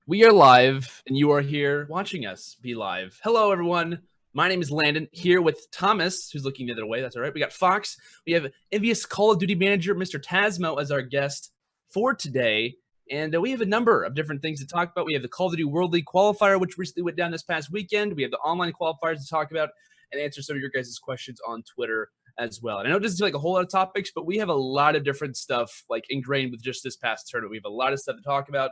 We are live, and you are here watching us be live. Hello, everyone. My name is Landon, here with Thomas, who's looking the other way. That's all right. We got Fox. We have envious Call of Duty manager, Mr. TheSTiKSLive, as our guest for today. And we have a number of different things to talk about. We have the Call of Duty World League qualifier, which recently went down this past weekend. We have the online qualifiers to talk about and answer some of your guys' questions on Twitter as well. And I know it doesn't seem like a whole lot of topics, but we have a lot of different stuff like ingrained with just this past tournament. We have a lot of stuff to talk about.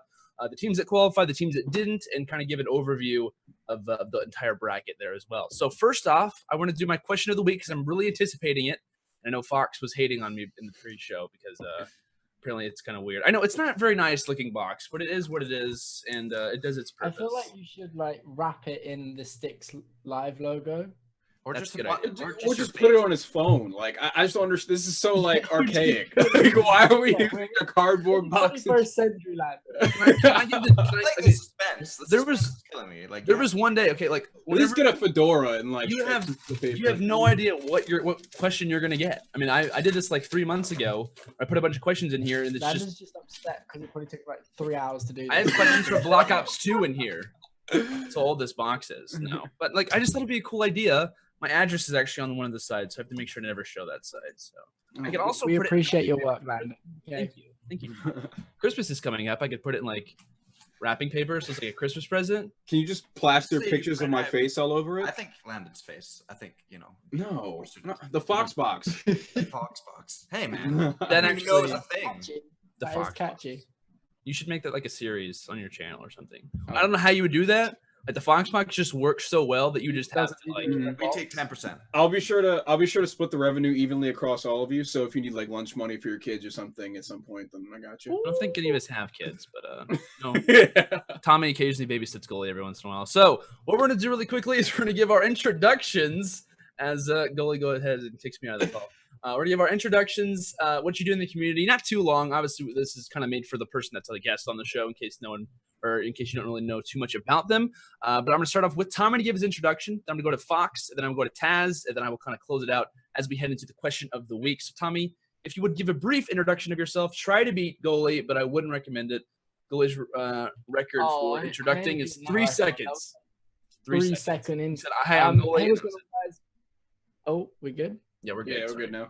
The teams that qualified, the teams that didn't, and kind of give an overview of the entire bracket there as well. So first off, I want to do my question of the week because I'm really anticipating it. I know Fox was hating on me in the pre-show because apparently it's kind of weird. I know it's not a very nice looking box, but it is what it is, and it does its purpose. I feel like you should like wrap it in the TheSTiKSLive logo. Or That's just, a good idea. or just put it on his phone. Like I just don't understand. This is so like archaic. Like, why are we using a cardboard box? 21st century, lad. There was killing me. Like there was one day. Okay, like let's get a fedora and like you have no idea what question you're gonna get. I mean, I did this like 3 months ago. I put a bunch of questions in here, and it's Landon's just upset because it probably took like 3 hours to do. I have questions for Black Ops 2 in here. That's all this box is now. But like, I just thought it'd be a cool idea. My address is actually on one of the sides, so I have to make sure to never show that side. So I could also we put appreciate your work, Landon. Okay. Thank you. Christmas is coming up. I could put it in like wrapping paper, so it's like a Christmas present. Can you just plaster pictures of my face all over it? I think Landon's face. I think, you know. No, the Fox box. The Fox box. Hey, man. That actually knows actually a thing. Catchy. The That Fox is catchy. You should make that like a series on your channel or something. I don't know how you would do that. Like the Fox box just works so well that you just have to like. We take 10%. I'll be sure to split the revenue evenly across all of you. So if you need like lunch money for your kids or something at some point, then I got you. I don't think any of us have kids, but no. Yeah. Tommy occasionally babysits Goalie every once in a while. So what we're gonna do really quickly is we're gonna give our introductions as Goalie go ahead and kicks me out of the call. We're gonna give our introductions, what you do in the community. Not too long. Obviously, this is kind of made for the person that's a guest on the show in case you don't really know too much about them. But I'm gonna start off with Tommy to give his introduction. Then I'm gonna go to Fox, and then I'm gonna go to Taz, and then I will kind of close it out as we head into the question of the week. So Tommy, if you would give a brief introduction of yourself, try to beat Goalie, but I wouldn't recommend it. Goalie's record for introducing is 3 seconds. 3 second in. Hi, I'm Goalie. Hey, what's going on, guys? Oh, we good? Yeah, we're good. Yeah, we're good now.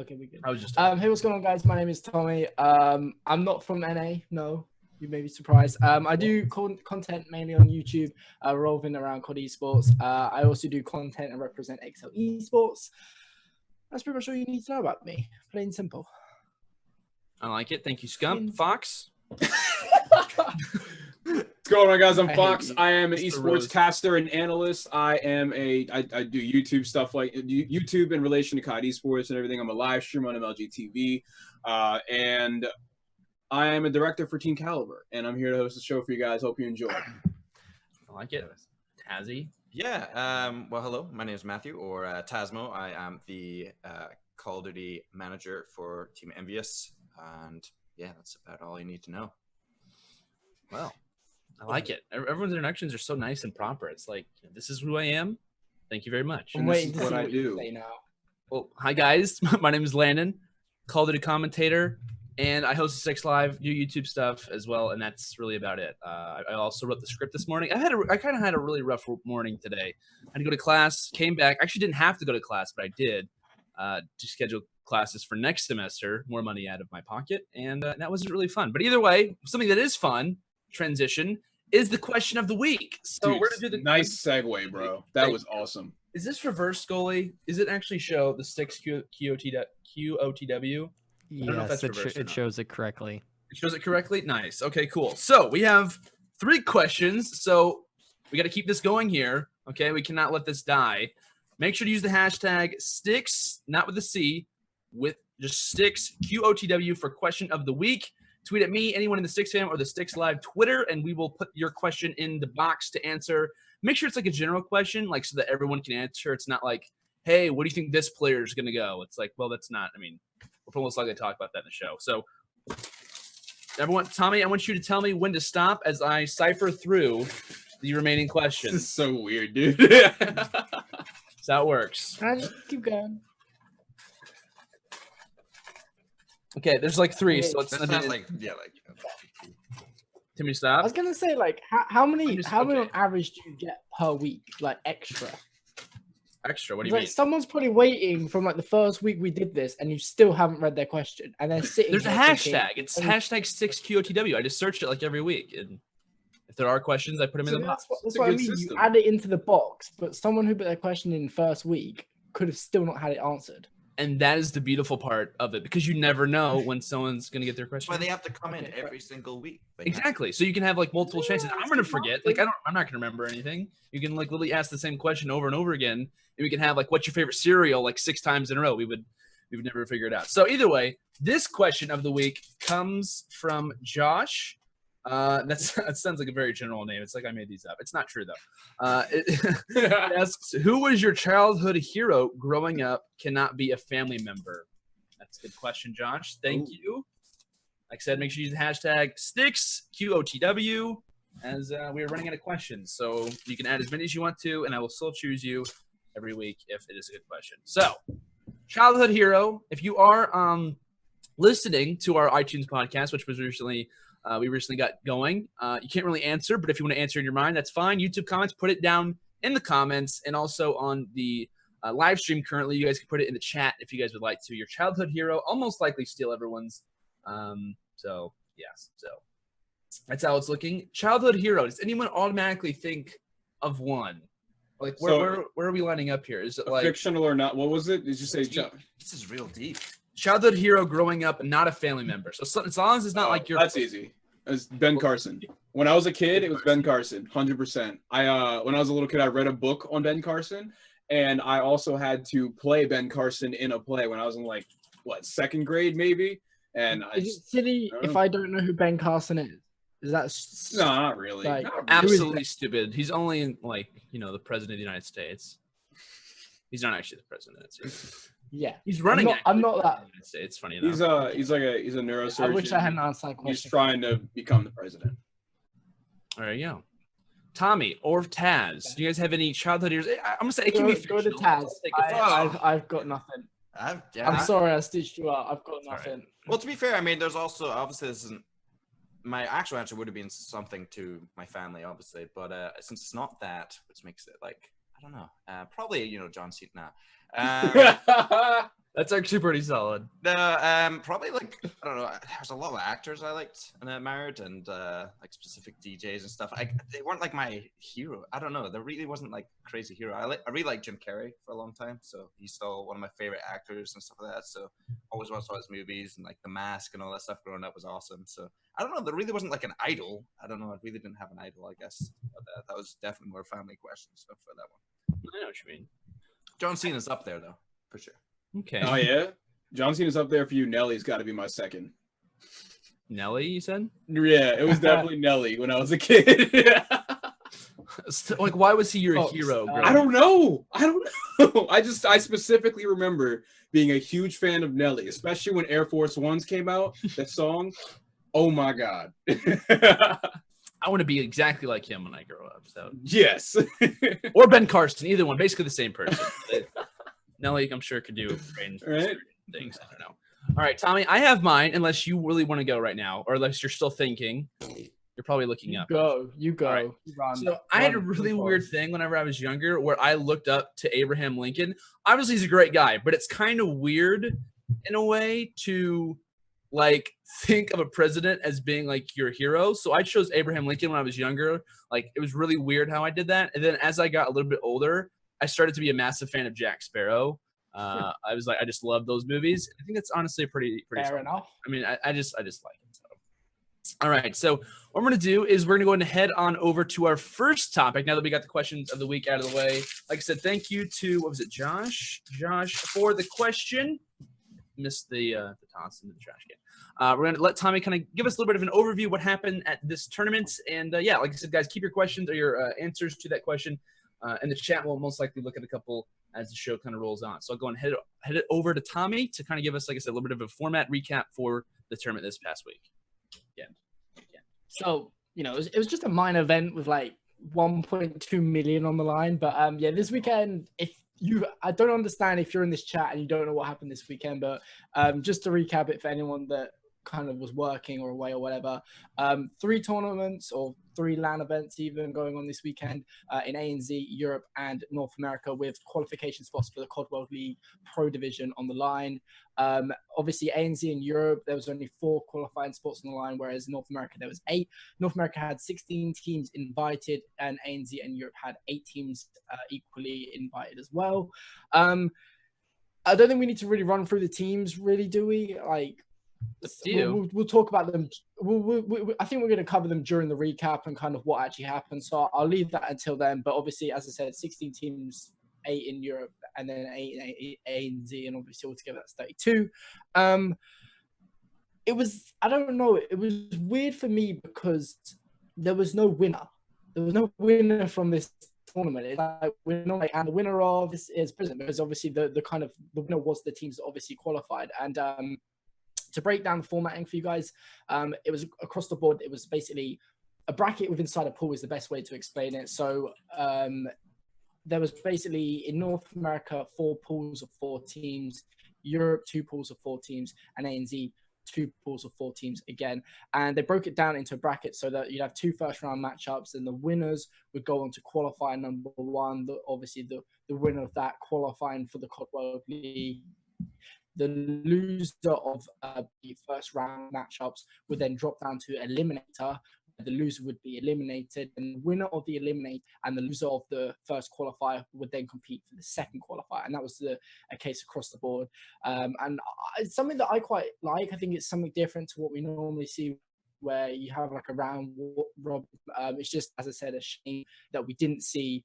Okay, we're good. I was just Hey, what's going on, guys? My name is Tommy. I'm not from NA. No, you may be surprised. I do content mainly on YouTube, revolving around COD esports. I also do content and represent XL esports. That's pretty much all you need to know about me. Plain and simple. I like it. Thank you, Scump. Fox. What's going on, guys? I'm Fox. I am an Mr. esports Rose. caster and analyst. I do YouTube stuff like YouTube in relation to COD esports and everything. I'm a live streamer on MLG TV, and I am a director for Team Caliber, and I'm here to host the show for you guys. Hope you enjoy. I like it. Tazzy. Yeah. Well, hello. My name is Matthew, or TheSTiKSLive. I am the Call of Duty manager for Team Envious, and yeah, that's about all you need to know. Well, I like it. Everyone's introductions are so nice and proper. It's like, this is who I am. Thank you very much. I'm And this waiting is to what see I what you do. say now. Well, hi guys. My name is Landon, Call of Duty commentator, and I host TheSTiKSLive, do YouTube stuff as well, and that's really about it. I also wrote the script this morning. I kind of had a really rough morning today. I had to go to class, came back. Actually, didn't have to go to class, but I did to schedule classes for next semester, more money out of my pocket, and that wasn't really fun. But either way, something that is fun, transition, is the question of the week. So Dude, we're gonna do the nice segue, bro. That was awesome. Is this reverse, Goalie? Is it actually show the sticks QOTW? I don't know if that's reversed or it not. shows it correctly. It shows it correctly? Nice. Okay, cool. So we have 3 questions. So we got to keep this going here. Okay, we cannot let this die. Make sure to use the hashtag STIKS, not with a C, with just STIKS QOTW for question of the week. Tweet at me, anyone in the Sticks fam or the TheSTiKSLive Twitter, and we will put your question in the box to answer. Make sure it's like a general question, like so that everyone can answer. It's not like, hey, what do you think this player is going to go? It's like, well, that's not. I mean, we're most likely to talk about that in the show. So, everyone, Tommy, I want you to tell me when to stop as I cipher through the remaining This questions. is so weird, dude. So that works. I just keep going. Okay, there's like 3, so it's That sounds like, yeah, like. Timmy, I stop. was gonna say, like, how many just- on okay. average do you get per week, like extra? Extra. What do It's you like mean? someone's probably waiting from like the first week we did this, and you still haven't read their question, and they're sitting. There's a here hashtag. thinking, It's hashtag 6QOTW. I just search it like every week, and if there are questions, I put them in See, the box. that's It's a what I good mean. system. You add it into the box, but someone who put their question in first week could have still not had it answered. And that is the beautiful part of it, because you never know when someone's going to get their That's question. why they have to come in Okay, every single week. They have- Exactly. So you can have like multiple chances. Yeah, I'm it's gonna good forget. marketing. I'm not gonna remember anything. You can like literally ask the same question over and over again, and we can have like, what's your favorite cereal, like 6 times in a row. We would never figure it out. So either way, this question of the week comes from Josh. That sounds like a very general name. It's like I made these up. It's not true though. It asks, who was your childhood hero growing up? Cannot be a family member. That's a good question, Josh. Thank you. Like I said, make sure you use the hashtag STiKSQOTW as we are running out of questions. So you can add as many as you want to, and I will still choose you every week if it is a good question. So, childhood hero, if you are listening to our iTunes podcast, which was recently we recently got going, you can't really answer, but if you want to answer in your mind, that's fine. YouTube comments, put it down in the comments, and also on the live stream currently, you guys can put it in the chat if you guys would like to. Your childhood hero, I'll most likely steal everyone's. So yes, so that's how it's looking. Childhood hero. Does anyone automatically think of one? Like where are we lining up here? Is it like fictional or not? What was it? Did you say? This is real deep. childhood hero growing up, not a family member? So as long as it's not like your. That's easy. It's Ben Carson. When I was a kid, it was Ben Carson, 100%. When I was a little kid, I read a book on Ben Carson, and I also had to play Ben Carson in a play when I was in like second grade maybe. And Is it silly if I don't know who Ben Carson is? Is that no, not really. Like, Not really. Absolutely stupid. He's only in like the president of the United States. He's not actually the president of the United States. Yeah, He's running. I'm not that. It's funny enough. He's a neurosurgeon. I wish I hadn't answered that question. He's trying to become the president. There you go. Tommy or Taz, do you guys have any childhood heroes? I'm gonna say it can be Go to fictional. Taz. Let's take it I've got nothing. Yeah. I'm sorry I stitched you up. I've got all right. nothing. Well, to be fair, I mean, there's also obviously this isn't my actual answer would have been something to my family, obviously, but since it's not that, which makes it like I don't know, probably John Cena. That's actually pretty solid. No, probably like I don't know. There's a lot of actors I liked and I married, and like specific DJs and stuff. They weren't like my hero. I don't know. There really wasn't like crazy hero. I really liked Jim Carrey for a long time, so he's still one of my favorite actors and stuff like that. So always watched all his movies and like The Mask and all that stuff growing up was awesome. So I don't know. There really wasn't like an idol. I don't know. I really didn't have an idol, I guess. But that was definitely more family question stuff for that one. I know what you mean. John Cena's up there though, for sure. Okay. Oh yeah, John Cena's up there for you. Nelly's got to be my second. Nelly, you said? Yeah, it was definitely Nelly when I was a kid. Like, why was he your hero? I don't know. I specifically remember being a huge fan of Nelly, especially when Air Force Ones came out. That song, oh my god. I want to be exactly like him when I grow up. So Yes. or Ben Carson, either one, basically the same person. Nelly, I'm sure, could do range Right. things. I don't know. All right, Tommy, I have mine. Unless you really want to go right now, or unless you're still thinking, you're probably looking up. You go. All right. Run, So I had a really weird thing whenever I was younger, where I looked up to Abraham Lincoln. Obviously, he's a great guy, but it's kind of weird in a way to like think of a president as being like your hero. So I chose Abraham Lincoln when I was younger. Like it was really weird how I did that. And then as I got a little bit older, I started to be a massive fan of Jack Sparrow. I was like, I just love those movies. I think it's honestly pretty fair enough. I mean, I just like it. So. All right. So what we're going to do is we're going to head on over to our first topic. Now that we got the questions of the week out of the way, like I said, thank you to, what was it? Josh for the question. Missed the toss in the trash can. We're going to let Tommy kind of give us a little bit of an overview of what happened at this tournament. And yeah, like I said, guys, keep your questions or your answers to that question in the chat. We'll most likely look at a couple as the show kind of rolls on. So I'll go and head it over to Tommy to kind of give us, like I said, a little bit of a format recap for the tournament this past week. Yeah. So, it was just a minor event with like 1.2 million on the line. But yeah, this weekend, I don't understand if you're in this chat and you don't know what happened this weekend, but just to recap it for anyone that kind of was working or away or whatever. 3 tournaments or 3 LAN events even going on this weekend in ANZ, Europe, and North America, with qualification spots for the COD World League Pro Division on the line. Obviously, ANZ in Europe, there was only 4 qualifying spots on the line, whereas North America, there was 8. North America had 16 teams invited, and ANZ and Europe had 8 teams equally invited as well. I don't think we need to really run through the teams, really, do we? Like, we'll talk about them. I think we're going to cover them during the recap and kind of what actually happened. So I'll leave that until then. But obviously, as I said, 16 teams, 8 in Europe, and then 8 in ANZ, and obviously altogether that's 32. It was, I don't know, it was weird for me because there was no winner. There was no winner from this tournament. It's like, we're not like, and the winner of this is Prison, because obviously the winner was the teams that obviously qualified. And to break down the formatting for you guys, it was across the board. It was basically a bracket with inside a pool is the best way to explain it. So there was basically in North America 4 pools of 4 teams, Europe 2 pools of 4 teams, and ANZ 2 pools of 4 teams again. And they broke it down into a bracket so that you'd have 2 first-round matchups, and the winners would go on to qualify number 1. Obviously, the winner of that qualifying for the COD World League. The loser of the first-round matchups would then drop down to eliminator. The loser would be eliminated, and the winner of the eliminate and the loser of the first qualifier would then compete for the second qualifier. And that was a case across the board. And it's something that I quite like. I think it's something different to what we normally see, where you have like a round robin. It's just, as I said, a shame that we didn't see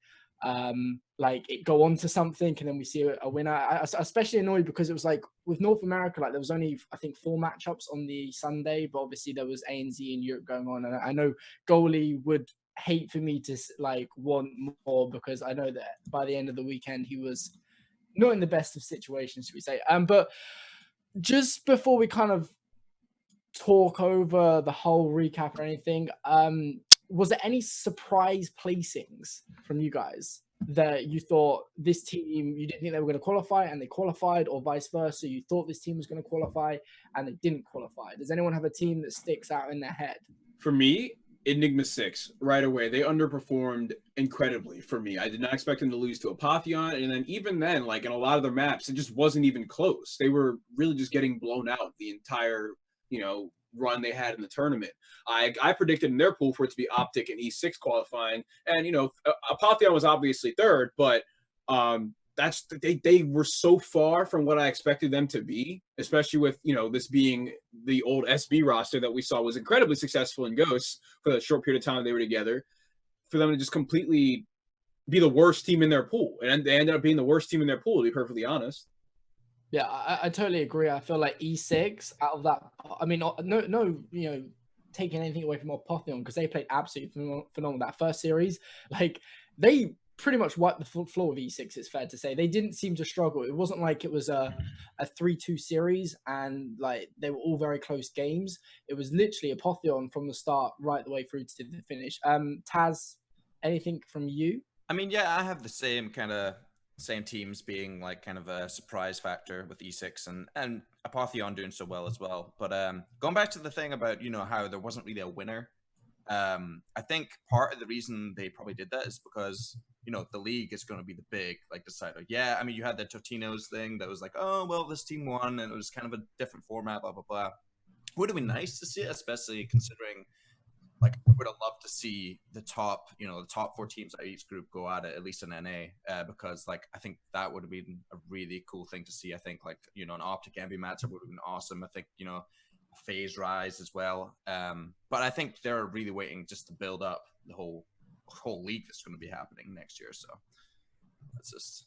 like it go on to something and then we see a winner. I especially annoyed because it was like with North America, like there was only I think 4 matchups on the Sunday, but obviously there was ANZ in Europe going on, and I know goalie would hate for me to like want more, because I know that by the end of the weekend he was not in the best of situations, should we say. But just before we kind of talk over the whole recap or anything, was there any surprise placings from you guys that you thought this team, you didn't think they were going to qualify and they qualified, or vice versa, you thought this team was going to qualify and they didn't qualify? Does anyone have a team that sticks out in their head? For me, Enigma 6 right away. They underperformed incredibly for me. I did not expect them to lose to Apotheon, and then even then, like in a lot of their maps, it just wasn't even close. They were really just getting blown out the entire, run they had in the tournament. I predicted in their pool for it to be Optic and E6 qualifying, and Apotheon was obviously third, but they were so far from what I expected them to be, especially with this being the old SB roster that we saw was incredibly successful in Ghosts for the short period of time they were together. For them to just completely be the worst team in their pool, and they ended up being the worst team in their pool, to be perfectly honest. Yeah, I totally agree. I feel like E6 out of that, I mean, no, taking anything away from Apotheon, because they played absolutely phenomenal that first series. Like, they pretty much wiped the floor with E6, it's fair to say. They didn't seem to struggle. It wasn't like it was a 3-2 series and like they were all very close games. It was literally Apotheon from the start right the way through to the finish. Taz, anything from you? I mean, yeah, I have the same teams being like kind of a surprise factor with E6 and Apotheon doing so well as well. But going back to the thing about, how there wasn't really a winner, I think part of the reason they probably did that is because, the league is going to be the big like decider. Yeah, I mean, you had the Totino's thing that was like, oh, well, this team won, and it was kind of a different format, blah, blah, blah. Would have been nice to see it, especially considering like I would have loved to see the top 4 teams out of each group go at it, at least in NA, because like I think that would have been a really cool thing to see. I think like an Optic Envy matchup would have been awesome. I think Phase Rise as well. But I think they're really waiting just to build up the whole league that's going to be happening next year. So that's just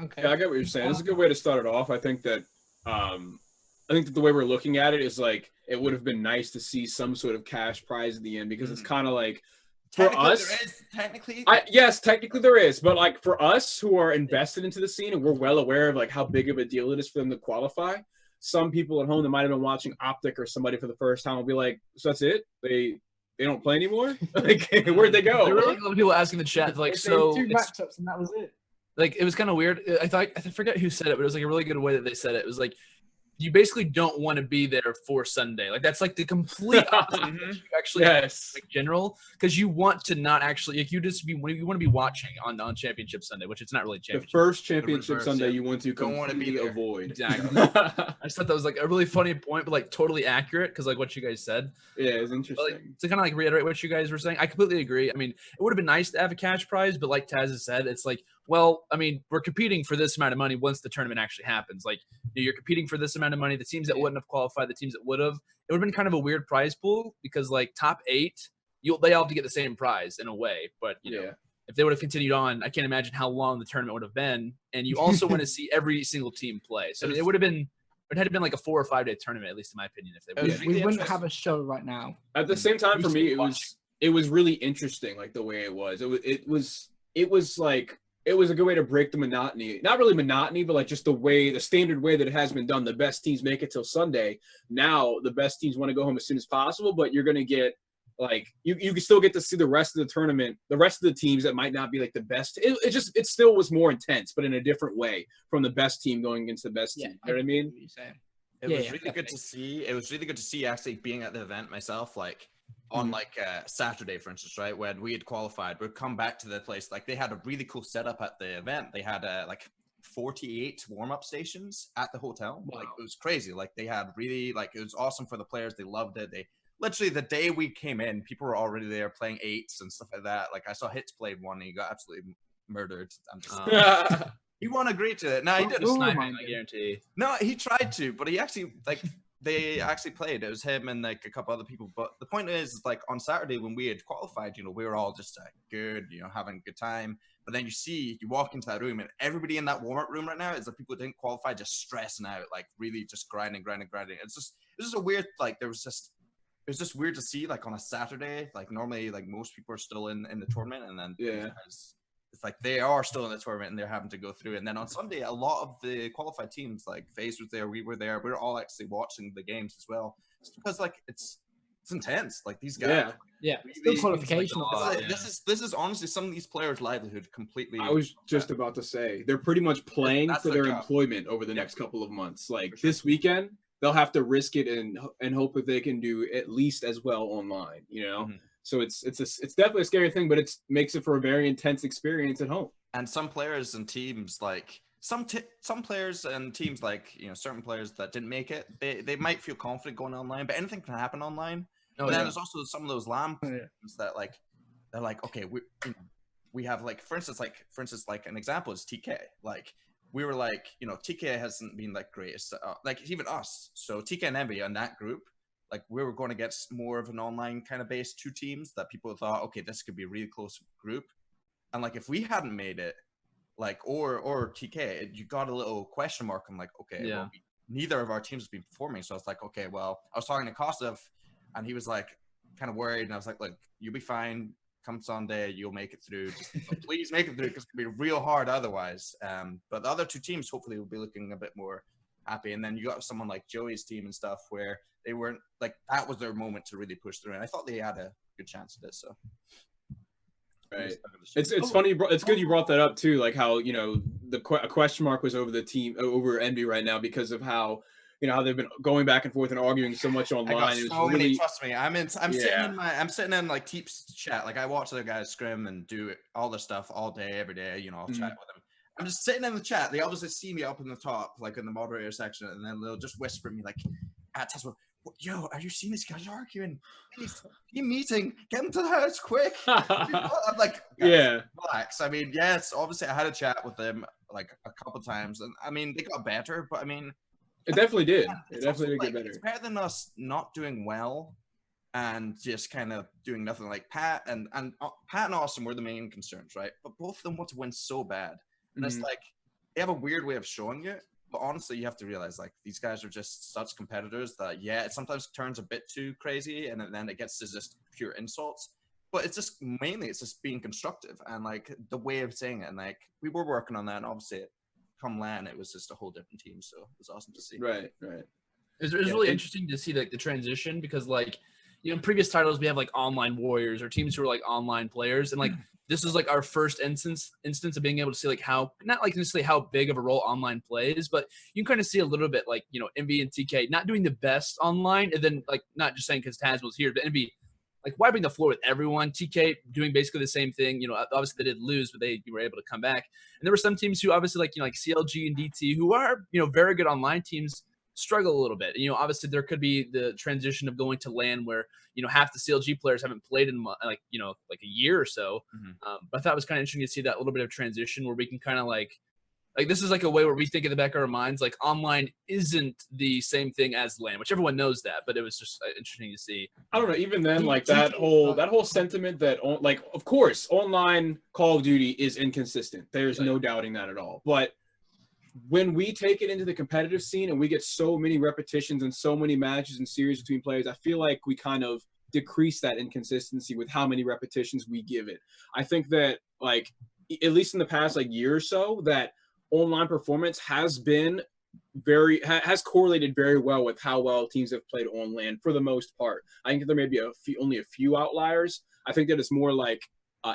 Okay. Yeah, I get what you're saying. It's a good way to start it off. I think that the way we're looking at it is like it would have been nice to see some sort of cash prize at the end, because it's kind of like for us. Yes, technically there is, but like for us who are invested into the scene and we're well aware of like how big of a deal it is for them to qualify. Some people at home that might have been watching Optic or somebody for the first time will be like, "So that's it? They don't play anymore? Like where'd they go?" There were like a lot of people asking in the chat, like, so 2 matchups and that was it. Like it was kind of weird. I forget who said it, but it was like a really good way that they said it. It was like, you basically don't want to be there for Sunday. Like that's like the complete opposite of what you actually Yes. like general, because you want to not actually like you want to be watching on Championship Sunday, which it's not really The championship. first championship reverse, Sunday yeah. you want to Don't wanna be completely there. avoid. Exactly. I just thought that was like a really funny point, but like totally accurate because like what you guys said. Yeah, it's But, interesting. like, to kind of like reiterate what you guys were saying, I completely agree. I mean, it would have been nice to have a cash prize, but like Taz has said, it's like, well, I mean, we're competing for this amount of money once the tournament actually happens. Like, you're competing for this amount of money. The teams that wouldn't have qualified, the teams that would have, it would have been kind of a weird prize pool because like top 8, they all have to get the same prize in a way. But you know, if they would have continued on, I can't imagine how long the tournament would have been. And you also want to see every single team play. So I mean, it would have been. It had to been like a 4 or 5 day tournament, at least in my opinion. If they would, We wouldn't have a show right now. At the same time, for me, it was really interesting, like the way it was. It was like it was a good way to break the monotony. Not really monotony, but like just the standard way that it has been done. The best teams make it till Sunday. Now the best teams want to go home as soon as possible, but you're gonna get like you can still get to see the rest of the tournament, the rest of the teams that might not be like the best. It still was more intense, but in a different way from the best team going against the best team. You know what I mean? It was really good to see. It was really good to see actually being at the event myself, like on like Saturday, for instance, right? When we had qualified, we'd come back to the place. Like they had a really cool setup at the event. They had like 48 warm-up stations at the hotel. Wow. Like it was crazy. Like they had really like it was awesome for the players. They loved it. They literally the day we came in, people were already there playing 8s and stuff like that. Like I saw Hits played one and he got absolutely murdered. I'm just he won't agree to it. No, he didn't. Sniping, I guarantee. No, he tried to, but he actually like they actually played. It was him and like a couple other people. But the point is like on Saturday when we had qualified, you know, we were all just good, you know, having a good time. But then you walk into that room and everybody in that warm-up room right now is the people who didn't qualify just stressing out, like really just grinding. It's just a weird like it was just weird to see like on a Saturday. Like normally like most people are still in the tournament and then it's like they are still in the tournament and they're having to go through it. And then on Sunday, a lot of the qualified teams, like FaZe was there, we were there, we were all actually watching the games as well. Just because like it's intense. Like these guys, still qualification. Like, this is honestly some of these players' livelihood completely. I was just about to say they're pretty much playing for their employment over the next couple of months. Like this weekend, they'll have to risk it and hope that they can do at least as well online. You know. So it's definitely a scary thing, but it makes it for a very intense experience at home. And some players and teams like some players and teams like you know certain players that didn't make it, they might feel confident going online, but anything can happen online. And then there's also some of those LAN teams that like they're like okay we have like for instance like an example is TK. Like we were like you know TK hasn't been like greatest like even us. So TK and Envy on that group. Like we were going against more of an online kind of based 2 teams that people thought, okay, this could be a really close group. And like, if we hadn't made it like, or TK, you got a little question mark. I'm like, okay, well, neither of our teams has been performing. So I was like, okay, well, I was talking to Kostov and he was like kind of worried. And I was like, look, you'll be fine. Come Sunday, you'll make it through. Just please make it through because it's going to be real hard otherwise. But the other 2 teams hopefully will be looking a bit more happy. And then you got someone like Joey's team and stuff where they weren't like that was their moment to really push through, and I thought they had a good chance at this. So, right, it's funny. It's good you brought that up too. Like how you know a question mark was over the team over Envy right now because of how you know how they've been going back and forth and arguing so much online. I got so many. Trust me, I'm sitting in like Teeps chat. Like I watch other guys scrim and do all this stuff all day, every day. You know, I'll chat with them. I'm just sitting in the chat. They obviously see me up in the top, like in the moderator section, and then they'll just whisper me like, "At Tesla, yo, are you seeing these guys arguing? Please, team meeting, get them to the house quick." I'm like, relax. I mean, yes, obviously I had a chat with them like a couple times, and I mean they got better, but I mean, it definitely did. It definitely did get better. It's better than us not doing well and just kind of doing nothing. Like Pat and Austin were the main concerns, right? But both of them want to win so bad. And it's like they have a weird way of showing it, but honestly, you have to realize like these guys are just such competitors that it sometimes turns a bit too crazy, and then it gets to just pure insults. But it's just mainly it's just being constructive and like the way of saying it. And like we were working on that, and obviously, come LAN, it was just a whole different team. So it was awesome to see. Right. It was really interesting to see like the transition because like you know, in previous titles we have like online warriors or teams who are like online players, and like this is like our first instance of being able to see like how, not like necessarily how big of a role online plays, but you can kind of see a little bit like, you know, Envy and TK not doing the best online, and then like not just saying because TheSTiKSLive's here, but Envy like wiping the floor with everyone. TK doing basically the same thing. You know, obviously they did lose, but they were able to come back. And there were some teams who obviously like, you know, like CLG and DT, who are, you know, very good online teams, struggle a little bit. You know, obviously there could be the transition of going to LAN where, you know, half the CLG players haven't played in like, you know, like a year or so. But I thought it was kind of interesting to see that little bit of transition where we can kind of like this is like a way where we think in the back of our minds, like online isn't the same thing as LAN, which everyone knows that, but it was just interesting to see. I don't know. Even then, like that whole sentiment that like, of course, online Call of Duty is inconsistent. There's no doubting that at all. But when we take it into the competitive scene and we get so many repetitions and so many matches and series between players, I feel like we kind of decrease that inconsistency with how many repetitions we give it. I think that like, at least in the past like year or so, that online performance has been has correlated very well with how well teams have played on LAN for the most part. I think there may be only a few outliers. I think that it's more like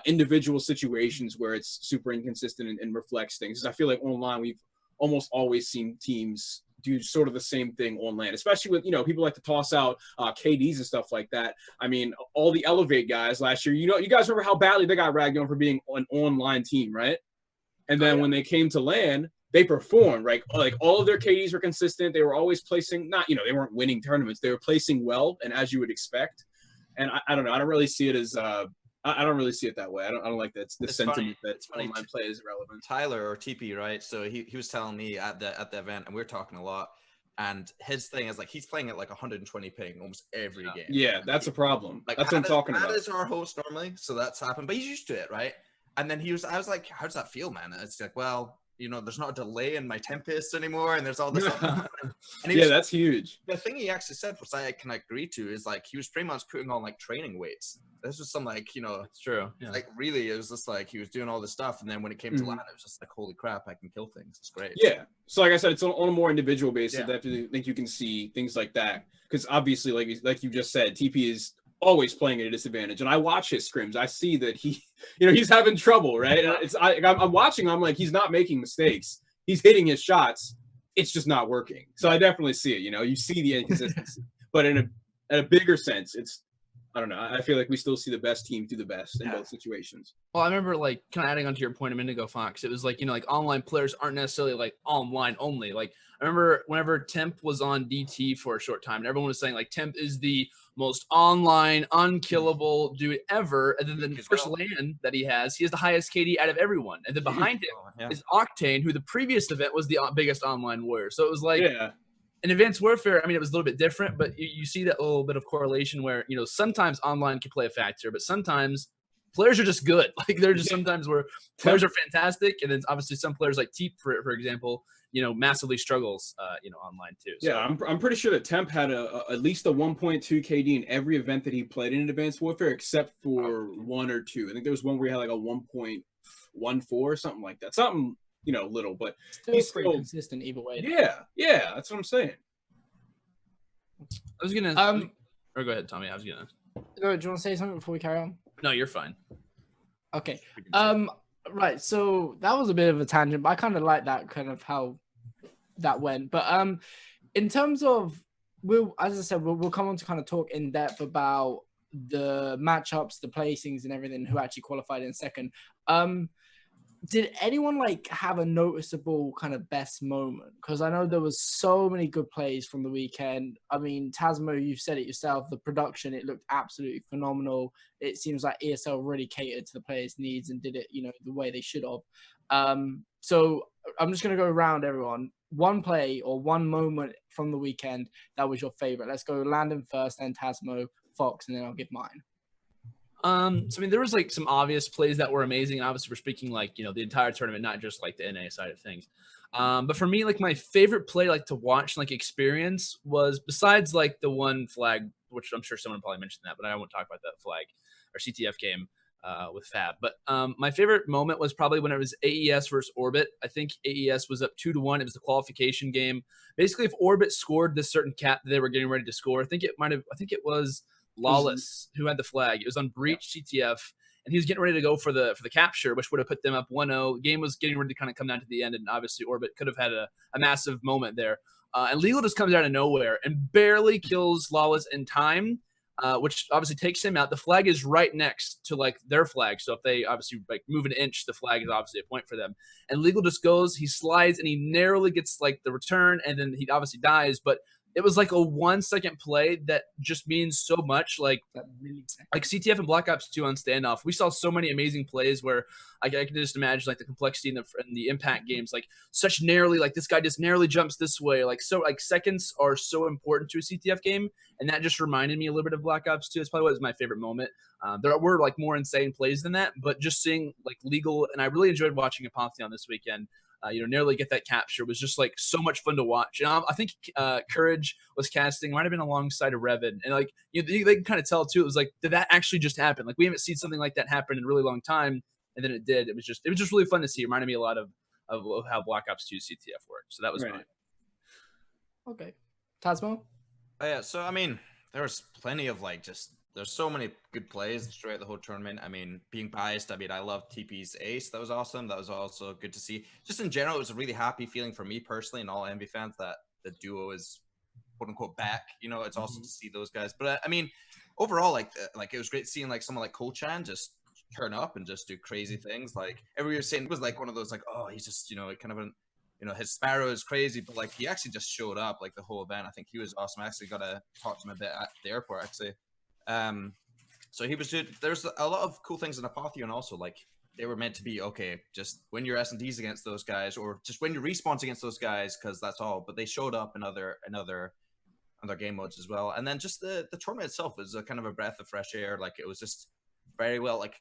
individual situations where it's super inconsistent and reflects things. I feel like online we've almost always seen teams do sort of the same thing on LAN, especially with, you know, people like to toss out KDs and stuff like that. I mean, all the Elevate guys last year, you know, you guys remember how badly they got ragged on for being an online team, right? And then when they came to LAN, they performed, right? Like all of their KDs were consistent. They were always placing, not, you know, they weren't winning tournaments. They were placing well, and as you would expect. And I don't know. I don't really see it as I don't really see it that way. I don't like that. It's the sentiment that online play is irrelevant. Tyler or TP, right? So he was telling me at the event, and we were talking a lot. And his thing is like he's playing at like 120 ping almost every game. Yeah, that's a problem. Like that's what I'm talking about. That is our host normally, so that's happened. But he's used to it, right? And then I was like, how does that feel, man? And it's like, well, you know, there's not a delay in my Tempest anymore, and there's all this stuff. And that's huge. The thing he actually said, which I can agree to, is like he was pretty much putting on like training weights. This was some like, you know, it's true. Yeah. Like really, it was just like he was doing all this stuff, and then when it came to LAN, it was just like, holy crap, I can kill things. It's great. Yeah. So like I said, it's on a more individual basis. I think you can see things like that because obviously, like you just said, TP is always playing at a disadvantage, and I watch his scrims. I see that he's having trouble, right? And I'm watching. I'm like, he's not making mistakes. He's hitting his shots. It's just not working. So I definitely see it. You know, you see the inconsistency, but in a bigger sense, it's, I don't know. I feel like we still see the best team do the best in both situations. Well, I remember like kind of adding on to your point a minute ago, Fox. It was like, you know, like online players aren't necessarily like online only. Like I remember whenever Temp was on DT for a short time, and everyone was saying like Temp is the most online unkillable dude ever. And then the first LAN that he has the highest KD out of everyone. And then behind him is Octane, who the previous event was the biggest online warrior. So it was like, in Advanced Warfare, I mean, it was a little bit different, but you see that little bit of correlation where, you know, sometimes online can play a factor, but sometimes players are just good. Like they're just sometimes where players are fantastic, and then obviously some players like Teep, for example, you know, massively struggles, you know, online too. So. Yeah, I'm pretty sure that Temp had at least a 1.2 KD in every event that he played in Advanced Warfare, except for one or two. I think there was one where he had like a 1.14 or something like that. Something, you know, little, but he's pretty consistent either way. Yeah, that's what I'm saying. I was gonna or go ahead, Tommy. I was gonna. No, do you want to say something before we carry on? No, you're fine. Okay. Right. So that was a bit of a tangent, but I kind of like that kind of how that went. But in terms of, as I said, we'll come on to kind of talk in depth about the matchups, the placings, and everything. Who actually qualified in second? Did anyone like have a noticeable kind of best moment? Because I know there was so many good plays from the weekend. I mean, Tasmo, you've said it yourself, the production, it looked absolutely phenomenal. It seems like ESL really catered to the players' needs and did it, you know, the way they should have. So I'm just going to go around everyone. One play or one moment from the weekend that was your favorite. Let's go Landon first, then Tasmo, Fox, and then I'll give mine. So I mean, there was like some obvious plays that were amazing. And obviously, we're speaking like, you know, the entire tournament, not just like the NA side of things. But for me, like my favorite play, like to watch, like experience, was besides like the one flag, which I'm sure someone probably mentioned that, but I won't talk about that flag or CTF game with Fab. But my favorite moment was probably when it was AES versus Orbit. I think AES was up 2-1. It was the qualification game. Basically, if Orbit scored this certain cap that they were getting ready to score, I think it was Lawless, who had the flag. It was on Breach CTF, and he was getting ready to go for the capture, which would have put them up 1-0. The game was getting ready to kind of come down to the end, and obviously Orbit could have had a massive moment there. And Legal just comes out of nowhere and barely kills Lawless in time, which obviously takes him out. The flag is right next to like their flag, so if they obviously like move an inch, the flag is obviously a point for them. And Legal just goes, he slides, and he narrowly gets like the return, and then he obviously dies. But it was like a 1-second play that just means so much. Like CTF and Black Ops 2 on standoff, we saw so many amazing plays where I can just imagine like the complexity in the impact games, like such narrowly, like this guy just narrowly jumps this way. Like, so like seconds are so important to a CTF game. And that just reminded me a little bit of Black Ops 2. It's probably what was my favorite moment. There were like more insane plays than that, but just seeing like Legal, and I really enjoyed watching Apotheon this weekend. Nearly get that capture was just like so much fun to watch. And I think Courage was casting, might have been alongside of Revan, and like they can kind of tell too. It was like, did that actually just happen? Like we haven't seen something like that happen in a really long time, and then it did. It was just really fun to see. It reminded me a lot of how Black Ops 2 CTF worked. So that was fun. Okay, Tasmo. Oh, yeah. So I mean, there was plenty of like there's so many good plays throughout the whole tournament. I mean, being biased, I mean, I love TP's ace. That was awesome. That was also good to see. Just in general, it was a really happy feeling for me personally and all Envy fans that the duo is quote unquote back. It's awesome to see those guys. But I mean, overall, like it was great seeing like someone like Ko-chan just turn up and just do crazy things. Like everybody was saying, it was like one of those like, oh, he's just kind of an his Sparrow is crazy, but like he actually just showed up like the whole event. I think he was awesome. I actually got to talk to him a bit at the airport actually. So he was good. There's a lot of cool things in Apotheon also. Like they were meant to be okay, just win your S&Ds against those guys, or just win your respawns against those guys, because that's all. But they showed up in other game modes as well. And then just the tournament itself was a kind of a breath of fresh air. Like it was just very well, like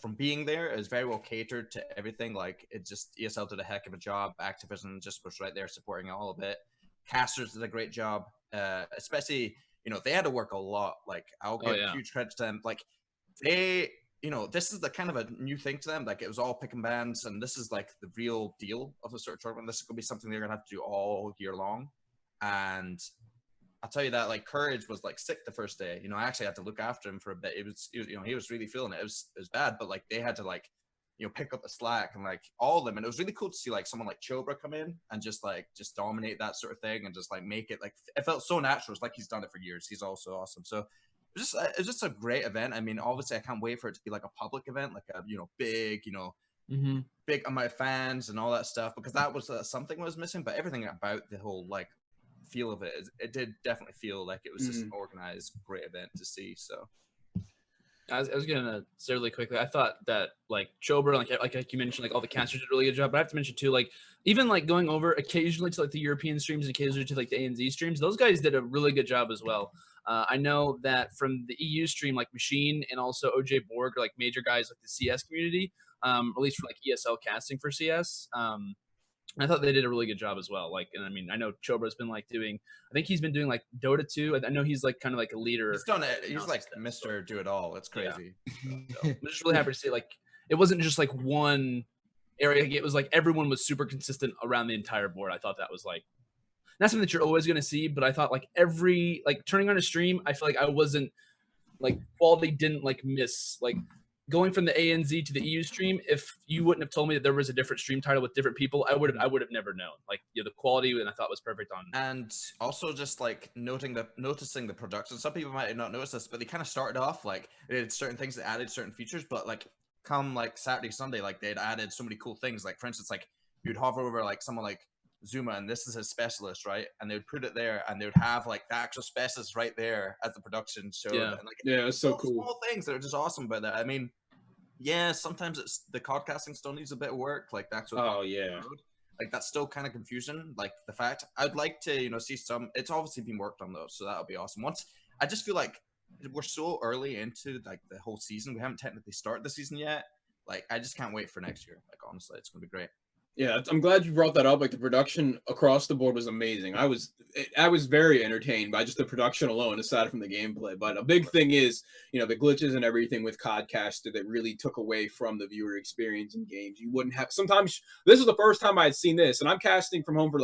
from being there, it was very well catered to everything. Like it just ESL did a heck of a job. Activision just was right there supporting all of it. Casters did a great job, especially. They had to work a lot. Like I'll give huge credit to them. Like they, this is the kind of a new thing to them. Like it was all pick and bans, and this is like the real deal of the sort of tournament. This is gonna be something they're gonna have to do all year long. And I'll tell you that like Courage was like sick the first day. I actually had to look after him for a bit. It was he was really feeling it. It was bad, but like they had to like pick up the slack and like all of them. And it was really cool to see like someone like Chobra come in and just dominate that sort of thing and just like make it like, it felt so natural. It's like he's done it for years. He's also awesome. So it was just a great event. I mean, obviously I can't wait for it to be like a public event, like a, big, big amount of fans and all that stuff, because that was something was missing, but everything about the whole like feel of it did definitely feel like it was just an organized great event to see. So I was gonna say really quickly, I thought that like Chobra, like you mentioned, like all the casters did a really good job. But I have to mention too, like even like going over occasionally to like the European streams and occasionally to like the ANZ streams, those guys did a really good job as well. I know that from the EU stream, like Machine and also OJ Borg are like major guys like the CS community, at least for like ESL casting for CS. I thought they did a really good job as well. Like, and I mean, I know Chobra's been like doing, I think he's been doing like Dota 2. I know he's like kind of like a leader. He's done it. He's like Mr. Do It All. It's crazy. Yeah. So, I'm just really happy to see like, it wasn't just like one area. It was like everyone was super consistent around the entire board. I thought that was like, not something that you're always going to see, but I thought like turning on a stream, I feel like I wasn't like, quality didn't like miss, like going from the ANZ to the EU stream. If you wouldn't have told me that there was a different stream title with different people, I would have never known. Like the quality, and I thought was perfect on. And also just like noticing the production. Some people might not notice this, but they kind of started off like they did certain things that added certain features, but like come like Saturday, Sunday, like they'd added so many cool things. Like for instance, like you'd hover over like someone like Zuma, and this is his specialist, right? And they would put it there, and they would have like the actual specialist right there as the production showed. Yeah, and, like, it's so cool. Small things that are just awesome about that. I mean, yeah, sometimes it's the card casting still needs a bit of work. Like that's what. Oh yeah. Like that's still kind of confusion. Like the fact I'd like to see some. It's obviously been worked on though, so that'll be awesome. Once I just feel like we're so early into like the whole season. We haven't technically started the season yet. Like I just can't wait for next year. Like honestly, it's gonna be great. Yeah, I'm glad you brought that up. Like the production across the board was amazing. I was very entertained by just the production alone, aside from the gameplay. But a big thing is, the glitches and everything with Codcaster that really took away from the viewer experience in games. You wouldn't have. Sometimes this is the first time I had seen this, and I'm casting from home for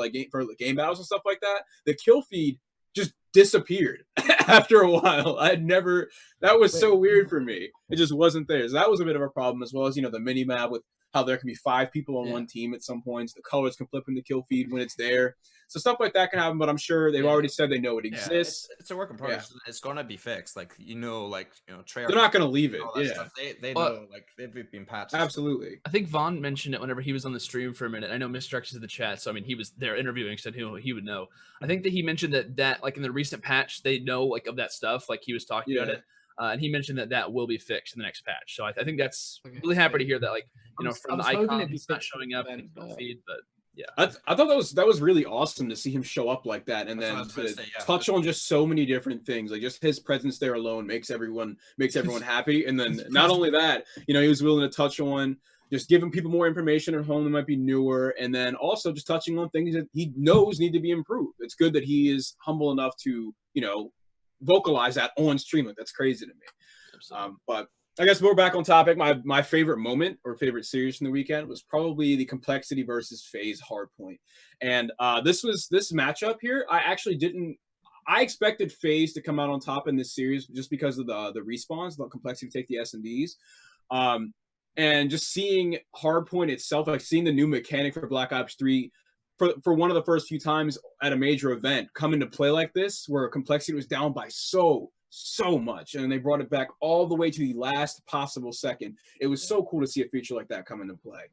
game battles and stuff like that. The kill feed just disappeared after a while. That was so weird for me. It just wasn't there. So that was a bit of a problem, as well as, the mini map with how there can be 5 people on one team at some points. The colors can flip in the kill feed when it's there. So stuff like that can happen, but I'm sure they've already said they know it exists. It's a work in progress. It's gonna be fixed. Treyarch, they're not gonna leave it. Stuff. They know, they've been patched. Absolutely. I think Vaughn mentioned it whenever he was on the stream for a minute. I know Mr. X is in the chat, so I mean he was there interviewing, said he would know. I think that he mentioned that like in the recent patch they know like of that stuff, like he was talking about it. And he mentioned that will be fixed in the next patch. So I think that's really happy to hear that, like, from the icon, he's not showing up in the feed, but yeah. I thought that was really awesome to see him show up like that, and then touch on just so many different things. Like, just his presence there alone makes everyone happy. And then not only that, he was willing to touch on just giving people more information at home that might be newer, and then also just touching on things that he knows need to be improved. It's good that he is humble enough to, vocalize that on stream. That's crazy to me. But I guess we're back on topic. My favorite moment or favorite series from the weekend was probably the Complexity versus FaZe Hardpoint. And this matchup here, I expected FaZe to come out on top in this series just because of the respawns, the Complexity to take the SMDs. And just seeing Hardpoint itself, like seeing the new mechanic for Black Ops 3 for one of the first few times at a major event come into play like this, where Complexity was down by so much, and they brought it back all the way to the last possible second. It was so cool to see a feature like that come into play.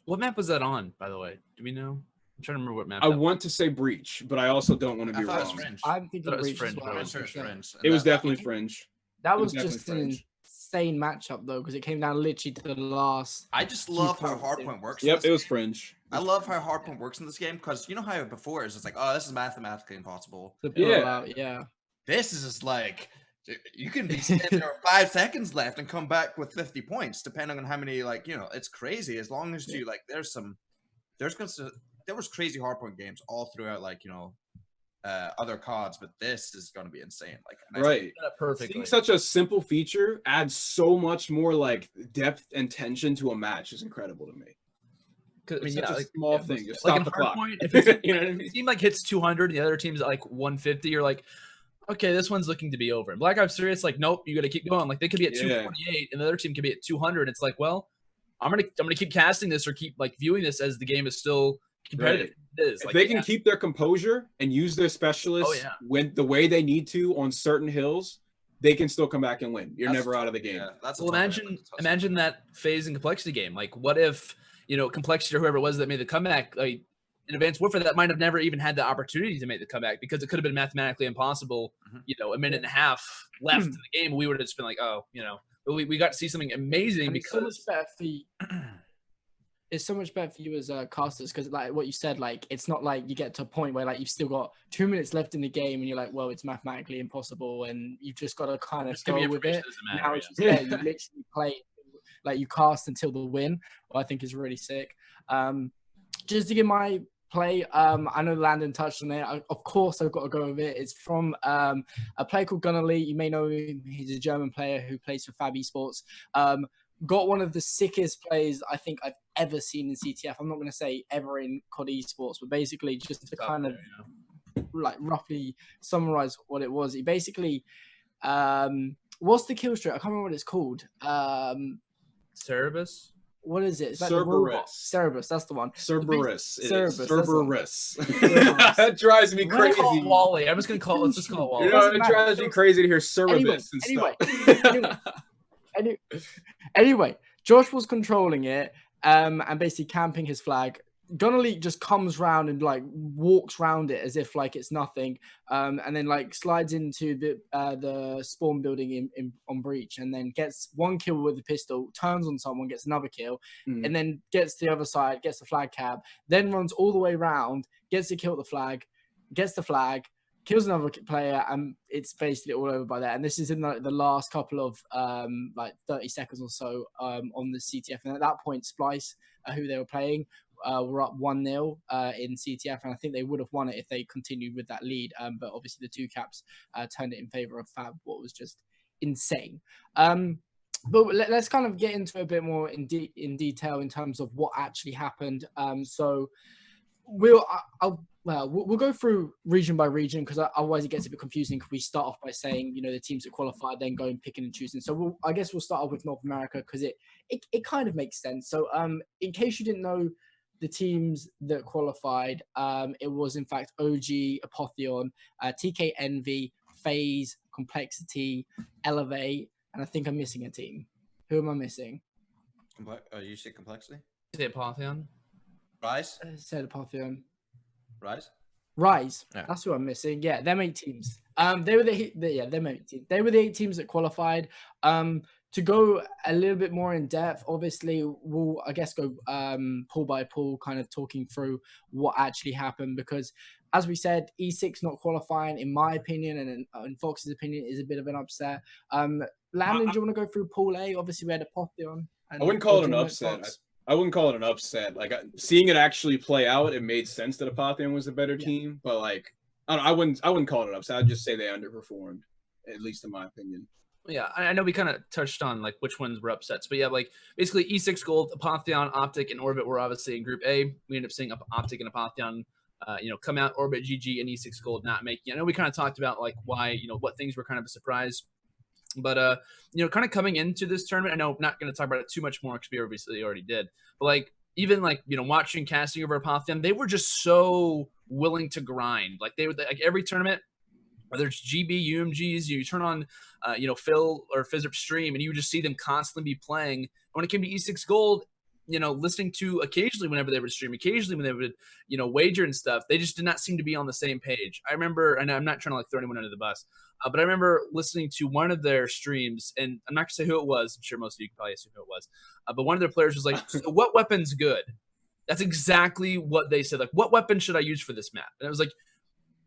What map was that on, by the way? Do we know? I'm trying to remember what map. I want to say Breach, but I also don't want to be wrong. I'm thinking Breach. Fringe. It was definitely Fringe. That was just an insane matchup though, because it came down literally to the last. I just love how Hardpoint works. Yep, it was Fringe. I love how Hardpoint works in this game, because you know how before it's just like, oh, this is mathematically impossible. Yeah. This is just like, you can be sitting there 5 seconds left and come back with 50 points, depending on how many, it's crazy. As long as you, there was crazy Hardpoint games all throughout, other CODs, but this is going to be insane. Right. Perfectly. Seeing such a simple feature adds so much more, depth and tension to a match is incredible to me. It's such a small thing. Just stop the clock. If it's, if a team hits 200 and the other team's at 150, you're like, okay, this one's looking to be over. And Black Ops 3, it's like, nope, you got to keep going. Like, they could be at 248 and the other team could be at 200. It's like, well, I'm gonna keep casting this or keep viewing this as the game is still competitive. Right. It is. If they can keep their composure and use their specialists when the way they need to on certain hills, they can still come back and win. You're never out of the game. Yeah, well, imagine that FaZe and Complexity game. Like, what if Complexity or whoever it was that made the comeback, in Advanced Warfare, that might have never even had the opportunity to make the comeback because it could have been mathematically impossible. A minute and a half left in the game, we would have just been like, but we got to see something amazing because so much better for you. It's so much better for you as casters because, what you said, it's not like you get to a point where you've still got 2 minutes left in the game and you're like, well, it's mathematically impossible, and you've just got to kind of go with it. Now you literally play you cast until the win. I think is really sick. Just to give my play, I know Landon touched on it. Of course, I've got to go with it. It's from a player called Gunnerly. You may know him. He's a German player who plays for Fab Esports. Got one of the sickest plays I think I've ever seen in CTF. I'm not going to say ever in COD Esports, but basically just to kind of roughly summarize what it was. He basically, what's the kill streak? I can't remember what it's called. Cerberus? What is it? Cerberus. Cerberus, that's the one. Cerberus. Cerberus. That drives me crazy. Call it Wally. I'm just gonna call it. Let's just call it Wally. It drives me crazy to hear Cerberus and stuff. Anyway, Josh was controlling it and basically camping his flag. Gunnerly just comes round and walks round it as if it's nothing, and then slides into the spawn building on Breach, and then gets one kill with the pistol, turns on someone, gets another kill, and then gets to the other side, gets the flag cab, then runs all the way round, gets to kill the flag, gets the flag, kills another player, and it's basically all over by that. And this is in the last couple of 30 seconds or so on the CTF, and at that point, Splice, who they were playing, were up 1-0 in CTF, and I think they would have won it if they continued with that lead. But obviously the two caps turned it in favor of Fab, what was just insane. But let's kind of get into a bit more in detail in terms of what actually happened. So I'll well, we'll go through region by region because otherwise it gets a bit confusing. Because we start off by saying, you know, the teams that qualify, then go and picking and choosing. So I guess we'll start off with North America because it kind of makes sense. So in case you didn't know, the teams that qualified, it was in fact OG, Apotheon, TK Envy, FaZe, Complexity, Elevate, and I think I'm missing a team. Who am I missing? You say Complexity? Is it Apotheon? Rise? I said Apotheon. Rise? Yeah. That's who I'm missing. Yeah, them 8 teams. They were them 8 teams. They were the 8 teams that qualified. To go a little bit more in depth, obviously, we'll, I guess, go pool by pool, kind of talking through what actually happened. Because, as we said, E6 not qualifying, in my opinion, and in Fox's opinion, is a bit of an upset. Landon, do you want to go through Pool A? Obviously, we had Apotheon. I wouldn't call it an upset. I wouldn't call it an upset. Like, seeing it actually play out, it made sense that Apotheon was a better team. But like, I wouldn't call it an upset. I'd just say they underperformed, at least in my opinion. Yeah, I know we kind of touched on like which ones were upsets, but yeah, like basically E6 Gold, Apotheon, Optic, and Orbit were obviously in Group A. We ended up seeing Optic and Apotheon, come out. Orbit, GG, and E6 Gold not making. I know we kind of talked about like why, what things were kind of a surprise, but kind of coming into this tournament, I know I'm not going to talk about it too much more because we obviously already did, but like even like watching casting over Apotheon, they were just so willing to grind. Like they would like every tournament. Whether it's GB, UMGs, you turn on, Phil or Fizzer's stream, and you just see them constantly be playing. When it came to E6 Gold, listening to occasionally whenever they would stream, occasionally when they would, wager and stuff, they just did not seem to be on the same page. I remember, and I'm not trying to like throw anyone under the bus, but I remember listening to one of their streams, and I'm not gonna say who it was. I'm sure most of you can probably assume who it was, but one of their players was like, so "What weapon's good?" That's exactly what they said. Like, "What weapon should I use for this map?" And it was like.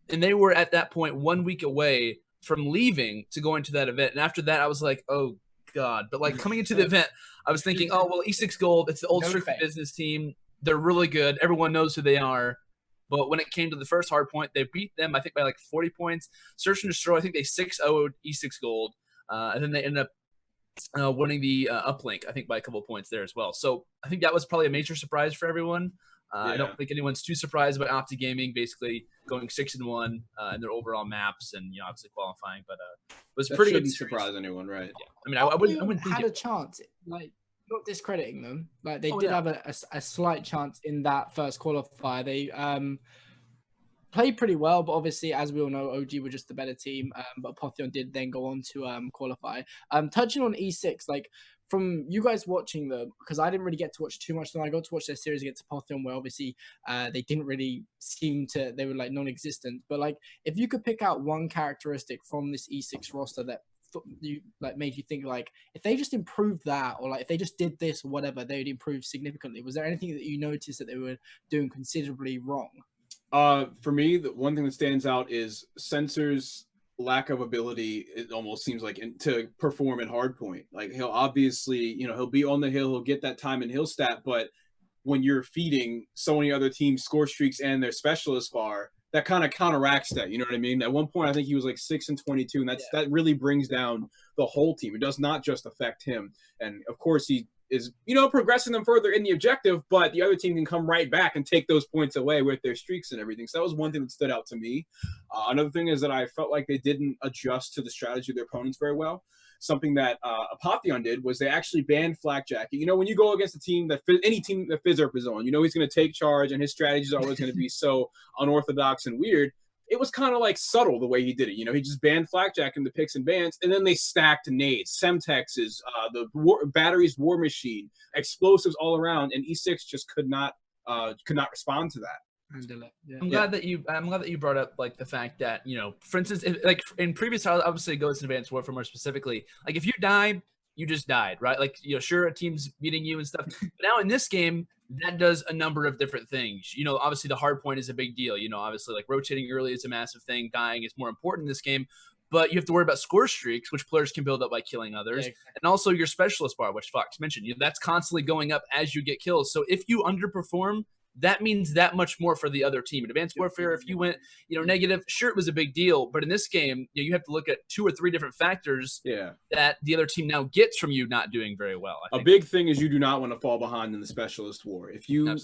And they were at that point 1 week away from leaving to go into that event. And after that, I was like, oh, God. But, like, coming into the event, I was thinking, oh, well, E6 Gold, it's the old strict business team. They're really good. Everyone knows who they are. But when it came to the first hard point, they beat them, I think, by, like, 40 points. Search and Destroy, I think they 6-0'd E6 Gold. And then they ended up winning the uplink, I think, by a couple of points there as well. So I think that was probably a major surprise for everyone. I don't think anyone's too surprised about Opti Gaming basically going 6-1 in their overall maps and obviously qualifying, but it was that pretty good. Shouldn't surprise anyone, right? Yeah. I mean, I wouldn't think had a chance, like not discrediting them. Like they did have a slight chance in that first qualifier. They played pretty well, but obviously, as we all know, OG were just the better team. But Apotheon did then go on to qualify. Touching on E6, like. From you guys watching them, because I didn't really get to watch too much of them. I got to watch their series against Apotheon, where obviously they didn't really seem to, they were like non-existent. But like, if you could pick out one characteristic from this E6 roster that you like made you think like, if they just improved that, or like if they just did this or whatever, they would improve significantly. Was there anything that you noticed that they were doing considerably wrong? For me, the one thing that stands out is Sensor's lack of ability. It almost seems like to perform in hardpoint. Like he'll obviously, he'll be on the hill, he'll get that time and hill stat, but when you're feeding so many other teams score streaks and their specialist bar, that kind of counteracts that. You know what I mean? At one point, I think he was like 6-22, and that really brings down the whole team. It does not just affect him. And of course, he is, progressing them further in the objective, but the other team can come right back and take those points away with their streaks and everything. So that was one thing that stood out to me. Another thing is that I felt like they didn't adjust to the strategy of their opponents very well. Something that Apotheon did was they actually banned flakjacking. When you go against a team any team that Fizzerp is on, he's going to take charge and his strategy is always going to be so unorthodox and weird. It was kind of like subtle the way he did it. He just banned flakjack in the picks and bans, and then they stacked nades, semtexes, batteries, war machine, explosives all around, and E6 just could not respond to that. Yeah. I'm glad that you brought up like the fact that for instance, like in previous titles, obviously Ghost and Advanced Warfare more specifically, like if you die, you just died, right? Like sure, a team's beating you and stuff, but now in this game, that does a number of different things. Obviously the hard point is a big deal. Obviously like rotating early is a massive thing. Dying is more important in this game, but you have to worry about score streaks, which players can build up by killing others, and also your specialist bar, which Fox mentioned. That's constantly going up as you get kills. So if you underperform, that means that much more for the other team. In Advanced Warfare, if you went, negative, sure, it was a big deal. But in this game, you have to look at 2 or 3 different factors that the other team now gets from you not doing very well. I think. A big thing is you do not want to fall behind in the specialist war. If you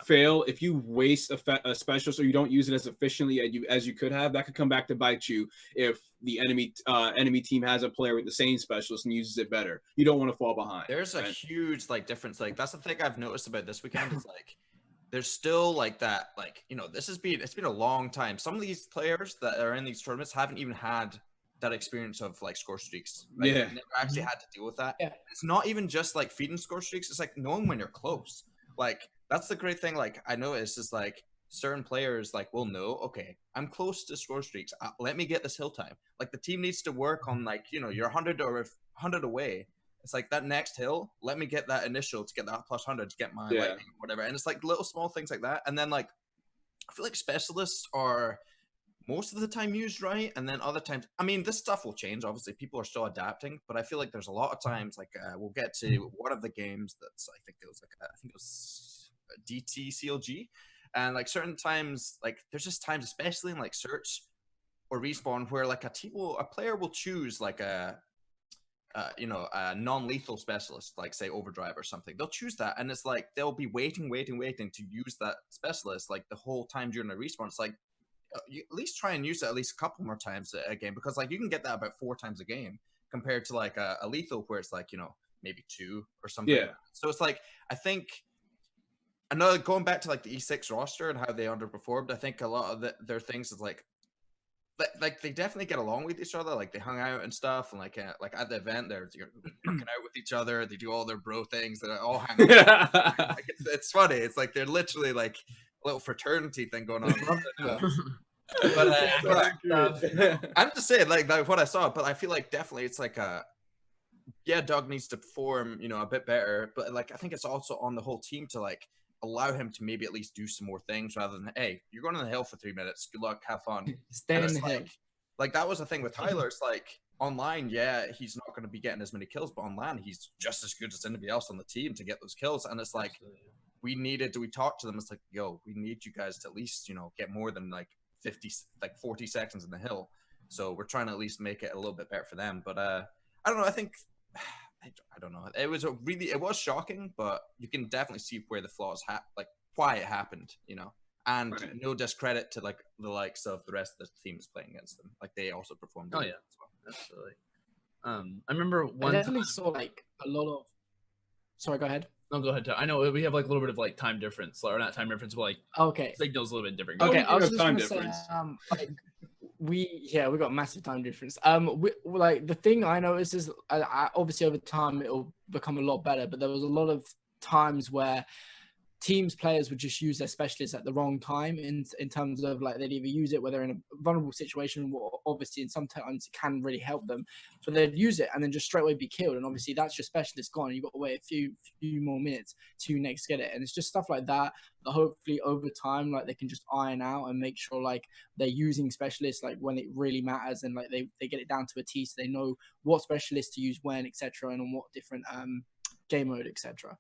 fail, if you waste a specialist or you don't use it as efficiently as you could have, that could come back to bite you if the enemy team has a player with the same specialist and uses it better. You don't want to fall behind. There's a huge difference. That's the thing I've noticed about this weekend is there's still that it's been a long time. Some of these players that are in these tournaments haven't even had that experience of score streaks. They never actually had to deal with that. Yeah. It's not even just feeding score streaks. It's knowing when you're close. That's the great thing. I noticed is certain players will know, okay, I'm close to score streaks. Let me get this hill time. The team needs to work on you're 100 or 100 away. It's that next hill, let me get that initial to get that plus 100 to get my lightning or whatever. And it's little small things like that. And then I feel specialists are most of the time used right. And then other times, I mean, this stuff will change. Obviously, people are still adapting, but I feel there's a lot of times we'll get to one of the games that's I think it was DT CLG. And like certain times, like there's just times, especially in like search or respawn, where like a player will choose like a non-lethal specialist, like say overdrive or something. They'll choose that, and it's like they'll be waiting to use that specialist like the whole time during the respawn. It's like you at least try and use it at least a couple more times a game, because like you can get that about 4 times a game compared to like a lethal where it's like, you know, maybe 2 or something. Yeah. So it's like, I think another, going back to like the E6 roster and how they underperformed, I think a lot of their things is like they definitely get along with each other. Like they hung out and stuff, and like at the event they're working out with each other. They do all their bro things. They all hang out. Like it's funny. It's like they're literally like a little fraternity thing going on. I'm just saying like what I saw, but I feel like definitely it's like Doug needs to perform, you know, a bit better, but like I think it's also on the whole team to like allow him to maybe at least do some more things rather than, hey, you're going on the hill for 3 minutes, good luck, have fun. Stay in the hill. Like that was the thing with Tyler. It's like online, yeah, he's not going to be getting as many kills, but online he's just as good as anybody else on the team to get those kills. And it's like we talked to them, it's like, yo, we need you guys to at least, you know, get more than like 40 seconds in the hill. So we're trying to at least make it a little bit better for them. But I don't know, I think I don't know. It was shocking, but you can definitely see where the flaws like why it happened, you know. And no discredit to like the likes of the rest of the teams playing against them. Like they also performed. Oh yeah, as well. Absolutely. I remember I definitely saw like a lot of. Sorry, go ahead. No, go ahead. I know we have like a little bit of like time difference, or not time difference, but like signals a little bit different. Okay, I was just time gonna difference. say, like, we got massive time difference. Like the thing I noticed is, I obviously over time it'll become a lot better, but there was a lot of times where players would just use their specialists at the wrong time in terms of like they'd either use it where they're in a vulnerable situation, obviously, and sometimes it can really help them, but they'd use it and then just straight away be killed, and obviously that's your specialist gone. You've got to wait a few more minutes to next get it, and it's just stuff like that that hopefully over time like they can just iron out and make sure like they're using specialists like when it really matters, and like they get it down to a T, so they know what specialists to use when, etc., and on what different game mode, etc.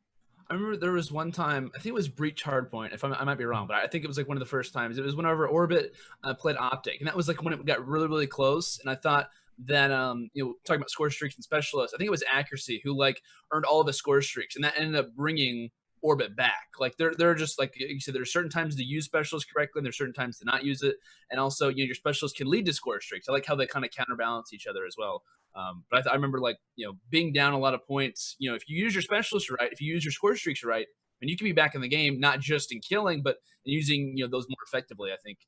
I remember there was one time, I think it was Breach Hardpoint, I might be wrong, but I think it was like one of the first times. It was whenever Orbit played Optic, and that was like when it got really, really close. And I thought that, talking about score streaks and specialists, I think it was Accuracy who like earned all of the score streaks, and that ended up bringing Orbit back. Like they're just like you said, there's certain times to use specialists correctly, and there's certain times to not use it. And also, your specialists can lead to score streaks. I like how they kind of counterbalance each other as well. But I remember like, being down a lot of points, if you use your specialist right, if you use your score streaks right, and you can be back in the game, not just in killing, but in using, those more effectively, I think,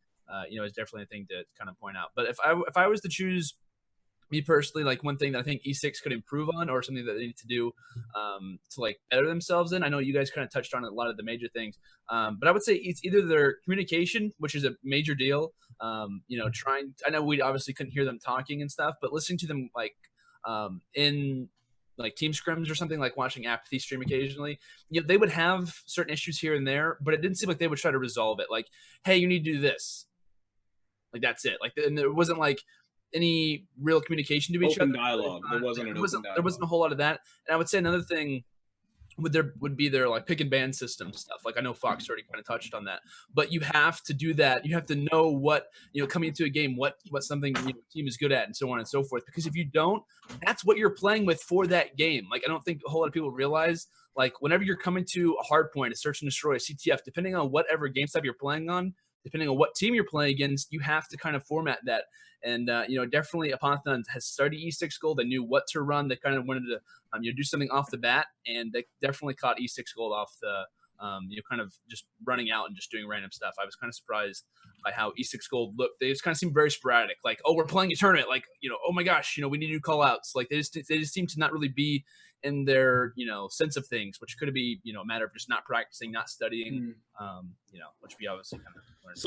is definitely a thing to kind of point out. But if I was to choose me personally, like one thing that I think E6 could improve on, or something that they need to do to like better themselves in, I know you guys kind of touched on a lot of the major things, but I would say it's either their communication, which is a major deal. I know we obviously couldn't hear them talking and stuff, but listening to them like in like team scrims or something, like watching Apathy stream occasionally, they would have certain issues here and there, but it didn't seem like they would try to resolve it. Like, hey, you need to do this. Like that's it. Like, and there wasn't like any real communication to each other. Dialogue. There wasn't a whole lot of that. And I would say another thing would be their like pick and ban system stuff. Like I know Fox already kind of touched on that, but you have to do that. You have to know what, coming into a game, what something team is good at, and so on and so forth. Because if you don't, that's what you're playing with for that game. Like I don't think a whole lot of people realize, like whenever you're coming to a hard point, a search and destroy, a CTF, depending on whatever game type you're playing on, depending on what team you're playing against, you have to kind of format that. And definitely Apothon has studied E6 Gold. They knew what to run. They kind of wanted to do something off the bat, and they definitely caught E6 Gold off the kind of just running out and just doing random stuff. I was kind of surprised by how E6 Gold looked. They just kind of seemed very sporadic. Like, oh, we're playing a tournament. Like, oh my gosh, we need new call outs. Like they just seem to not really be in their sense of things, which could be a matter of just not practicing, not studying, which we obviously kind of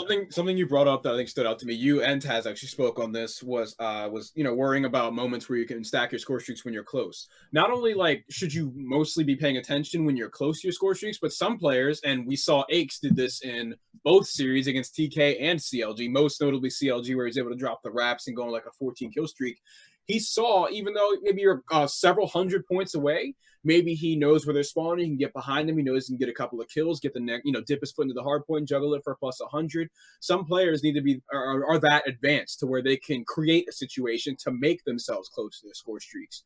learned. Something you brought up that I think stood out to me. You and Taz actually spoke on this was worrying about moments where you can stack your score streaks when you're close. Not only like should you mostly be paying attention when you're close to your score streaks, but some players, and we saw Aches did this in both series against TK and CLG, most notably CLG, where he's able to drop the wraps and go on like a 14 kill streak. He saw, even though maybe you're several hundred points away, maybe he knows where they're spawning. He can get behind them. He knows he can get a couple of kills, get the neck, dip his foot into the hard point, juggle it for plus 100. Some players need to be are that advanced to where they can create a situation to make themselves close to their score streaks.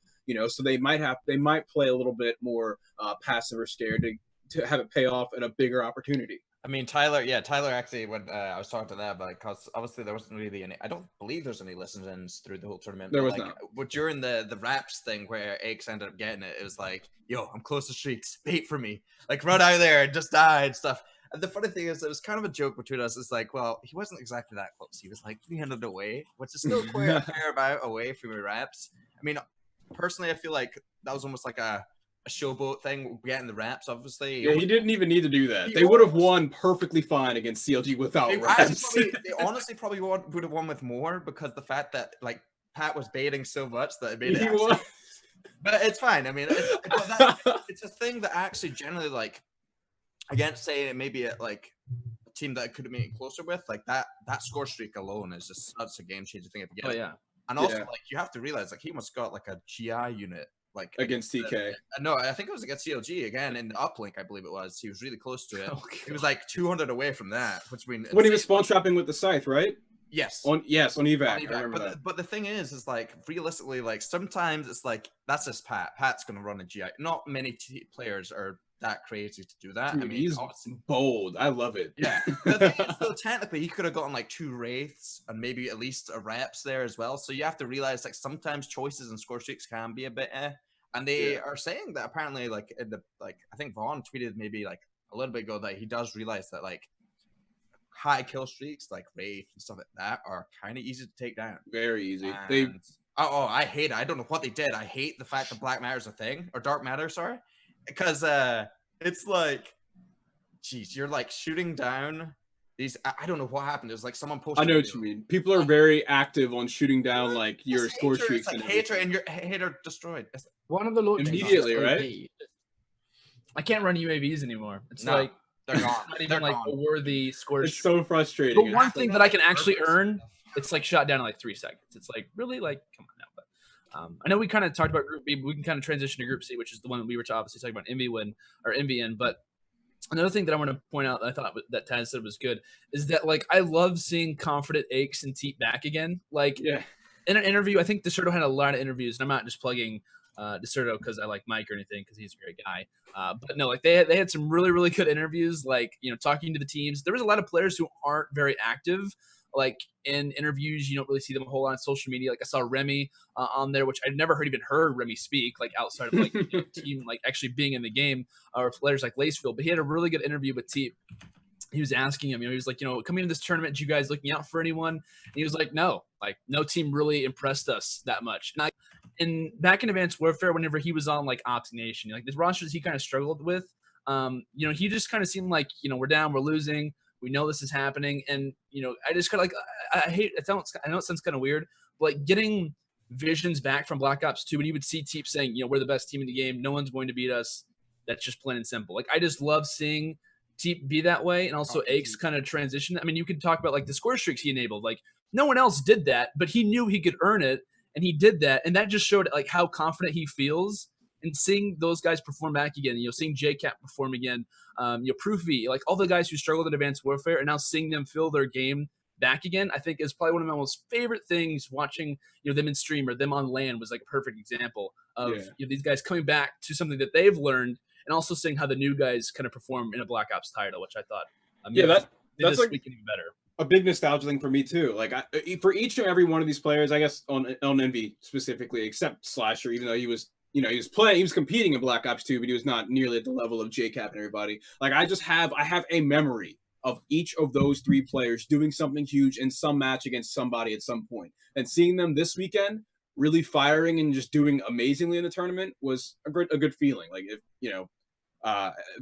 So they might play a little bit more passive or scared to have it pay off in a bigger opportunity. I mean, Tyler actually, when I was talking to that, because obviously there wasn't really any, I don't believe there's any listen-ins through the whole tournament. There was not. But during the raps thing where Aches ended up getting it, it was like, yo, I'm close to streaks, wait for me. Like, run out there and just die and stuff. And the funny thing is, it was kind of a joke between us. It's like, well, he wasn't exactly that close. He was like 300 away, which is still quite a fair amount away from your raps. I mean, personally, I feel like that was almost like a showboat thing, getting the raps, obviously. Yeah, he didn't even need to do that. They would have won perfectly fine against CLG without raps. They honestly probably would have won with more, because the fact that like Pat was baiting so much that it made it. But it's fine. I mean, it's a thing that actually generally, like, against say maybe like a team that could have made it closer with, like that score streak alone is just such a game changer thing. Oh yeah. And also like you have to realize like he must got like a GI unit. Like against TK. No, I think it was against CLG again in the uplink. I believe it was. He was really close to it. He was like 200 away from that, which means when he was spawn trapping with the scythe, right? Yes. On evac. I remember that. But the thing is like realistically, like sometimes it's like that's just Pat. Pat's gonna run a GI. Not many players are that crazy to do that. Dude, I mean, he's bold. I love it. Yeah. The thing is, though, technically, he could have gotten like 2 wraiths and maybe at least a reps there as well. So you have to realize like sometimes choices and score streaks can be a bit And they are saying that apparently, like in the I think Vaughn tweeted maybe like a little bit ago that he does realize that like high kill streaks, like Wraith and stuff like that, are kind of easy to take down. Very easy. And, I hate it. I don't know what they did. I hate the fact that Black Matter's a thing, or Dark Matter, sorry, because it's like, geez, you're like shooting down these. I don't know what happened. It was like someone posted. I know what you mean. People are very active on shooting down like your score streaks. It's like hater and your hater destroyed. It's one of the launches immediately, right? I can't run UAVs anymore. It's like they're gone. Not even like a worthy score. It's so frustrating. But one thing that I can actually earn, it's like shot down in like 3 seconds. It's like really like, come on now. But I know we kind of talked about Group B, but we can kind of transition to Group C, which is the one that we were obviously talking about Envy in. But another thing that I want to point out that I thought that Taz said was good is that like I love seeing confident Aches and Teep back again. Like in an interview, I think DeSerto had a lot of interviews, and I'm not just plugging DeSerto because I like Mike or anything, because he's a great guy. But no, like they had some really, really good interviews, like, talking to the teams. There was a lot of players who aren't very active, like in interviews. You don't really see them a whole lot on social media. Like I saw Remy on there, which I'd never even heard Remy speak, like outside of like team, like actually being in the game, or players like Lacefield. But he had a really good interview with Teep. He was asking him, he was like, coming into this tournament, did you guys looking out for anyone? And he was like, no, like no team really impressed us that much. And back in Advanced Warfare, whenever he was on like Ops Nation, like the rosters he kind of struggled with, he just kind of seemed like, we're down, we're losing, we know this is happening. And, I just kind of like, I know it sounds kind of weird, but like getting visions back from Black Ops 2, when you would see Teep saying, we're the best team in the game, no one's going to beat us. That's just plain and simple. Like, I just love seeing Teep be that way, and also Aches kind of transition. I mean, you could talk about like the score streaks he enabled. Like no one else did that, but he knew he could earn it, and he did that, and that just showed like how confident he feels and seeing those guys perform back again, seeing JCap perform again, Proofy, like all the guys who struggled in Advanced Warfare, and now seeing them fill their game back again, I think is probably one of my most favorite things. Watching them in stream or them on LAN was like a perfect example of these guys coming back to something that they've learned, and also seeing how the new guys kind of perform in a Black Ops title, which I thought that's like weekend even better. A big nostalgia thing for me too. Like for each and every one of these players, I guess on Envy specifically, except Slasher, even though he was he was competing in Black Ops 2, but he was not nearly at the level of JCap and everybody. Like I have a memory of each of those 3 players doing something huge in some match against somebody at some point. And seeing them this weekend really firing and just doing amazingly in the tournament was a good feeling. Like, if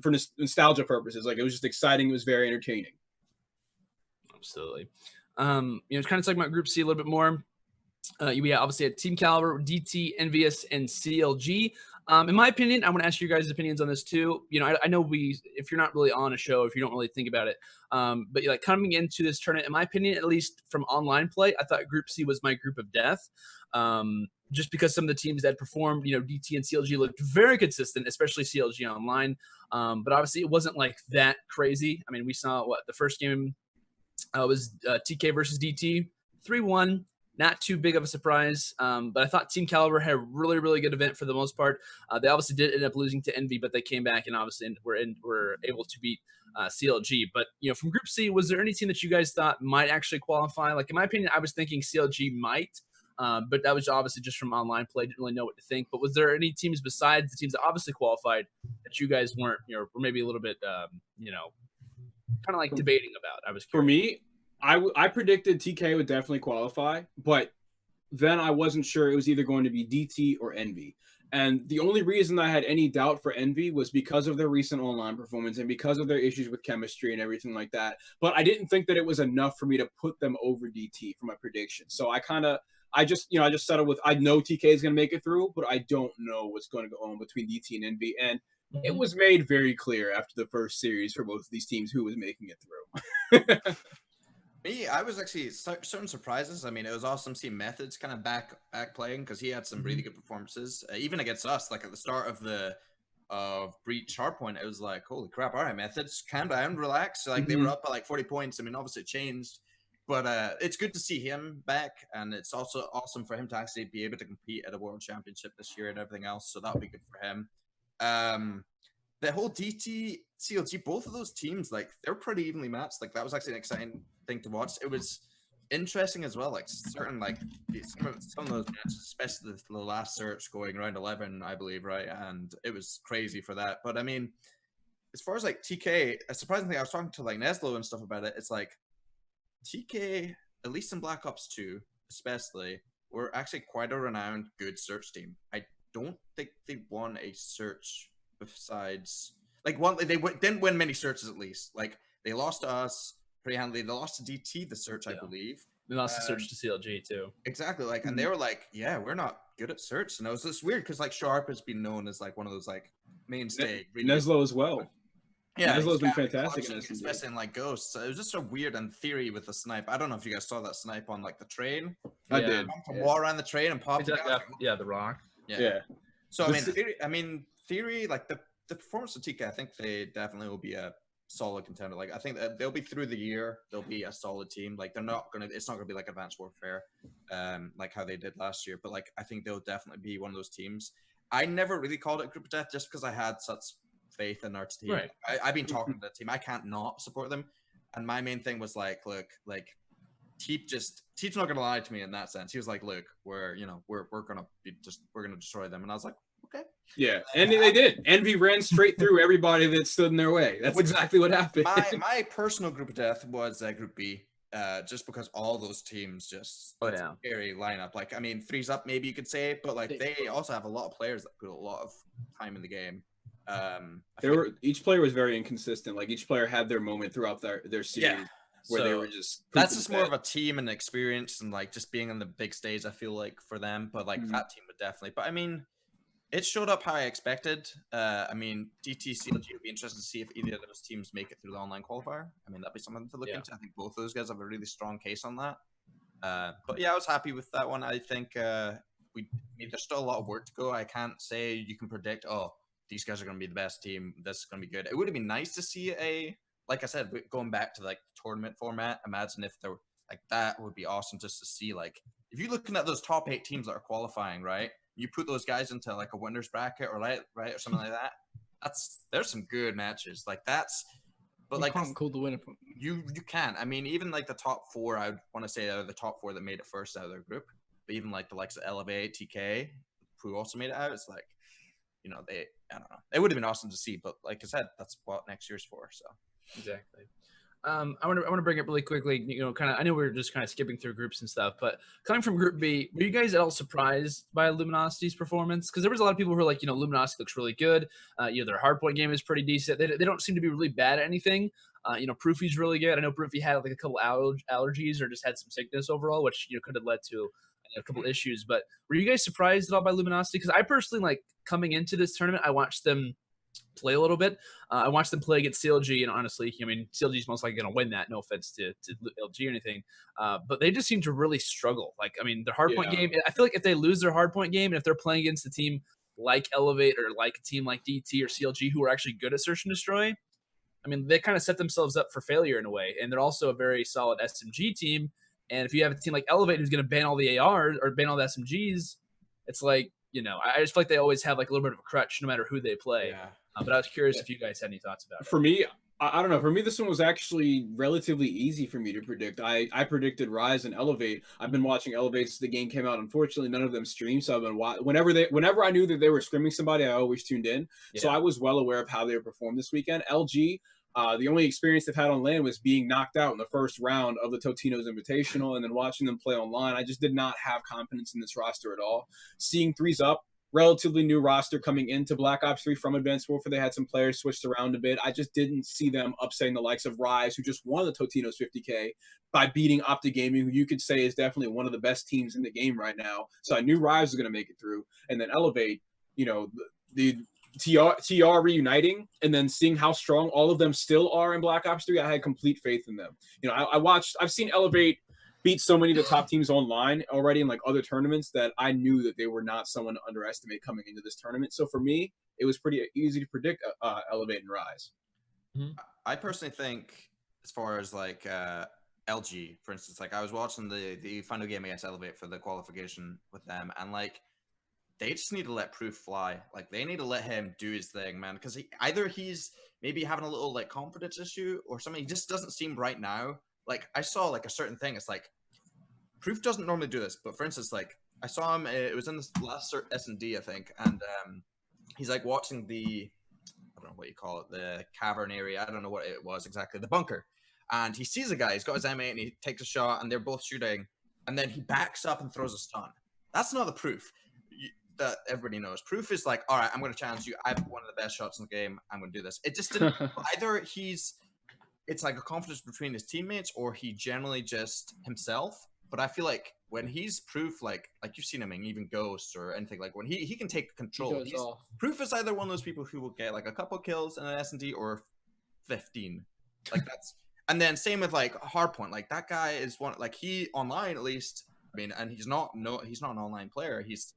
for nostalgia purposes, like it was just exciting. It was very entertaining. Absolutely. Kind of talking about Group C a little bit more. We obviously had Team Caliber, DT, Envious, and CLG. In my opinion, I want to ask you guys' opinions on this too. I know if you're not really on a show, if you don't really think about it, but like coming into this tournament, in my opinion, at least from online play, I thought Group C was my group of death. Just because some of the teams that performed, DT and CLG looked very consistent, especially CLG online. But obviously it wasn't like that crazy. I mean, we saw the first game was TK versus DT, 3-1. Not too big of a surprise, but I thought Team Caliber had a really, really good event for the most part. They obviously did end up losing to Envy, but they came back and obviously were able to beat CLG. But, from Group C, was there any team that you guys thought might actually qualify? Like, in my opinion, I was thinking CLG might, but that was obviously just from online play. Didn't really know what to think. But was there any teams besides the teams that obviously qualified that you guys weren't, were maybe a little bit, kind of like debating about? I was curious. For me, I predicted TK would definitely qualify, but then I wasn't sure it was either going to be DT or Envy. And the only reason I had any doubt for Envy was because of their recent online performance and because of their issues with chemistry and everything like that. But I didn't think that it was enough for me to put them over DT for my prediction. So I just settled with, I know TK is going to make it through, but I don't know what's going to go on between DT and Envy. And it was made very clear after the first series for both of these teams who was making it through. Me, I was actually certain surprises. I mean, it was awesome seeing Methods kind of back playing because he had some really good performances, even against us. Like at the start of the Breach Hardpoint, it was like, holy crap! All right, Methods, calm down, relax. Like they were up by like 40 points. I mean, obviously it changed, but it's good to see him back, and it's also awesome for him to actually be able to compete at a World Championship this year and everything else. So that'll be good for him. The whole DT, CLG, both of those teams, like they're pretty evenly matched. Like that was actually an exciting thing to watch. It was interesting as well. Like certain, like some of those matches, especially the last search going round 11, I believe, right? And it was crazy for that. But I mean, as far as like TK, a surprising thing, I was talking to like Neslo and stuff about it. It's like TK, at least in Black Ops 2, especially, were actually quite a renowned good search team. I don't think they won a search besides like one. They didn't win many searches at least. Like they lost to us pretty handily. They lost to DT the search, I believe. They lost the search to CLG too. Exactly. Like, and they were like, yeah, we're not good at search. And it was just weird because like Sharp has been known as like one of those like mainstay. Neslo as well. Yeah, Neslo's been fantastic in especially in like Ghosts. So it was just so weird and theory with the snipe. I don't know if you guys saw that snipe on like the train. I did. Wall around the train and popped. The rock. Yeah. So I mean, theory, like the performance of TK, I think they definitely will be a solid contender. Like I think that they'll be through the year. They'll be a solid team. Like it's not gonna be like Advanced Warfare, like how they did last year. But like I think they'll definitely be one of those teams. I never really called it Group of Death just because I had such faith in our team. Right. I've been talking to the team. I can't not support them. And my main thing was like, look, like Teep's not gonna lie to me in that sense. He was like, look, we're gonna destroy them. And I was like, okay. Yeah, and they did. Envy ran straight through everybody that stood in their way. That's exactly what happened. My personal Group of Death was Group B, just because all those teams just scary lineup. Like I mean, Three's Up maybe you could say, but like they also have a lot of players that put a lot of time in the game. Each player was very inconsistent. Like each player had their moment throughout their series where they were just. That's just more of a team and experience and like just being on the big stage. I feel like for them, but like that team would definitely. But I mean, it showed up how I expected. I mean, DT, CLG would be interested to see if either of those teams make it through the online qualifier. I mean, that'd be something to look into. I think both of those guys have a really strong case on that. But yeah, I was happy with that one. I think there's still a lot of work to go. I can't say you can predict, oh, these guys are going to be the best team. This is going to be good. It would have been nice to see like I said, going back to like tournament format. Imagine if there were like that would be awesome just to see. Like if you're looking at those top 8 teams that are qualifying, right? You put those guys into like a winners bracket or right or something like that. There's some good matches like that's. But You like can't call the winner. you can. I mean, even like the top 4, I would want to say are the top 4 that made it first out of their group. But even like the likes of Elevate, TK, who also made it out, it's like, you know, I don't know. It would have been awesome to see, but like I said, that's what next year's for. So Exactly. I want to bring up really quickly, you know, kind of, I know we were just kind of skipping through groups and stuff, but coming from Group B, were you guys at all surprised by Luminosity's performance? Because there was a lot of people who were like, you know, Luminosity looks really good. You know, their hardpoint game is pretty decent. They don't seem to be really bad at anything. You know, Proofy's really good. I know Proofy had like a couple allergies or just had some sickness overall, which, you know, could have led to a couple issues. But were you guys surprised at all by Luminosity? Because I personally, like, coming into this tournament, I watched them play a little bit. I watched them play against CLG, and honestly, I mean, CLG is most likely going to win that. No offense to LG or anything, but they just seem to really struggle. Like, I mean, their hardpoint game. I feel like if they lose their hardpoint game, and if they're playing against a team like Elevate or like a team like DT or CLG who are actually good at search and destroy, I mean, they kind of set themselves up for failure in a way. And they're also a very solid SMG team. And if you have a team like Elevate who's going to ban all the ARs or ban all the SMGs, it's like, you know, I just feel like they always have like a little bit of a crutch no matter who they play. yeah. But I was curious if you guys had any thoughts about it. For me, I don't know. For me, this one was actually relatively easy for me to predict. I predicted Rise and Elevate. I've been watching Elevate since the game came out. Unfortunately, none of them stream, so I've been whenever I knew that they were scrimming somebody, I always tuned in. Yeah. So I was well aware of how they would perform this weekend. LG, the only experience they've had on LAN was being knocked out in the first round of the Totino's Invitational, and then watching them play online. I just did not have confidence in this roster at all. Seeing Threes Up, relatively new roster coming into Black Ops 3 from Advanced Warfare. They had some players switched around a bit. I just didn't see them upsetting the likes of Rise, who just won the Totino's 50K by beating Optic Gaming, who you could say is definitely one of the best teams in the game right now. So I knew Rise was going to make it through. And then Elevate, you know, the TR reuniting and then seeing how strong all of them still are in Black Ops 3, I had complete faith in them. You know, I've seen Elevate beat so many of the top teams online already in like other tournaments that I knew that they were not someone to underestimate coming into this tournament. So for me, it was pretty easy to predict Elevate and Rise. I personally think, as far as like LG, for instance, like I was watching the final game against Elevate for the qualification with them, and like they just need to let Proof fly. Like they need to let him do his thing, man, because either he's maybe having a little like confidence issue or something. He just doesn't seem right now. Like I saw like a certain thing. It's like Proof doesn't normally do this, but for instance, like I saw him. It was in this last S&D, I think, and he's like watching the, I don't know what you call it, the cavern area. I don't know what it was exactly, the bunker. And he sees a guy. He's got his M8 and he takes a shot, and they're both shooting. And then he backs up and throws a stun. That's not the Proof that everybody knows. Proof is like, all right, I'm going to challenge you. I have one of the best shots in the game. I'm going to do this. It just didn't. Either it's like a confidence between his teammates, or he generally just himself. But I feel like when he's Proof, like you've seen him in even Ghosts or anything, like when he can take control. Proof is either one of those people who will get like a couple kills in an S&D or 15. Like that's, and then same with like Hardpoint. Like that guy is one, like he online at least. I mean, and he's not an online player. He's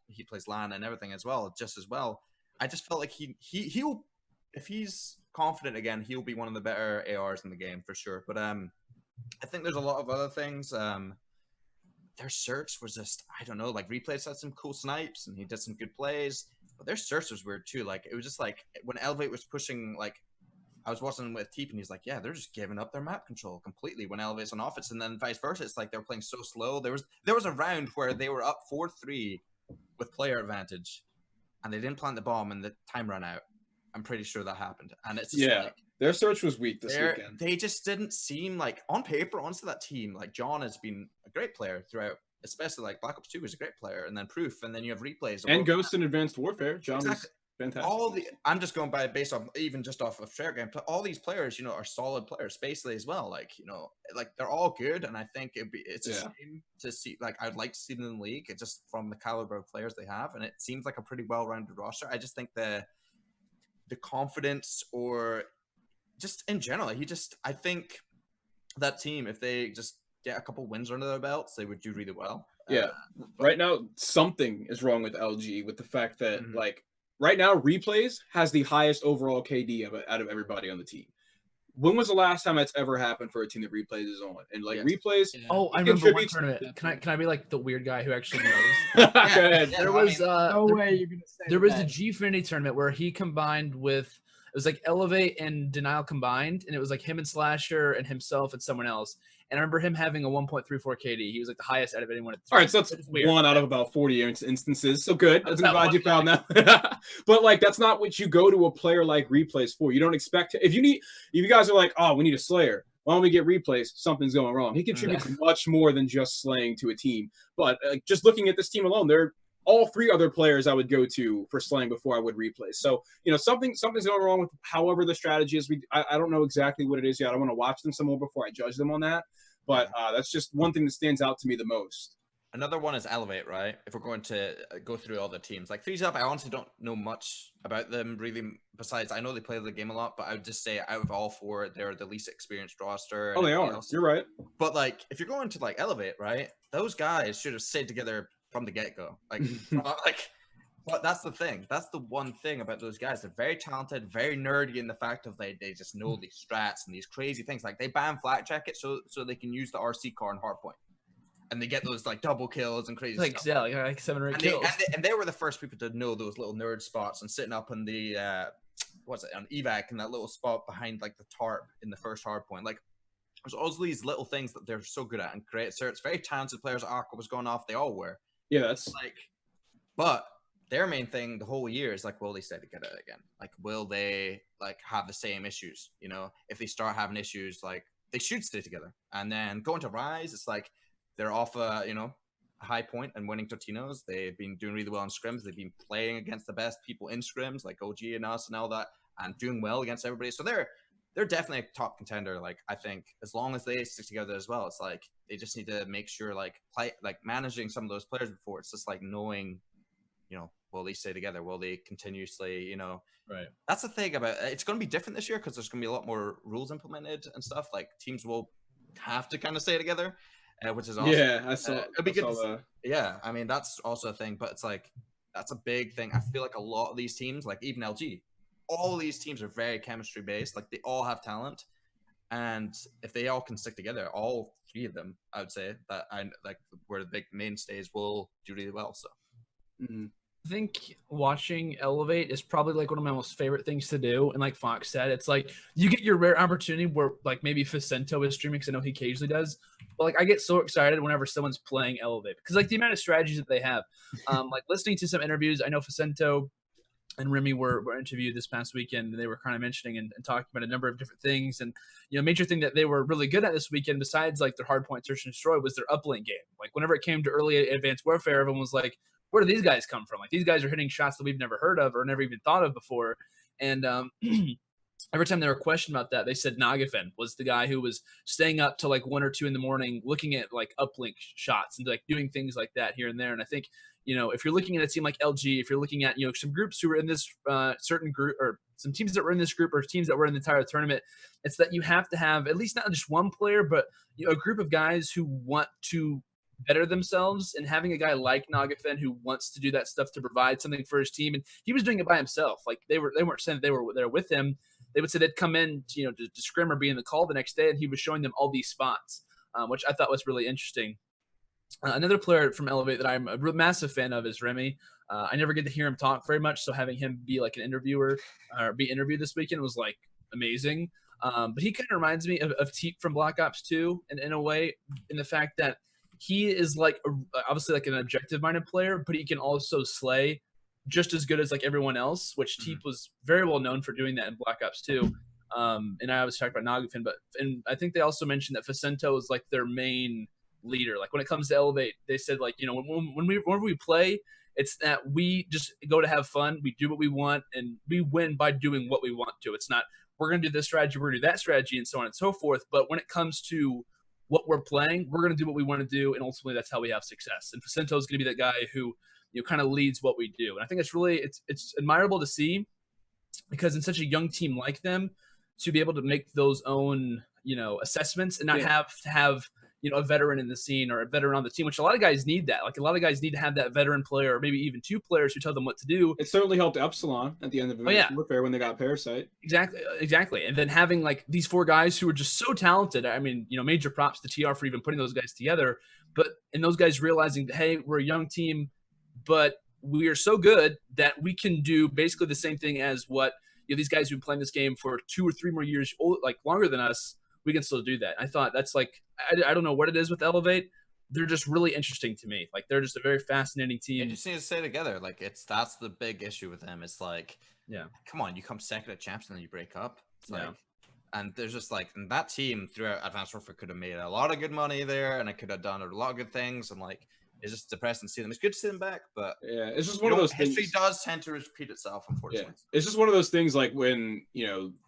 he plays LAN and everything as well, just as well. I just felt like he'll, if he's confident again, he'll be one of the better ARs in the game for sure. But I think there's a lot of other things. Their search was just, I don't know, like Replays had some cool snipes and he did some good plays, but their search was weird too. Like it was just like when Elevate was pushing, like I was watching with Teep and he's like, yeah, they're just giving up their map control completely when Elevate's on offense, and then vice versa. It's like they're playing so slow. There was a round where they were up 4-3 with player advantage, and they didn't plant the bomb, and the time ran out. I'm pretty sure that happened, and it's just like, their search was weak this weekend. They just didn't seem like, on paper, honestly, that team, like John has been a great player throughout, especially like Black Ops 2 was a great player, and then Proof, and then you have Replays and Ghost in Advanced Warfare. John was fantastic. I'm just going by based off even just off of share game. All these players, you know, are solid players, Spacely as well. Like, you know, like they're all good, and I think it's a shame to see. Like, I'd like to see them in the league. It's just from the caliber of players they have, and it seems like a pretty well-rounded roster. I just think the confidence, or just in general, I think that team, if they just get a couple wins under their belts, they would do really well. Yeah. Right now, something is wrong with LG with the fact that like right now, Replays has the highest overall KD out of everybody on the team. When was the last time that's ever happened for a team that Replays is on? And like Replays, oh, I remember one tournament. Can I be like the weird guy who actually knows? Go ahead. There was no way you're gonna say there was a that. Gfinity tournament where he combined with it was like Elevate and Denial combined, and it was like him and Slasher and himself and someone else. And I remember him having a 1.34 KD. He was like the highest out of anyone at the All right, so that's one out of about 40 instances. So good. I'm glad you found that. But like, that's not what you go to a player like Replays for. You don't expect to, if you guys are like, oh, we need a Slayer. Why don't we get Replays? Something's going wrong. He contributes much more than just slaying to a team. But just looking at this team alone, they're all 3 other players I would go to for slaying before I would Replay. So, you know, something's going wrong with however the strategy is. I don't know exactly what it is yet. I want to watch them some more before I judge them on that. But that's just one thing that stands out to me the most. Another one is Elevate, right? If we're going to go through all the teams. Like 3 Up, I honestly don't know much about them really. Besides, I know they play the game a lot, but I would just say out of all 4, they're the least experienced roster. Oh, they are. Else. You're right. But like, if you're going to like Elevate, right? Those guys should have stayed together from the get-go. But that's the thing. That's the one thing about those guys. They're very talented, very nerdy in the fact of they just know these strats and these crazy things. Like they ban flat check it so they can use the RC car and hardpoint. And they get those like double kills and crazy stuff. Yeah, like 7 or 8 kills. And they were the first people to know those little nerd spots and sitting up on the on evac in that little spot behind like the tarp in the first hardpoint. Like there's all these little things that they're so good at and great. So it's very talented players. Arco was going off. They all were. Yeah, that's like, but their main thing the whole year is like, will they stay together again? Like, will they like have the same issues? You know, if they start having issues, like they should stay together. And then going to Rise, it's like they're off a high point and winning Tortinos. They've been doing really well in scrims. They've been playing against the best people in scrims, like OG and us and all that, and doing well against everybody. So they're definitely a top contender. Like I think as long as they stick together as well, it's like they just need to make sure like managing some of those players before. It's just like knowing, will they stay together? Will they continuously, Right. That's the thing about it's going to be different this year because there's going to be a lot more rules implemented and stuff. Like teams will have to kind of stay together, which is awesome. Yeah, I saw. It'll be good. Yeah, I mean that's also a thing, but it's like that's a big thing. I feel like a lot of these teams, like even LG, all these teams are very chemistry based. Like they all have talent, and if they all can stick together, all 3 of them, I would say that where the big mainstays will do really well. So. Mm-hmm. I think watching Elevate is probably like one of my most favorite things to do. And like Fox said, it's like you get your rare opportunity where like maybe Facento is streaming because I know he occasionally does. But like I get so excited whenever someone's playing Elevate because like the amount of strategies that they have. Like listening to some interviews, I know Facento and Remy were interviewed this past weekend, and they were kind of mentioning and talking about a number of different things. And major thing that they were really good at this weekend, besides like their hardpoint search and destroy, was their uplink game. Like whenever it came to early advanced warfare, everyone was like, where do these guys come from? Like these guys are hitting shots that we've never heard of or never even thought of before. And every time they were questioned about that, they said Nagafen was the guy who was staying up till like 1 or 2 in the morning, looking at like uplink shots and like doing things like that here and there. And I think, if you're looking at a team like LG, if you're looking at, some groups who are in this certain group or some teams that were in this group or teams that were in the entire tournament, it's that you have to have at least not just one player, but a group of guys who want to better themselves, and having a guy like Nagafen who wants to do that stuff to provide something for his team. And he was doing it by himself. Like they weren't saying that they were there with him. They would say they'd come in, to scrim or be in the call the next day, and he was showing them all these spots, which I thought was really interesting. Another player from Elevate that I'm a massive fan of is Remy. I never get to hear him talk very much, so having him be like an interviewer or be interviewed this weekend was like amazing. But he kind of reminds me of Teep from Black Ops 2 in a way, in the fact that he is like obviously like an objective-minded player, but he can also slay just as good as like everyone else, which Teep was very well known for doing that in Black Ops 2. And I was talking about Nagafen, and I think they also mentioned that Facento is like their main leader. Like when it comes to Elevate, they said like, whenever we play, it's that we just go to have fun. We do what we want, and we win by doing what we want to. It's not we're going to do this strategy, we're going to do that strategy, and so on and so forth. But when it comes to what we're playing, we're going to do what we want to do, and ultimately that's how we have success. And Facento is going to be that guy who kind of leads what we do. And I think it's really it's admirable to see, because in such a young team like them, to be able to make those own assessments and not have to have a veteran in the scene or a veteran on the team, which a lot of guys need that. Like a lot of guys need to have that veteran player or maybe even two players who tell them what to do. It certainly helped Epsilon at the end of Advanced Warfare when they got Parasite. Exactly. And then having like these 4 guys who are just so talented. I mean, major props to TR for even putting those guys together. And those guys realizing that, hey, we're a young team, but we are so good that we can do basically the same thing as what these guys who've been playing this game for 2 or 3 more years, like longer than us. We can still do that. I thought that's like, I don't know what it is with Elevate. They're just really interesting to me. Like they're just a very fascinating team. They just need to stay together. Like that's the big issue with them. It's like, come on, you come second at champs and then you break up. It's like, and there's just like, and that team throughout Advanced Warfare could have made a lot of good money there, and it could have done a lot of good things. And like, it's just depressing to see them. It's good to see them back, but it's just one of those history things. does tend to repeat itself, unfortunately. It's just one of those things like when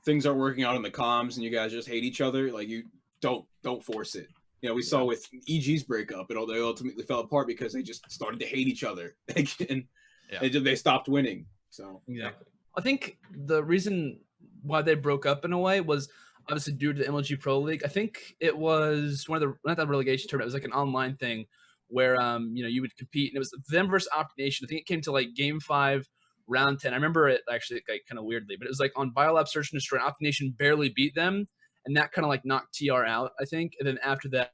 things aren't working out in the comms and you guys just hate each other. Like you don't force it. We saw with EG's breakup, they ultimately fell apart because they just started to hate each other and they stopped winning. So exactly, I think the reason why they broke up in a way was obviously due to the MLG Pro League. I think it was not that relegation tournament. It was like an online thing where you would compete, and it was them versus Optination. I think it came to like Game 5, Round 10. I remember it actually like kind of weirdly, but it was like on Biolab Search and Destroy. Optination barely beat them, and that kind of like knocked TR out, I think. And then after that,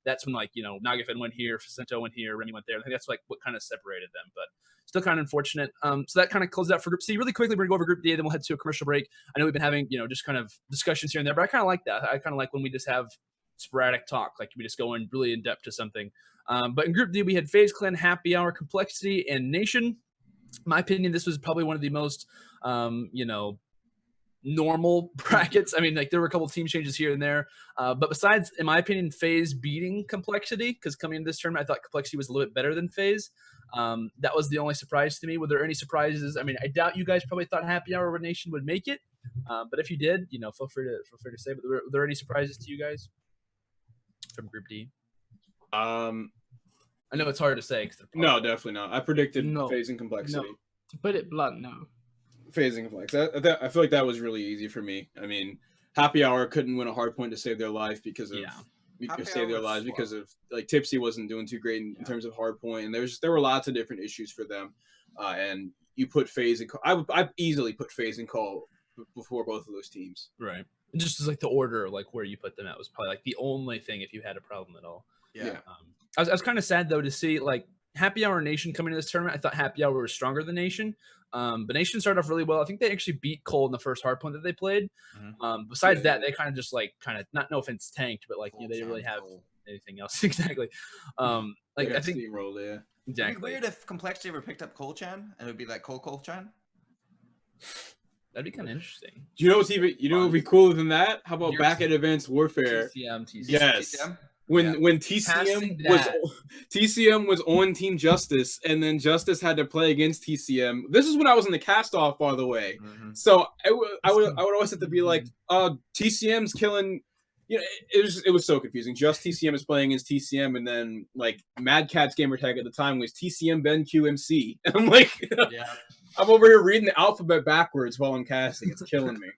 that's when like Nagafen went here, Facento went here, Remy went there. I think that's like what kind of separated them, but still kind of unfortunate. So that kind of closes out for Group C. Really quickly, we're gonna go over Group D, then we'll head to a commercial break. I know we've been having just kind of discussions here and there, but I kind of like that. I kind of like when we just have sporadic talk, like we just go in really in depth to something. But in Group D, we had FaZe Clan, Happy Hour, Complexity, and Nation. In my opinion, this was probably one of the most normal brackets. I mean, like there were a couple team changes here and there, but besides, in my opinion, FaZe beating Complexity, because coming into this tournament, I thought Complexity was a little bit better than FaZe. That was the only surprise to me. Were there any surprises? I mean, I doubt you guys probably thought Happy Hour or Nation would make it, but if you did, feel free to say. But were there any surprises to you guys from Group D? I know it's hard to say. No, definitely not. I predicted No. FaZe and Complexity. No. To put it blunt, no. FaZe and Complexity. I feel like that was really easy for me. I mean, Happy Hour couldn't win a hard point to save their life because of because of like Tipsy wasn't doing too great in terms of hard point, and there were lots of different issues for them. And you put FaZe and I easily put FaZe and Call before both of those teams. Right. And just as like the order, like where you put them at was probably like the only thing if you had a problem at all. Yeah. I was kind of sad though to see like Happy Hour and Nation coming into this tournament. I thought Happy Hour was stronger than Nation. But Nation started off really well. I think they actually beat Cole in the first hard point that they played. Besides that, they kind of just like not no offense tanked, but like they didn't really have anything else exactly. Like I think steamrolled, yeah. Exactly. It'd be weird if Complexity ever picked up Cole-chan and it would be like Cole-Chan. That'd be kind of interesting. Do you know what's even? What would be cooler than that? How about back at Advanced Warfare? TCM. Yes. TCM? When TCM was on Team Justice, and then Justice had to play against TCM. This is when I was in the cast off, by the way. So I would always have to be like, TCM's killing. It was so confusing. Just TCM is playing against TCM, and then like Mad Cat's gamer tag at the time was TCM Ben QMC. And I'm like, I'm over here reading the alphabet backwards while I'm casting. It's killing me.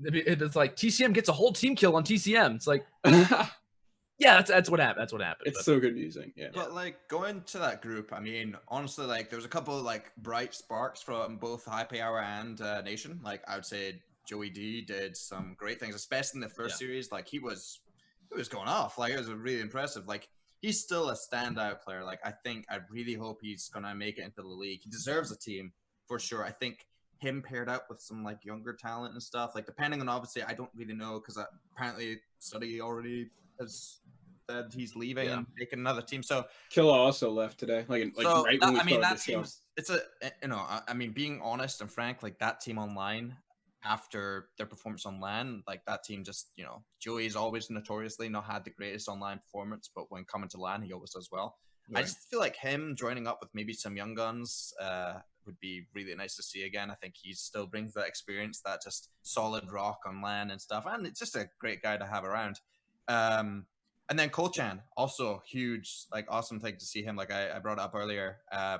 It's like TCM gets a whole team kill on TCM. It's like, yeah, that's what happened. That's what happened. It's so confusing. Yeah. But like going to that group, I mean, honestly, like there was a couple of like bright sparks from both Happy Hour and Nation. Like I would say Joey D did some great things, especially in the first series. Like he was going off. Like it was really impressive. Like he's still a standout player. Like I really hope he's gonna make it into the league. He deserves a team for sure. I think him paired up with some like younger talent and stuff. Like depending on obviously, I don't really know because apparently Study already has said he's leaving and making another team. So Killa also left today. Like so right when we started that the show. team's it's I mean being honest and frank, like that team online after their performance on LAN, like that team just Joey's always notoriously not had the greatest online performance, but when coming to LAN he always does well. Right. I just feel like him joining up with maybe some young guns would be really nice to see again. I think he still brings that experience, that just solid rock on LAN and stuff, and it's just a great guy to have around. And then Cole-chan, also huge, like awesome thing to see him. Like I brought up earlier. I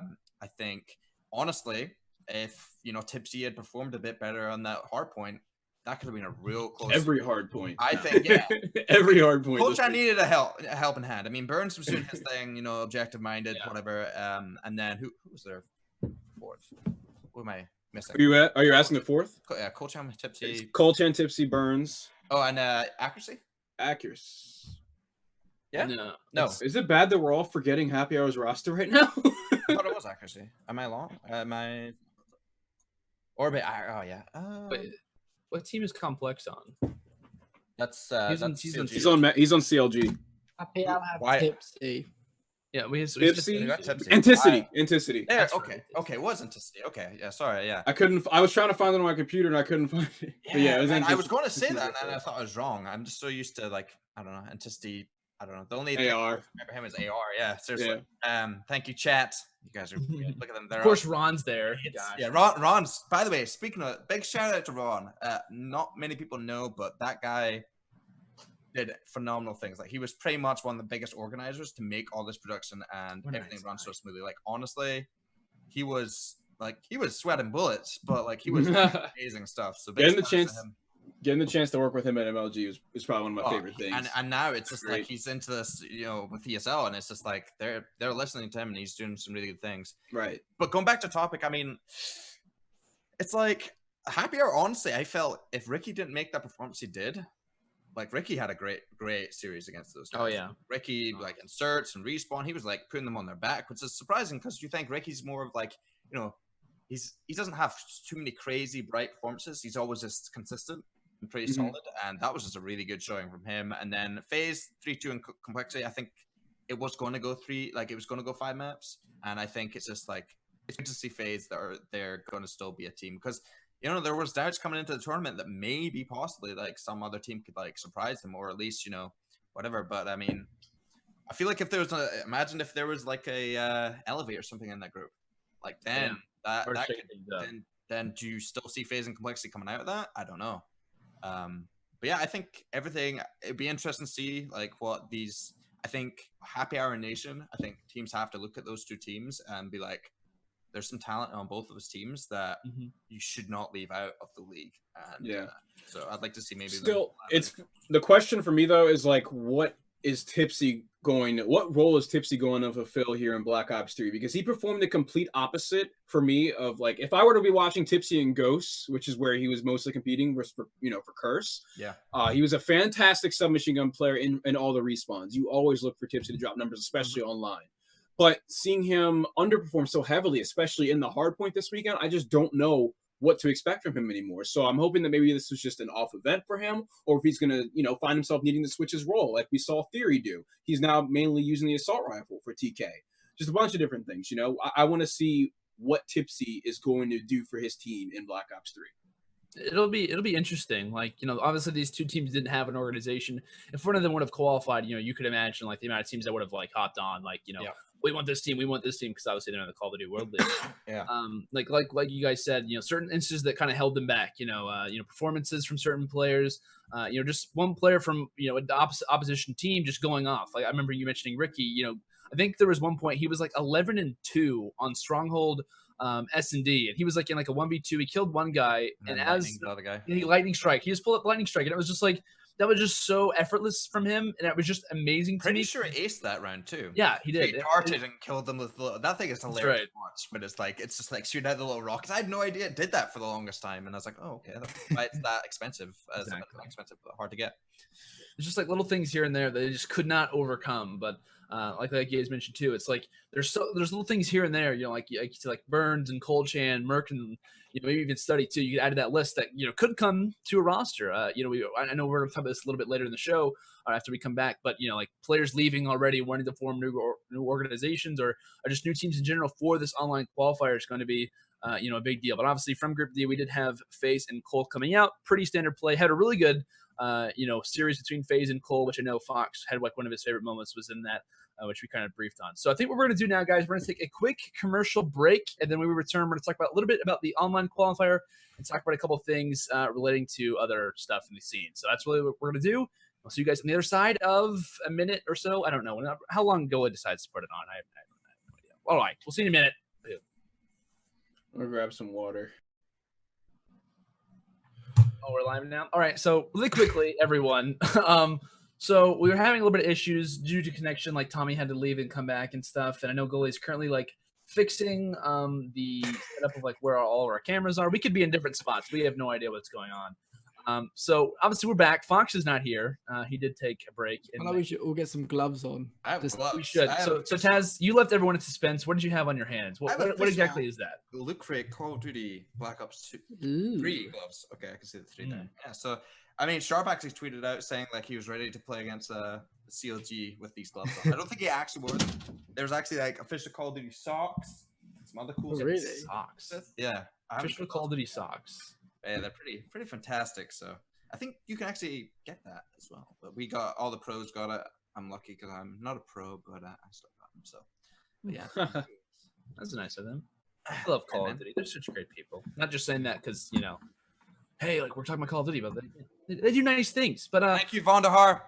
think honestly, if Tipsy had performed a bit better on that hard point, that could have been a real close. Every hard point. I think, yeah. Every hard point. Coach, I needed a helping hand. I mean, Burns was doing his thing, you know, objective-minded, whatever. And then who was there fourth? Who am I missing? Are you asking the fourth? Yeah, Colchan, Tipsy. Colchan, Tipsy, Burns. Oh, and accuracy? Accuracy. Yeah? No. Is it bad that we're all forgetting Happy Hour's roster right now? I thought it was accuracy. Am I long? Orbit. Oh, yeah. Wait, what team is Complex on? That's he's on CLG. Happy Hour have Tipsy. Yeah, we have Tipsy. Tipsy. Anticity. There, okay, it was Anticity. Okay, yeah, sorry, yeah. I was trying to find it on my computer and I couldn't find it. Yeah, it was I was going to say that and I thought I was wrong. I'm just so used to, like, I don't know, Anticity. I don't know. The only thing I remember him is AR. Yeah, seriously. Yeah. Thank you, chat. You guys are look at them. They're of course, Ron's there. Yeah, Ron's. By the way, speaking of, big shout out to Ron. Not many people know, but that guy did phenomenal things. Like, he was pretty much one of the biggest organizers to make all this production and everything run so smoothly. Like, honestly, he was sweating bullets, but like he was amazing stuff. So getting the chance to work with him at MLG is probably one of my favorite things. And now it's just like he's into this, you know, with ESL, and it's just like they're listening to him and he's doing some really good things. Right. But going back to topic, I mean, it's like Happy Hour, honestly, I felt if Ricky didn't make that performance he did, like Ricky had a great series against those guys. Oh yeah. Ricky like inserts and respawn, he was like putting them on their back, which is surprising because you think Ricky's more of like, you know, he doesn't have too many crazy bright performances. He's always just consistent and pretty solid, and that was just a really good showing from him. And then phase 3-2 and complexity, I think it was going to go 5 maps, and I think it's just like it's good to see phase that they're going to still be a team, because you know there was doubts coming into the tournament that maybe possibly like some other team could like surprise them, or at least, you know, whatever. But I mean, I feel like if there was imagine if there was like a Elevate or something in that group, like then that could, then do you still see phase and complexity coming out of that? I don't know. But yeah, I think it'd be interesting to see like what these, I think Happy Hour Nation, I think teams have to look at those two teams and be like, there's some talent on both of those teams that you should not leave out of the league. And so I'd like to see maybe still it's the question for me though is like, what role is Tipsy going to fulfill here in Black Ops 3? Because he performed the complete opposite for me of like, if I were to be watching Tipsy and Ghosts, which is where he was mostly competing for Curse. Yeah. He was a fantastic submachine gun player in all the respawns. You always look for Tipsy to drop numbers, especially online. But seeing him underperform so heavily, especially in the hard point this weekend, I just don't know what to expect from him anymore. So I'm hoping that maybe this was just an off event for him, or if he's going to, you know, find himself needing to switch his role like we saw Theory do. He's now mainly using the assault rifle for TK. Just a bunch of different things, you know. I want to see what Tipsy is going to do for his team in Black Ops 3. It'll be interesting. Like, you know, obviously these two teams didn't have an organization. If one of them would have qualified, you know, you could imagine like the amount of teams that would have like hopped on, like, you know, we want this team, because obviously they're in the Call of Duty World League. Like you guys said, you know, certain instances that kind of held them back, you know, performances from certain players, you know, just one player from, you know, the opposition team just going off. Like I remember you mentioning Ricky, you know, I think there was one point he was like 11-2 on Stronghold S&D, and he was like in like a 1v2. He killed one guy, and as the other guy, lightning strike. He just pulled up lightning strike, and it was just like that was just so effortless from him, and it was just amazing to me. Pretty sure he aced that round too. Yeah, he did. He darted and killed them with that thing is hilarious to watch, but it's just like shooting out the little rockets. I had no idea it did that for the longest time, and I was like, oh, okay, that's why it's that expensive. Expensive, but hard to get. It's just like little things here and there that they just could not overcome. But like you guys mentioned too, it's like there's little things here and there, you know, like Burns and Colchan, Merc, and you know, maybe even Study too. You could add to that list that, you know, could come to a roster. You know, I know we're going to talk about this a little bit later in the show after we come back, but you know, like players leaving already, wanting to form new organizations or just new teams in general for this online qualifier is going to be you know, a big deal. But obviously from Group D, we did have FaZe and Cole coming out. Pretty standard play. Had a really good you know, series between FaZe and Cole, which I know Fox had like one of his favorite moments was in that, which we kind of briefed on. So I think what we're going to do now, guys, we're going to take a quick commercial break, and then when we return, we're going to talk about a little bit about the online qualifier and talk about a couple of things relating to other stuff in the scene. So that's really what we're going to do. I'll see you guys on the other side of a minute or so. I don't know how long Goa decides to put it on. I have no idea. All right, we'll see you in a minute. I'm going to grab some water. Oh, we're live now. All right. So really quickly, everyone. So we were having a little bit of issues due to connection. Like Tommy had to leave and come back and stuff. And I know Goalie is currently like fixing the setup of like where all of our cameras are. We could be in different spots. We have no idea what's going on. So obviously we're back. Fox is not here. He did take a break. I know we should all get some gloves on. I have gloves. We should. So Taz, you left everyone in suspense. What did you have on your hands? What exactly is that? Loot Crate Call of Duty Black Ops 2 Ooh. 3 gloves. Okay, I can see the 3 there. Yeah, so I mean, Sharp actually tweeted out saying like he was ready to play against the CLG with these gloves on. I don't think he actually wore them. There's actually like official Call of Duty socks, some other cool stuff. Really? Socks. Yeah, Official Call of Duty socks. Yeah, they're pretty fantastic. So I think you can actually get that as well. But we got all the pros got it. I'm lucky because I'm not a pro, but I still got them. So but yeah, That's nice of them. I love Call of Duty. They're such great people. Not just saying that because hey, like we're talking about Call of Duty, but they do nice things. But thank you, Von der Haar.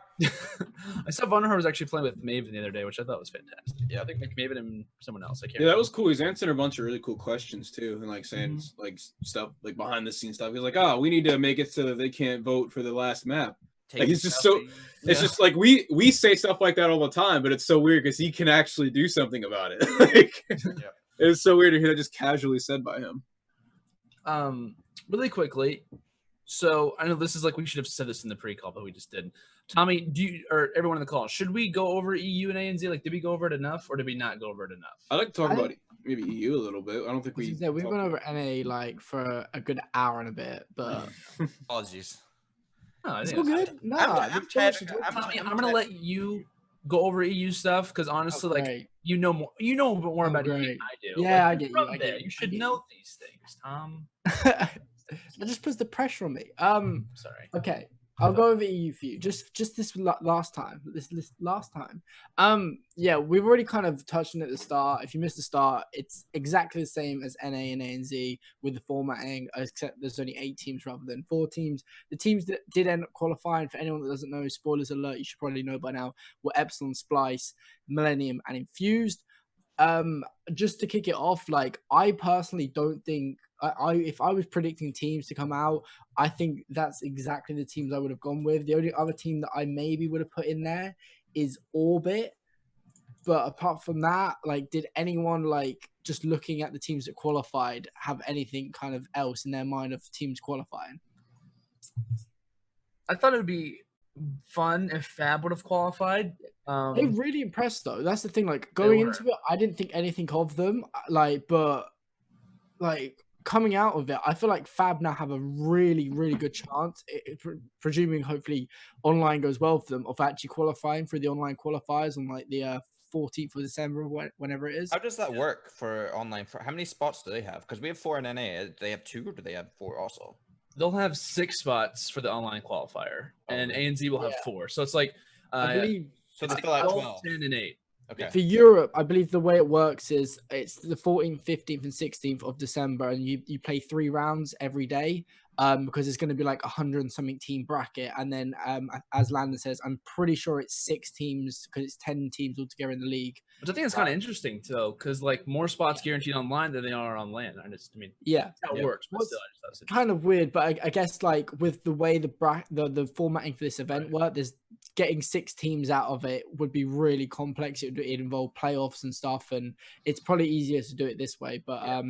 I saw Von der Haar was actually playing with Maven the other day, which I thought was fantastic. Yeah, I think like Maven and someone else. I can't. Yeah, that was cool. He's answering a bunch of really cool questions too, and like saying like stuff like behind the scenes stuff. He's like, "Oh, we need to make it so that they can't vote for the last map." Like it's just so. It's just like we say stuff like that all the time, but it's so weird because he can actually do something about it. Like, it's so weird to hear that just casually said by him. Really quickly. So I know this is like we should have said this in the pre-call, but we just didn't. Tommy, do you or everyone in the call, should we go over EU and ANZ? Like, did we go over it enough, or did we not go over it enough? I like to talk about maybe EU a little bit. I don't think we. Yeah, we went over NA like for a good hour and a bit, but apologies. No, it's all good. No, I'm gonna let you go over EU stuff because honestly, like you know more about EU than I do. Yeah, like, I get you. I get you should know these things, Tom. That just puts the pressure on me. Sorry. Okay, I'll go over EU for you. Just this last time. This last time. Yeah, we've already kind of touched on it at the start. If you missed the start, it's exactly the same as NA and ANZ with the formatting, except there's only 8 teams rather than 4 teams. The teams that did end up qualifying, for anyone that doesn't know, spoilers alert, you should probably know by now, were Epsilon, Splice, Millennium, and Infused. Just to kick it off, like I personally don't think if I was predicting teams to come out, I think that's exactly the teams I would have gone with. The only other team that I maybe would have put in there is Orbit. But apart from that, like, did anyone like just looking at the teams that qualified have anything kind of else in their mind of teams qualifying? I thought it would be fun if Fab would have qualified. They really impressed though. That's the thing. Like going into it, I didn't think anything of them. But coming out of it, I feel like Fab now have a really, really good chance, presuming hopefully online goes well for them, of actually qualifying for the online qualifiers on like the 14th of December, whenever it is. How does that work for online? How many spots do they have? Because we have 4 in NA. Do they have 2 or do they have 4 also? They'll have 6 spots for the online qualifier, and ANZ will have 4. So it's like I believe so they fill out 12, 10, and 8. Okay. For Europe, I believe the way it works is it's the 14th, 15th, and 16th of December, and you play 3 rounds every day. Because it's going to be like 100 and something team bracket, and then as Landon says, I'm pretty sure it's 6 teams because it's 10 teams altogether in the league. Which I think is kind of interesting too, because like more spots guaranteed online than they are on LAN. I mean, yeah, that's how it works. But still, it's kind of weird, but I guess like with the way the formatting for this event worked, there's getting 6 teams out of it would be really complex. It'd involve playoffs and stuff, and it's probably easier to do it this way. But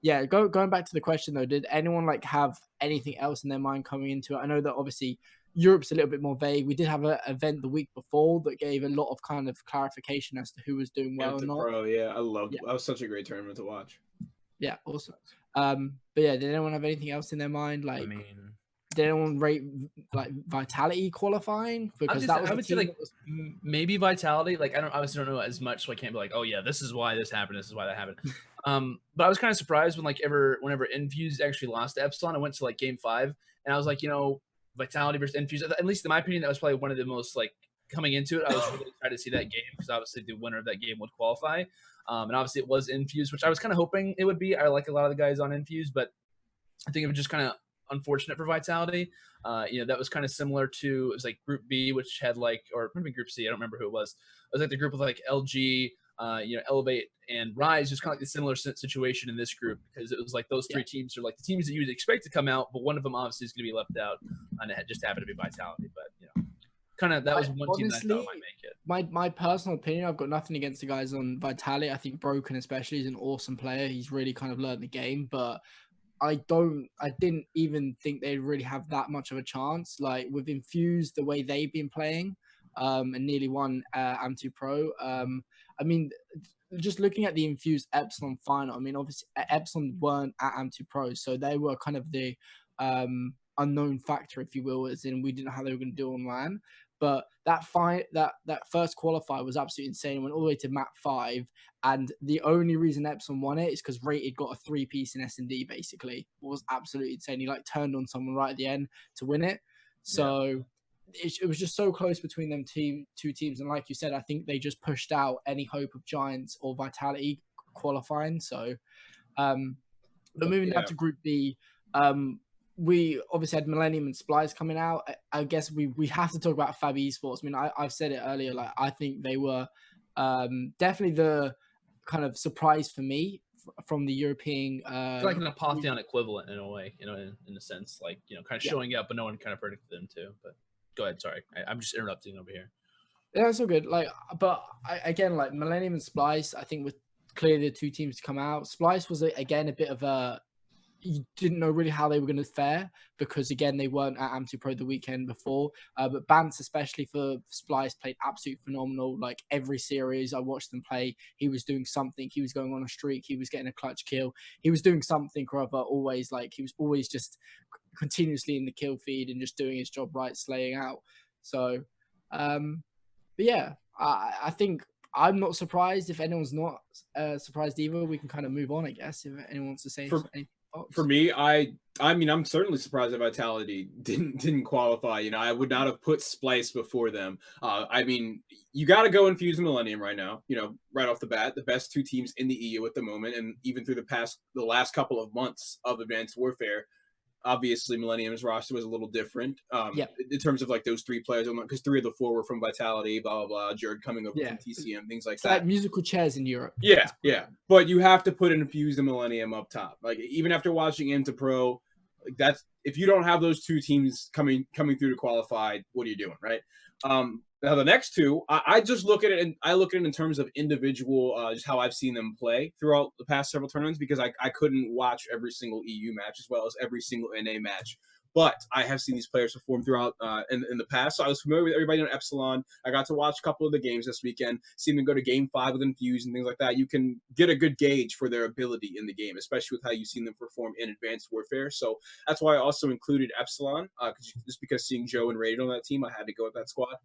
yeah, going back to the question though, did anyone like have anything else in their mind coming into it? I know that obviously Europe's a little bit more vague. We did have an event the week before that gave a lot of kind of clarification as to who was doing well or not. Pro, yeah, I loved it. That was such a great tournament to watch. Yeah, awesome. But yeah, did anyone have anything else in their mind? Like, did anyone rate like Vitality qualifying? Because I would say like maybe Vitality. Like I obviously don't know as much, so I can't be like, oh yeah, this is why this happened. This is why that happened. But I was kind of surprised when whenever Infused actually lost to Epsilon, I went to like Game 5, and I was like, Vitality versus Infused. At least in my opinion, that was probably one of the most like coming into it. I was really excited to see that game because obviously the winner of that game would qualify. And obviously it was Infused, which I was kind of hoping it would be. I like a lot of the guys on Infused, but I think it was just kind of unfortunate for Vitality. That was kind of similar to, it was like Group B, which had like, or maybe Group C, I don't remember who it was. It was like the group of like LG, Elevate and Rise, just kind of like the similar situation in this group, because it was like those three teams are like the teams that you would expect to come out, but one of them obviously is going to be left out, and it just happened to be Vitality. But kind of that was one team that I thought might make it. My personal opinion, I've got nothing against the guys on Vitality. I think Broken especially is an awesome player. He's really kind of learned the game, but I didn't even think they'd really have that much of a chance. Like with Infuse, the way they've been playing, and nearly won AM2 Pro. I mean, just looking at the Infused Epsilon final, I mean, obviously Epsilon weren't at AM2 Pro, so they were kind of the unknown factor, if you will, as in we didn't know how they were going to do on LAN. But that first qualifier was absolutely insane. It went all the way to map 5, and the only reason Epsilon won it is because Rated got a 3-piece in S&D. Basically, it was absolutely insane. He like turned on someone right at the end to win it. So it was just so close between them two teams, and like you said, I think they just pushed out any hope of Giants or Vitality qualifying. So, but moving down to Group B. We obviously had Millennium and Splice coming out. I guess we have to talk about Fab Esports. I mean, I've said it earlier. Like, I think they were definitely the kind of surprise for me from the European. It's like an Apotheon equivalent in a way, in a sense, like kind of showing up, but no one kind of predicted them to. But go ahead, sorry, I'm just interrupting over here. Yeah, that's all good. Like, but again, like Millennium and Splice, I think was clearly the two teams to come out. Splice was again a bit of a. You didn't know really how they were going to fare because, again, they weren't at AM2 Pro the weekend before. But Bance, especially for Splice, played absolutely phenomenal. Like every series I watched them play, he was doing something. He was going on a streak. He was getting a clutch kill. He was doing something or other always. Like he was always just continuously in the kill feed and just doing his job right, slaying out. So, but yeah, I think I'm not surprised. If anyone's not surprised either, we can kind of move on, I guess, if anyone wants to say anything. For me, I mean, I'm certainly surprised that Vitality didn't qualify. I would not have put Splice before them. I mean, you got to go Infuse Millennium right now. Right off the bat, the best two teams in the EU at the moment, and even through the last couple of months of Advanced Warfare. Obviously, Millennium's roster was a little different in terms of like those three players, because 3 of the 4 were from Vitality, blah, blah, blah, Jared coming over from TCM, things like that. Like musical chairs in Europe. Yeah. But you have to put Infuse and Millennium up top. Like, even after watching AM2 Pro, like that's if you don't have those two teams coming through to qualify, what are you doing, right? Now the next two, I just look at it, and I look at it in terms of individual, just how I've seen them play throughout the past several tournaments, because I couldn't watch every single EU match as well as every single NA match. But I have seen these players perform throughout in the past, so I was familiar with everybody on Epsilon. I got to watch a couple of the games this weekend, seen them go to Game 5 with Infuse and things like that. You can get a good gauge for their ability in the game, especially with how you've seen them perform in Advanced Warfare. So that's why I also included Epsilon, just because seeing Joe and Raid on that team, I had to go with that squad.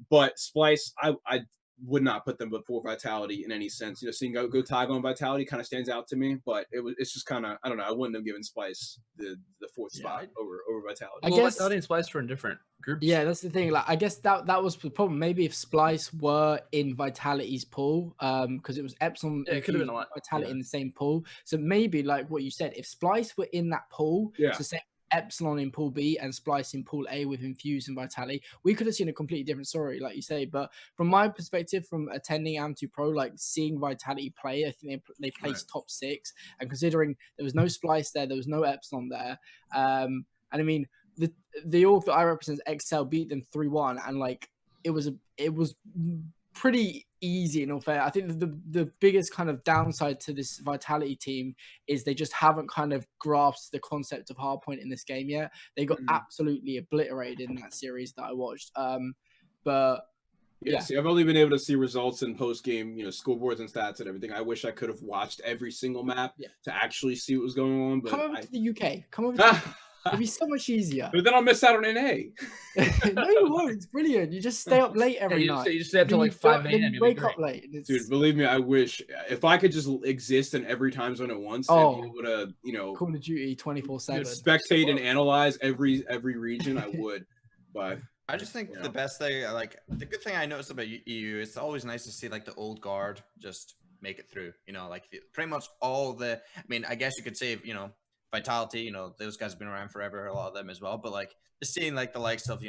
But Splice, I would not put them before Vitality in any sense. Seeing Go Toggle on Vitality kind of stands out to me, but it's just kind of, I don't know. I wouldn't have given Splice the 4th spot over Vitality. I guess Vitality and Splice were in different groups. Yeah, that's the thing. Like, I guess that was the problem. Maybe if Splice were in Vitality's pool, because it was Epsilon, it could have been a lot. Vitality in the same pool. So maybe, like what you said, if Splice were in that pool, so say Epsilon in Pool B and Splice in Pool A with Infuse and Vitality, we could have seen a completely different story, like you say. But from my perspective, from attending AM2 Pro, like seeing Vitality play, I think they placed top 6. And considering there was no Splice there was no Epsilon there. And I mean, the org that I represent, Excel, beat them 3-1, and like it was pretty easy in all fair. I think the biggest kind of downside to this Vitality team is they just haven't kind of grasped the concept of hardpoint in this game yet. They got absolutely obliterated in that series that I watched. But see, I've only been able to see results in post-game, scoreboards and stats and everything. I wish I could have watched every single map to actually see what was going on. But come over to the UK. Come over to it'd be so much easier. But then I'll miss out on NA. No, you won't. It's brilliant. You just stay up late every night. You just stay up till like 5 a.m. Wake up late. Dude, believe me, I wish if I could just exist in every time zone at once and be able to, Call of Duty 24/7, spectate and analyze every region, I would. But I just think the best thing, like the good thing I noticed about EU, it's always nice to see like the old guard just make it through. Like pretty much all the. I mean, I guess you could say, Vitality, those guys have been around forever, a lot of them as well. But like just seeing like the likes of,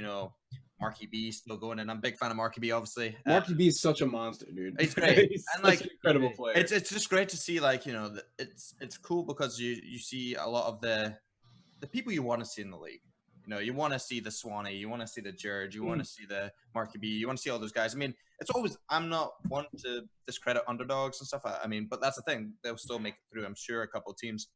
Marky B still going, and I'm a big fan of Marky B, obviously. Marky B is such a monster, dude. He's great. He's And, such like, an incredible player. It's just great to see, like, you know, it's cool because you see a lot of the people you want to see in the league. You know, you want to see the Swanee, you want to see the George, you want to see the Marky B, you want to see all those guys. I mean, it's always, I'm not one to discredit underdogs and stuff. I mean, but that's the thing. They'll still make it through, I'm sure, a couple of teams.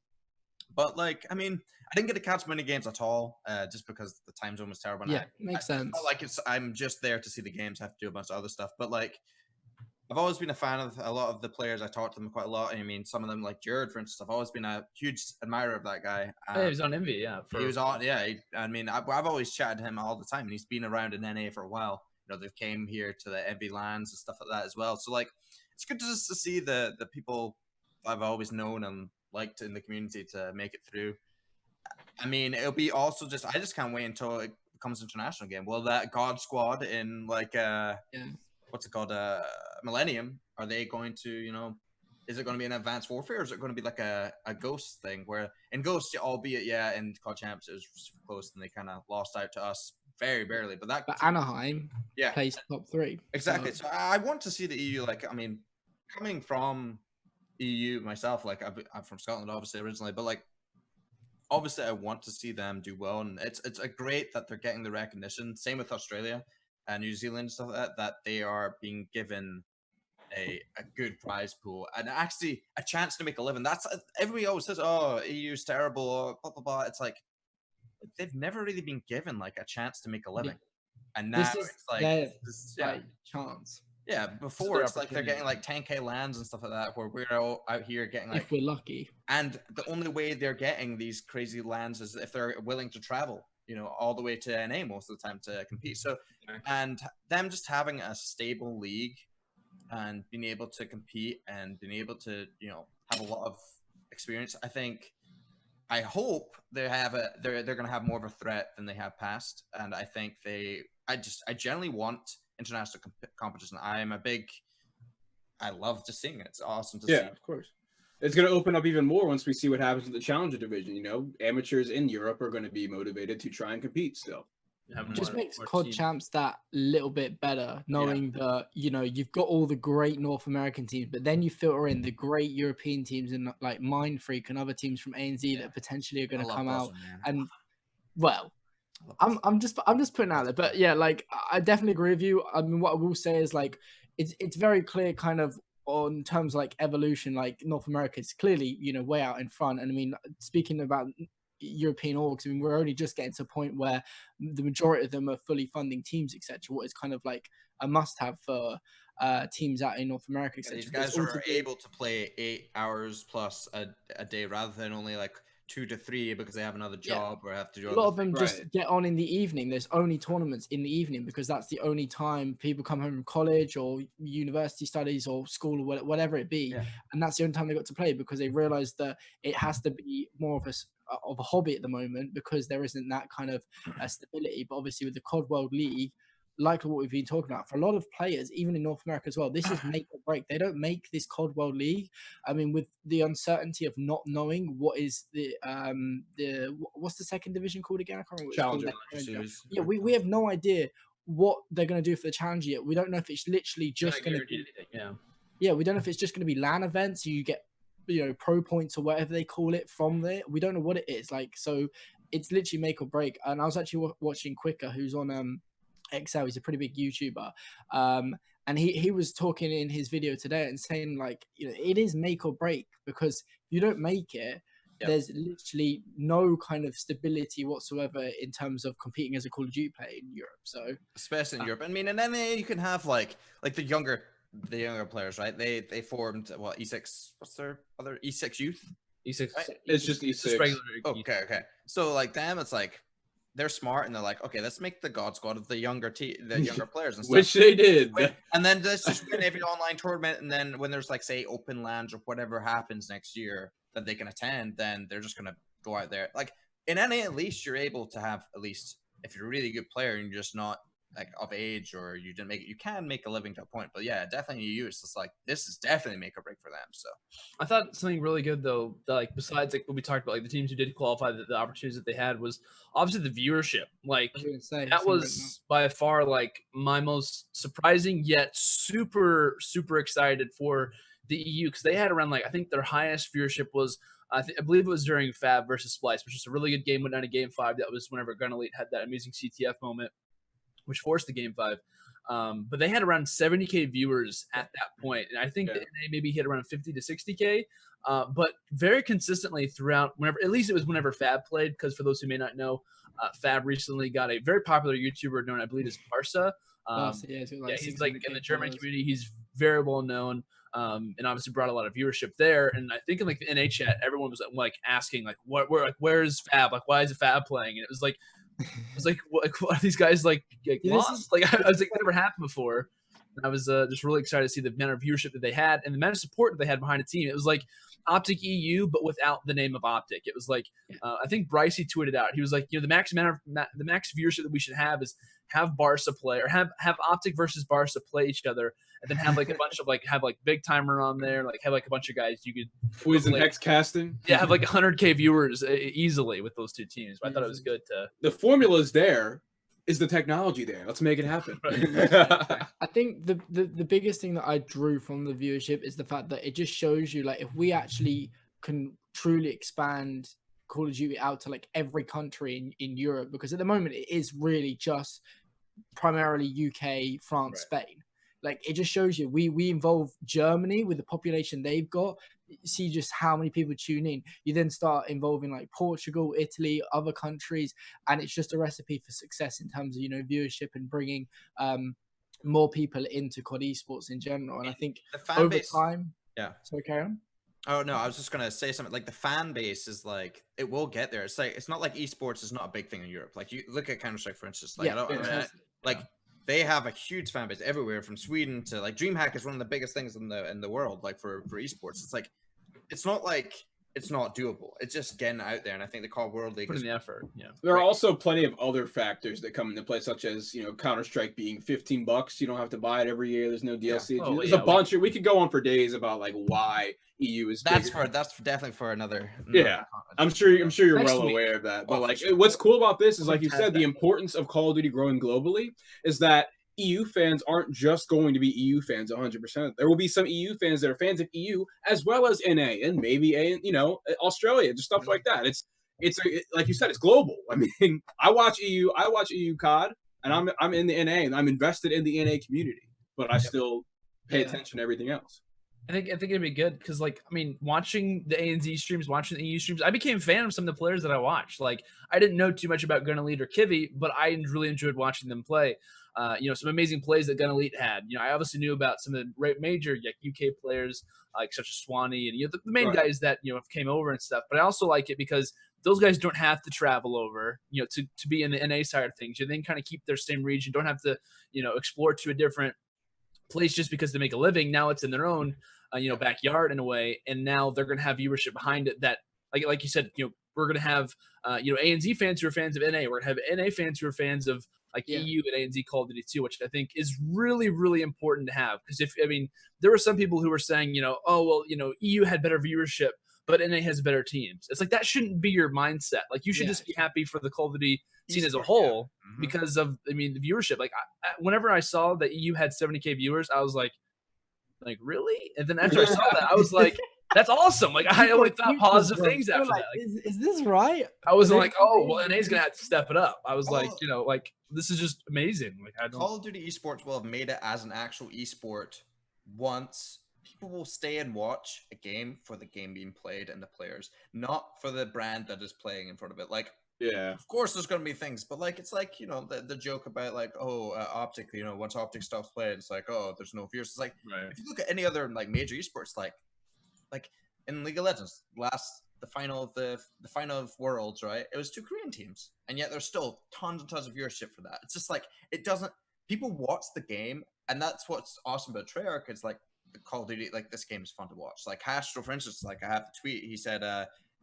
But, like, I mean, I didn't get to catch many games at all, just because the time zone was terrible. Yeah, makes sense. Like, I'm just there to see the games. I have to do a bunch of other stuff. But, like, I've always been a fan of a lot of the players. I talk to them quite a lot. I mean, some of them, like Jared, for instance, I've always been a huge admirer of that guy. Yeah, he was on Envy, yeah. He was on, yeah. I mean, I've always chatted to him all the time, and he's been around in NA for a while. You know, they came here to the Envy lands and stuff like that as well. So, like, it's good just to see the people I've always known and liked in the community to make it through. I mean, it'll be also just, I just can't wait until it becomes an international game. Well, that God Squad in, like, what's it called, Millennium, are they going to, you know, is it going to be an Advanced Warfare, or is it going to be like a Ghost thing, where in Ghost, albeit, yeah, in COD Champs it was super close and they kind of lost out to us very barely, but Anaheim yeah plays top 3 exactly. So I want to see the EU. Like, I mean, coming from EU myself, like I'm from Scotland obviously originally, but like obviously I want to see them do well, and it's a great that they're getting the recognition. Same with Australia and New Zealand and stuff like that they are being given a good prize pool and actually a chance to make a living. That's, everybody always says, oh, EU's terrible, or blah blah blah. It's like they've never really been given like a chance to make a living, and now it's like their chance. Yeah, before it's like they're getting like 10K lands and stuff like that, where we're all out here getting like, if we're lucky. And the only way they're getting these crazy lands is if they're willing to travel, you know, all the way to NA most of the time to compete. So, and them just having a stable league and being able to compete and being able to, you know, have a lot of experience, I hope they have they're going to have more of a threat than they have past. And I think I generally want international competition. I love just seeing it. It's awesome to see. Yeah, of course. It's going to open up even more once we see what happens in the Challenger division. You know, amateurs in Europe are going to be motivated to try and compete still. Just makes COD Champs that little bit better, knowing that, you know, you've got all the great North American teams, but then you filter in the great European teams and like Mind Freak and other teams from ANZ that potentially are going to come out. And well, I'm just putting out there, but yeah, like I definitely agree with you. I mean, what I will say is like it's very clear kind of on terms like evolution, like North America is clearly, you know, way out in front. And I mean, speaking about European orgs, I mean, we're only just getting to a point where the majority of them are fully funding teams, etc. What is kind of like a must-have for teams out in North America, etc. These guys are able to play 8 hours plus a day rather than only like 2 to 3 because they have another job or have to do. A lot of them just get on in the evening. There's only tournaments in the evening because that's the only time people come home from college or university studies or school or whatever it be, and that's the only time they got to play because they realize that it has to be more of a hobby at the moment because there isn't that kind of stability. But obviously with the COD World League, like what we've been talking about, for a lot of players, even in North America as well, this is make or break. They don't make this COD World League. I mean, with the uncertainty of not knowing what is what's the second division called again? I can't remember what it's called. Yeah, we have no idea what they're going to do for the Challenger yet. We don't know if it's literally just going to be we don't know if it's just going to be LAN events. So you get, you know, pro points or whatever they call it from there. We don't know what it is like. So it's literally make or break. And I was actually watching Quicker, who's on XL. He's a pretty big YouTuber, and he was talking in his video today and saying like, you know, it is make or break because if you don't make it, there's literally no kind of stability whatsoever in terms of competing as a Call of Duty player in Europe. So especially in Europe, I mean, and then you can have like the younger players, right? They formed what, E6? What's their other E6 Youth? E6. Right? It's just E6. Just regular okay. So like them, it's like they're smart and they're like, okay, let's make the God Squad of the younger players and stuff. Which they did. And then let's just win every online tournament. And then when there's like, say, open lands or whatever happens next year that they can attend, then they're just going to go out there. Like in NA, at least you're able to have, at least if you're a really good player and you're just not like of age or you didn't make it, you can make a living to a point. But yeah, definitely EU, it's just like this is definitely make or break for them. So I thought something really good though, that, like besides like what we talked about, like the teams who did qualify, the opportunities that they had was obviously the viewership. Like I was gonna say, that was by far like my most surprising yet super excited for the EU, because they had around like I think their highest viewership was I believe it was during Fab versus Splice, which was a really good game. Went down to Game 5. That was whenever Gun Elite had that amazing CTF moment, which forced the Game 5. But they had around 70K viewers at that point, and I think the NA maybe hit around 50 to 60K. But very consistently throughout, whenever, at least it was whenever Fab played, because for those who may not know, Fab recently got a very popular YouTuber known, I believe, as Barca. He's like in the German community. He's very well known, and obviously brought a lot of viewership there. And I think in like the NA chat, everyone was like asking like, where's Fab? Like, why is Fab playing? And it was like, what are these guys like lost? Like, I was like, that never happened before. And I was just really excited to see the amount of viewership that they had and the amount of support that they had behind the team. It was like Optic EU, but without the name of Optic. It was like I think Bryce, he tweeted out. He was like, the max viewership that we should have is have Barca play, or have Optic versus Barca play each other, and then have like a bunch of have Big Timer on there, like have like a bunch of guys you could Poison Hex casting. Yeah, have like 100K viewers easily with those two teams. But I thought it was good to. The formula's there. Is the technology there? Let's make it happen. I think the biggest thing that I drew from the viewership is the fact that it just shows you, like, if we actually can truly expand Call of Duty out to like every country in Europe, because at the moment it is really just primarily UK, France, Spain. Like, it just shows you we involve Germany with the population they've got. See just how many people tune in. You then start involving like Portugal, Italy, other countries, and it's just a recipe for success in terms of viewership and bringing more people into COD esports in general. And I think the fan over base, time, So carry on. Oh no, I was just gonna say something. Like, the fan base is like, it will get there. It's like, it's not like esports is not a big thing in Europe. Like, you look at Counter-Strike, for instance. Like, they have a huge fan base everywhere, from Sweden to like DreamHack is one of the biggest things in the world. Like for esports, it's like, it's not like it's not doable. It's just getting out there, and I think the COD World League put in the effort. Yeah, there are also plenty of other factors that come into play, such as Counter-Strike being $15. You don't have to buy it every year. There's no DLC. There's a bunch of. We could go on for days about like why EU is. That's definitely for another. I'm sure you're well aware of that. But what's cool about this is, like you said, the importance of Call of Duty growing globally is that EU fans aren't just going to be EU fans 100%. There will be some EU fans that are fans of EU as well as NA and maybe Australia, just stuff like that. It's like you said, it's global. I mean, I watch EU COD, and I'm in the NA and I'm invested in the NA community, but I still pay attention to everything else. I think it'd be good because, like, I mean, watching the ANZ streams, watching the EU streams, I became a fan of some of the players that I watched. Like, I didn't know too much about Gun Elite or Kivy, but I really enjoyed watching them play. Some amazing plays that Gun Elite had. I obviously knew about some of the major UK players, like such as Swanee and the main guys that came over and stuff. But I also like it because those guys don't have to travel over, to be in the NA side of things. They can kind of keep their same region, don't have to, explore to a different place just because they make a living. Now it's in their own backyard in a way, and now they're going to have viewership behind it that, like you said, we're going to have ANZ fans who are fans of NA. We're going to have NA fans who are fans of EU and ANZ Call of Duty 2, which I think is really, really important to have. Because there were some people who were saying, EU had better viewership, but NA has better teams. It's like, that shouldn't be your mindset. Like, you should just be happy for the Call of Duty scene as a whole because of, the viewership. Like, whenever I saw that EU had 70K viewers, I was like, really? And then after I saw that, I was like, that's awesome. Like, I only thought positive things after that. Is this right? I wasn't like, oh, well, NA's gonna have to step it up. I was like, this is just amazing. Like, Call of Duty esports will have made it as an actual esport once. People will stay and watch a game for the game being played and the players, not for the brand that is playing in front of it. Like, of course there's going to be things, but like, it's like, the joke about like, Optic, once Optic stops playing, it's like, oh, there's no viewers. It's like, if you look at any other like major esports, like in League of Legends, the final of Worlds, right? It was 2 Korean teams, and yet there's still tons and tons of viewership for that. It's just like, people watch the game, and that's what's awesome about Treyarch. It's like, the Call of Duty, like, this game is fun to watch. Like Hastro, for instance, like, I have the tweet. He said,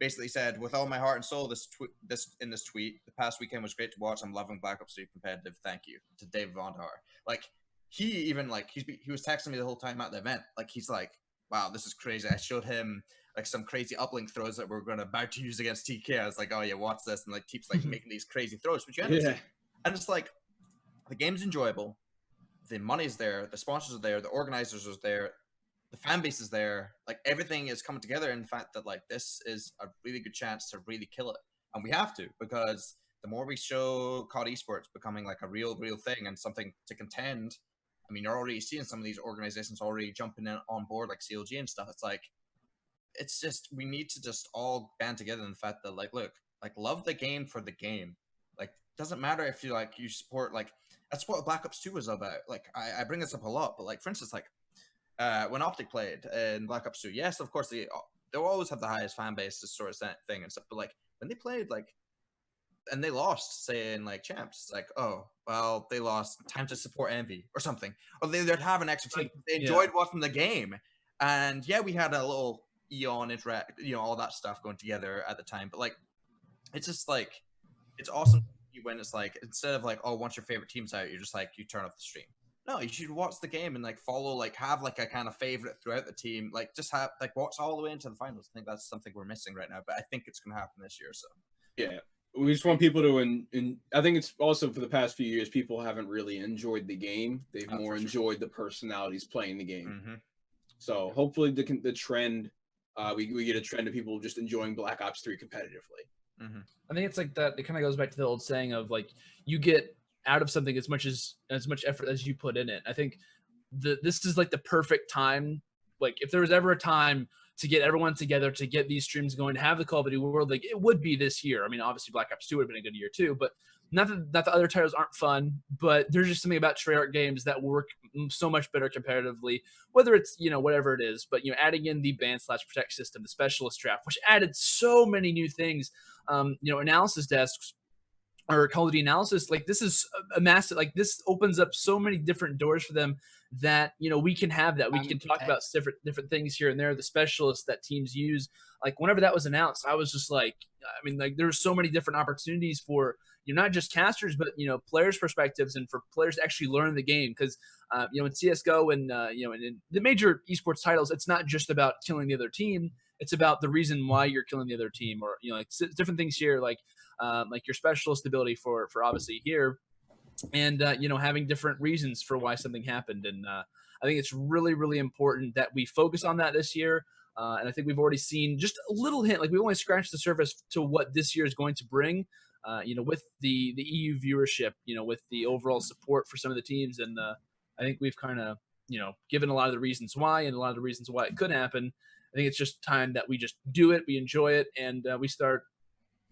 basically said, with all my heart and soul, this tweet, the past weekend was great to watch. I'm loving Black Ops 3 competitive. Thank you to Dave Vondar. Like, he even like he was texting me the whole time at the event. Like, he's like, wow, this is crazy. I showed him like some crazy uplink throws that we're about to use against TK. I was like, oh yeah, watch this, and like keeps like making these crazy throws. But you end up seeing, and it's like the game's enjoyable, the money's there, the sponsors are there, the organizers are there, the fan base is there, like everything is coming together in the fact that like this is a really good chance to really kill it. And we have to, because the more we show COD esports becoming like a real thing and something to contend, I mean, you're already seeing some of these organizations already jumping in on board, like CLG and stuff. It's like, it's just, we need to just all band together in the fact that like, look, like love the game for the game. Like, doesn't matter if you like, you support, like, that's what Black Ops 2 was about. Like, I bring this up a lot, but like, for instance, like, when Optic played in Black Ops 2, yes, of course, they'll always have the highest fan base, this sort of thing and stuff. But like, when they played, like, and they lost, say in like champs, it's like, oh, well, they lost, time to support Envy or something, or they'd have an extra team. They enjoyed watching the game, and yeah, we had a little Eon interact, you know, all that stuff going together at the time. But like, it's just like, it's awesome when it's like, instead of like, oh, once your favorite team's out, you're just like, you turn off the stream. No, you should watch the game and like follow, like have like a kind of favorite throughout the team, like just have like watch all the way into the finals. I think that's something we're missing right now, but I think it's going to happen this year. So yeah, we just want people to, and I think it's also for the past few years, people haven't really enjoyed the game. They've more enjoyed the personalities playing the game. So hopefully the trend, we get a trend of people just enjoying Black Ops 3 competitively. I think it's like that. It kind of goes back to the old saying of like, you get out of something as much effort as you put in it. I think this is like the perfect time. Like, if there was ever a time to get everyone together, to get these streams going, to have the Call of Duty World, like it would be this year. I mean, obviously Black Ops 2 would have been a good year too, but not that the other titles aren't fun, but there's just something about Treyarch games that work so much better competitively, whether it's, you know, whatever it is. But, you know, adding in the ban/protect system, the specialist draft, which added so many new things, you know, analysis desks, or Call of Duty analysis, like this is a massive, like this opens up so many different doors for them that, you know, we can have that. We can talk about different things here and there, the specialists that teams use. Like whenever that was announced, I was just like, I mean, like there's so many different opportunities for, you know, not just casters, but, you know, players' perspectives and for players to actually learn the game. Because, you know, in CSGO and, you know, in the major esports titles, it's not just about killing the other team. It's about the reason why you're killing the other team, or, you know, like different things here, like your specialist ability for obviously here, and you know, having different reasons for why something happened. And I think it's really important that we focus on that this year. And I think we've already seen just a little hint, like we only scratched the surface to what this year is going to bring. You know, with the EU viewership, you know, with the overall support for some of the teams, and I think we've kind of, you know, given a lot of the reasons why and a lot of the reasons why it could happen. I think it's just time that we just do it, we enjoy it, and we start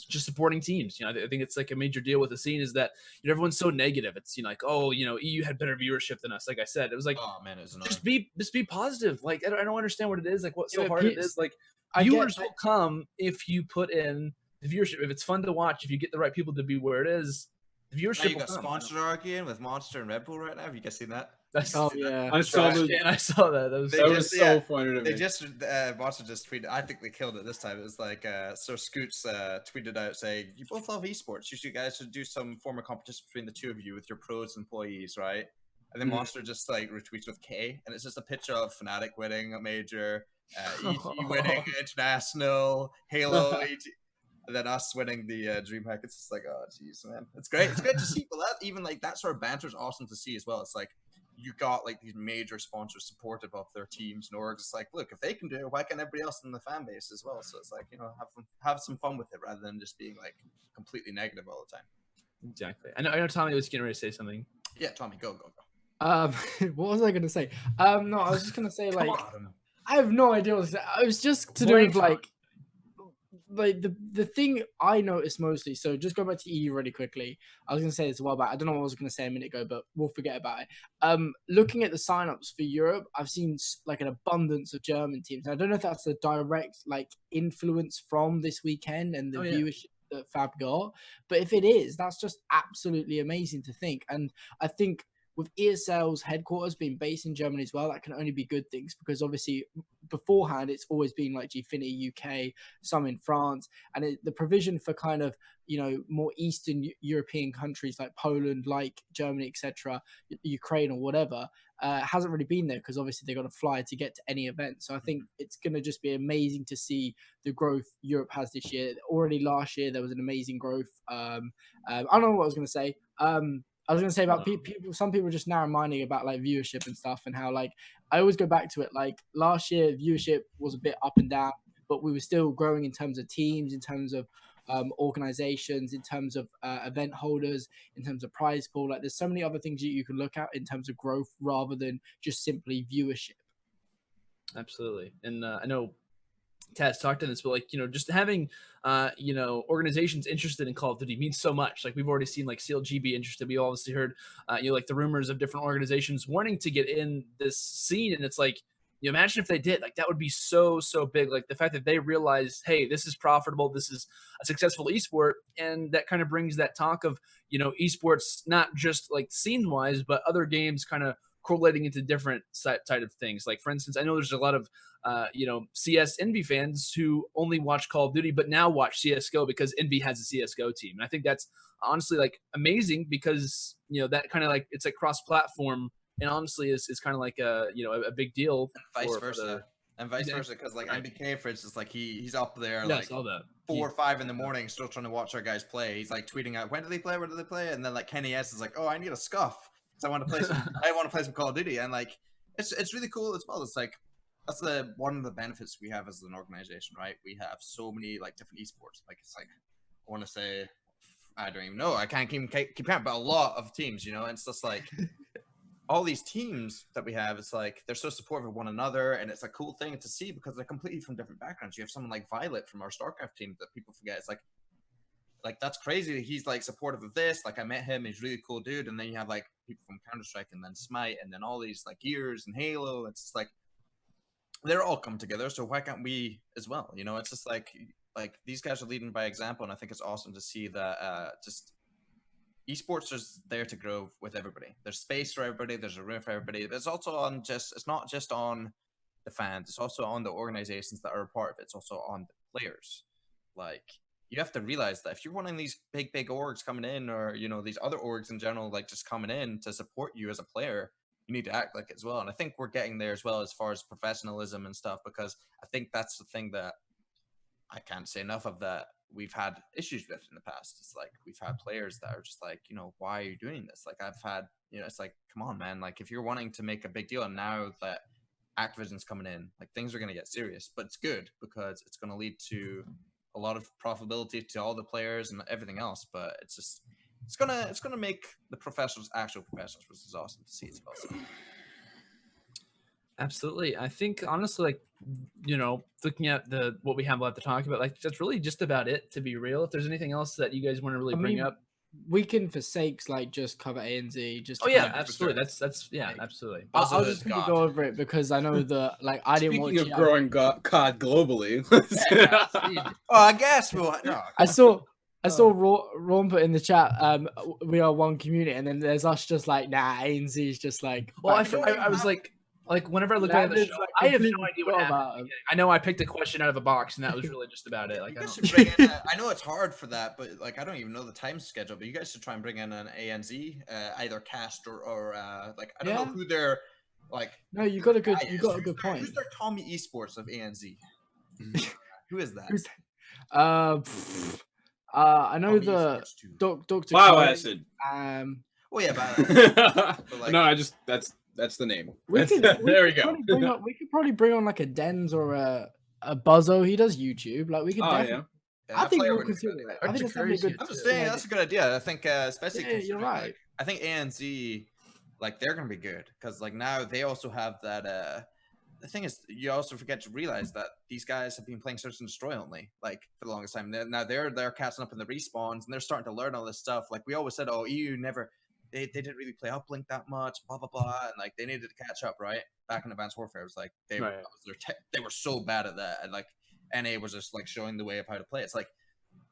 just supporting teams. You know, I think it's like a major deal with the scene is that, you know, everyone's so negative. It's, you know, like, oh, you know, EU had better viewership than us. Like I said, it was like, oh man, it's just be positive. Like, I don't understand what it is. Like, what's so hard it is. Like, viewers will come if you put in the viewership. If it's fun to watch, if you get the right people to be where it is, the viewership. You got sponsor arguing with Monster and Red Bull right now. Have you guys seen that? I saw that. I saw that. That was so funny to me. They just Monster just tweeted. I think they killed it this time. It was like Sir Scoots tweeted out saying, "You both love esports. You guys should do some form of competition between the two of you with your pros employees, right?" And then Monster just like retweets with K, and it's just a picture of Fnatic winning a major, EG winning international, Halo, EG. And then us winning the DreamHack. It's just like, oh jeez, man, it's great. It's great to see. But that, even like that sort of banter is awesome to see as well. It's like, you got like these major sponsors supportive of their teams and orgs. It's like, look, if they can do it, why can't everybody else in the fan base as well? So it's like, you know, have some fun with it rather than just being like completely negative all the time. Exactly. I know Tommy was getting ready to say something. Yeah, Tommy, go. What was I gonna say? No, I was just gonna say, like, I have no idea what to say. I was just to do with like the thing I noticed mostly. So just go back to EU really quickly. I was gonna say this a while back. I don't know what I was gonna say a minute ago, but we'll forget about it. Looking at the signups for Europe, I've seen like an abundance of German teams. I don't know if that's a direct like influence from this weekend and the viewership that Fab got, but if it is, that's just absolutely amazing to think. And I think with ESL's headquarters being based in Germany as well, that can only be good things, because obviously beforehand it's always been like Gfinity UK, some in France, and the provision for kind of, you know, more Eastern European countries like Poland, like Germany, etc., Ukraine or whatever, hasn't really been there, because obviously they got to fly to get to any event. So I think it's going to just be amazing to see the growth Europe has this year. Already last year there was an amazing growth. I don't know what I was going to say. I was going to say about people, some people just narrow minding about like viewership and stuff, and how like I always go back to it. Like last year, viewership was a bit up and down, but we were still growing in terms of teams, in terms of organizations, in terms of event holders, in terms of prize pool. Like there's so many other things you can look at in terms of growth rather than just simply viewership. Absolutely. And I know Taz talked in this, but like, you know, just having, you know, organizations interested in Call of Duty means so much. Like we've already seen like CLG be interested. We obviously heard, you know, like the rumors of different organizations wanting to get in this scene. And it's like, you know, imagine if they did, like that would be so big. Like the fact that they realized, hey, this is profitable, this is a successful esport, and that kind of brings that talk of, you know, esports not just like scene wise, but other games kind of correlating into different side of things. Like for instance, I know there's a lot of you know, CS Envy fans who only watch Call of Duty but now watch CS:GO because Envy has a CS:GO team, and I think that's honestly like amazing, because you know that kind of like it's like cross-platform, and honestly is kind of like a, you know, a big deal, and vice versa. And vice versa, because like MBK, for instance, like he's up there like 4 or 5 in the morning, still trying to watch our guys play. He's like tweeting out, when do they play? Where do they play? And then like Kenny S is like, oh, I need a scuff because I want to play some. I want to play some Call of Duty, and like it's really cool as well. It's like that's one of the benefits we have as an organization, right? We have so many like different esports. Like it's like I want to say, I don't even know. I can't keep count, but a lot of teams, you know. And it's just like all these teams that we have, it's like they're so supportive of one another, and it's a cool thing to see because they're completely from different backgrounds. You have someone like Violet from our StarCraft team that people forget. It's like that's crazy. He's like supportive of this. Like I met him, he's a really cool dude. And then you have like people from Counter-Strike, and then Smite, and then all these like Gears and Halo. It's just like they're all come together, so why can't we as well? You know, it's just like these guys are leading by example, and I think it's awesome to see that just esports is there to grow with everybody. There's space for everybody, there's a room for everybody. But it's also on it's not just on the fans, it's also on the organizations that are a part of it. It's also on the players. Like you have to realize that if you're one of these big orgs coming in, or you know, these other orgs in general, like just coming in to support you as a player, you need to act like it as well. And I think we're getting there as well as far as professionalism and stuff, because I think that's the thing that I can't say enough of that we've had issues with in the past. It's like we've had players that are just like, you know, why are you doing this? Like I've had, you know, it's like, come on, man. Like if you're wanting to make a big deal, and now that Activision's coming in, like things are going to get serious, but it's good because it's going to lead to a lot of profitability to all the players and everything else. But it's just, it's gonna make the professionals actual professionals, which is awesome to see as well. So. Absolutely. I think honestly, like, you know, looking at what we have left to talk about, like that's really just about it, to be real. If there's anything else that you guys want to really bring up, we can for sakes like just cover ANZ. Just absolutely. Sure. That's absolutely. I'll just quickly go over it because I know the like I didn't watch. Speaking of growing COD globally, I guess we'll. No, I saw Ron put in the chat, we are one community, and then there's us just like, nah, ANZ is just like. Well, I was like whenever I look at the show, like, I have no idea what happened. I know I picked a question out of a box, and that was really just about it. Like, you guys should bring in I know it's hard for that, but like I don't even know the time schedule. But you guys should try and bring in an ANZ, either cast or like I don't know who they're like. No, you got a good point. Who's their Tommy Esports of ANZ? Who is that? I know the Dr. Bioacid. Oh yeah, but like, no, that's the name. There we go. We could probably bring on like a Dens or a Buzzo. He does YouTube. Like we could. I think we'll consider it. I think it's gonna be good. I'm just saying that's a good idea. I think especially you're right. Like, I think ANZ, like they're gonna be good because like now they also have that. The thing is, you also forget to realize that these guys have been playing Search and Destroy only, like for the longest time. Now they're catching up in the respawns, and they're starting to learn all this stuff. Like we always said, oh, EU never, they didn't really play Uplink that much, blah blah blah, and like they needed to catch up, right? Back in Advanced Warfare, it was like they were so bad at that, and like NA was just like showing the way of how to play. It's like,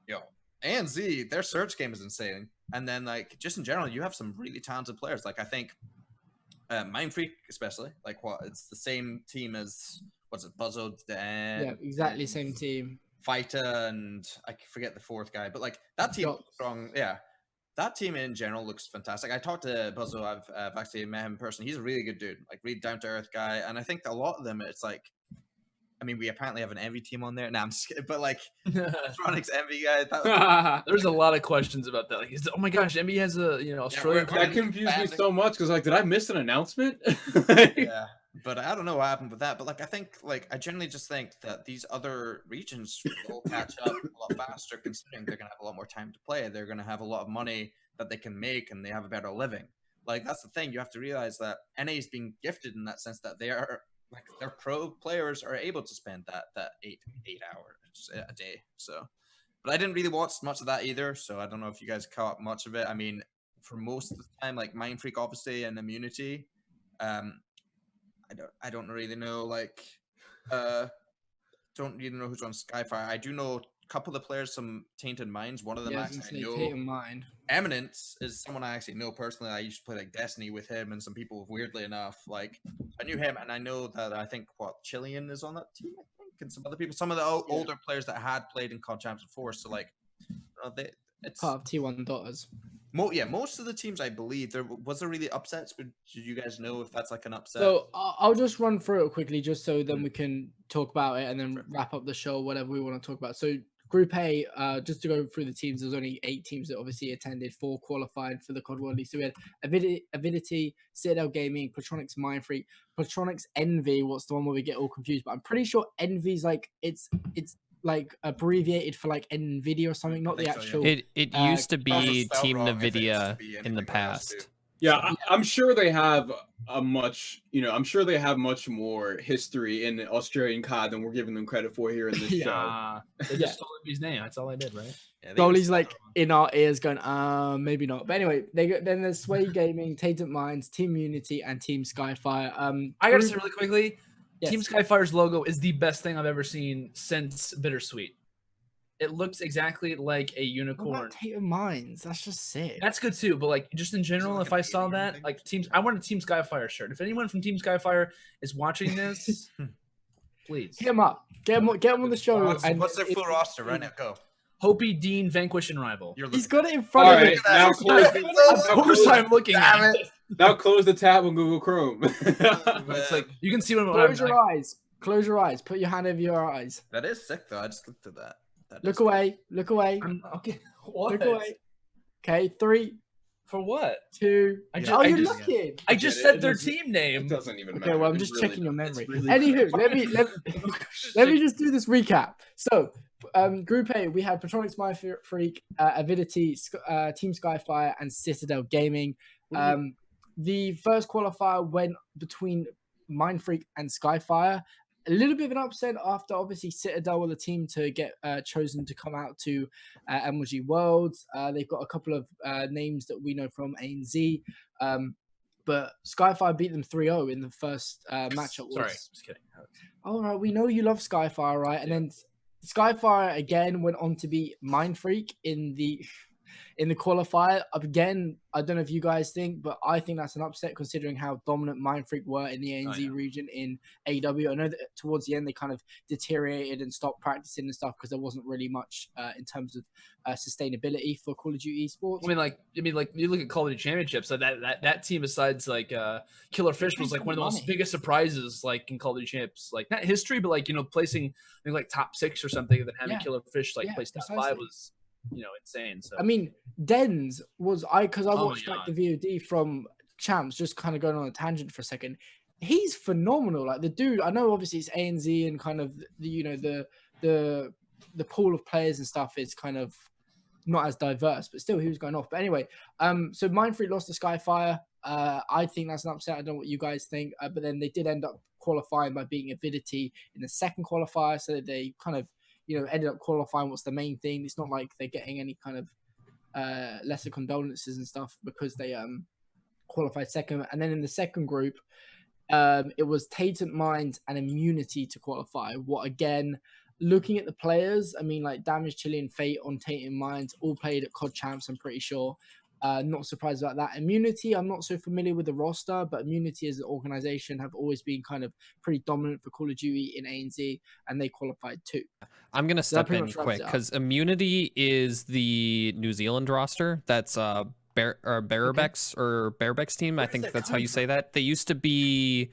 yo, ANZ, their search game is insane. And then like just in general, you have some really talented players. Like I think Mind Freak, especially, like what it's the same team as what's it, Buzzo, Yeah, exactly same team. Fighter, and I forget the fourth guy, but like that team looks strong. Yeah, that team in general looks fantastic. I talked to Buzzo. I've actually met him in person. He's a really good dude, like really down to earth guy. And I think a lot of them, it's like, I mean, we apparently have an Envy team on there. Nah, I'm just kidding. But like, Electronics Envy guy. There's a lot of questions about that. Like, oh my gosh, Envy has a Australian. That confused me so much because like, did I miss an announcement? Yeah, but I don't know what happened with that. But like, I think like I generally just think that these other regions will catch up a lot faster, considering they're gonna have a lot more time to play. They're gonna have a lot of money that they can make, and they have a better living. Like that's the thing. You have to realize that NA is being gifted in that sense that they are. Like their pro players are able to spend that eight hours a day. So, but I didn't really watch much of that either. So I don't know if you guys caught much of it. I mean, for most of the time, like Mind Freak obviously and Immunity, I don't really know. Like, don't really know who's on Skyfire. I do know a couple of the players, some Tainted Minds. One of them actually I know. Tainted Mind. Eminence is someone I actually know personally. I used to play like Destiny with him and some people. Weirdly enough, like I knew him, and I know that I think Chilean is on that team. I think, and some other people, some of the older players that had played in COD Champs before. So like, it's part of T1 Daughters. Most of the teams, I believe, was there really upsets. But did you guys know if that's like an upset? So I'll just run through it quickly, just so then we can talk about it and then wrap up the show, whatever we want to talk about. So Group A, just to go through the teams, there's only 8 teams that obviously attended, 4 qualified for the COD World League. So we had Avidity, Citadel Gaming, Platronics Mind Freak, Platronics Envy. What's the one where we get all confused? But I'm pretty sure Envy's like it's like abbreviated for like NVIDIA or something, not the actual. It used to be Team NVIDIA in the past. Yeah, I'm sure they have I'm sure they have much more history in Australian COD than we're giving them credit for here in this show. They just stole Envy's name. That's all I did, right? Yeah, Goalie's like in our ears going, maybe not. But anyway, then there's Sway Gaming, Tainted Minds, Team Unity, and Team Skyfire. I gotta say really quickly, yes. Team Skyfire's logo is the best thing I've ever seen since Bittersweet. It looks exactly like a unicorn. What about Tainted Minds? That's just sick. That's good too, but like just in general, like if I saw that, like I want a Team Skyfire shirt. If anyone from Team Skyfire is watching this, please hit him up. Get him on the show. What's their full roster right now? Go. Hopi, Dean, Vanquish, and Rival. He's got it in front of him. Now First time looking at it. Now close the tab on Google Chrome. It's like you can see when Close your eyes. Close your eyes. Put your hand over your eyes. That is sick though. I just looked at that. Look away. Look away. Okay. What? Look away. Okay, 3, For what? 2. You're looking. I just said their team name. It doesn't even matter. Okay, well, I'm just checking your memory. Anywho, let me just do this recap. So, Group A, we had Platronics Mind Freak, Avidity, Team Skyfire, and Citadel Gaming. The first qualifier went between Mind Freak and Skyfire. A little bit of an upset after obviously Citadel were the team to get chosen to come out to MLG Worlds. They've got a couple of names that we know from ANZ, but Skyfire beat them 3-0 in the first matchup. Sorry, just kidding. All right, we know you love Skyfire, right? And then Skyfire again went on to beat Mind Freak in the qualifier. Again, I don't know if you guys think, but I think that's an upset considering how dominant Mind Freak were in the ANZ region in AW. I know that towards the end they kind of deteriorated and stopped practicing and stuff because there wasn't really much in terms of sustainability for Call of Duty esports. I mean, like you look at Call of Duty Championships. So that team, besides like Killer Fish, was like one of the most biggest surprises like in Call of Duty Champs. Like not history, but like placing I think like top 6 or something. Then having Killer Fish place top 5 was insane. So I mean, Dens was because I watched like the VOD from Champs, just kind of going on a tangent for a second. He's phenomenal. Like the dude, I know obviously it's ANZ and kind of the pool of players and stuff is kind of not as diverse, but still he was going off. But anyway, so Mind Freak lost to Skyfire. I think that's an upset. I don't know what you guys think, but then they did end up qualifying by beating Avidity in the second qualifier, so they kind of ended up qualifying. What's the main thing? It's not like they're getting any kind of lesser condolences and stuff because they qualified second. And then in the second group, it was Tainted Minds and Immunity to qualify. What again? looking at the players, I mean, like Damage, Chili, and Fate on Tainted Minds all played at COD Champs, I'm pretty sure. Not surprised about that. Immunity, I'm not so familiar with the roster, but Immunity as an organization have always been kind of pretty dominant for Call of Duty in ANZ, and they qualified too. I'm going to step in quick because Immunity is the New Zealand roster. That's Bearbeck's or Bearbeck's team. I think that's how you say that. They used to be...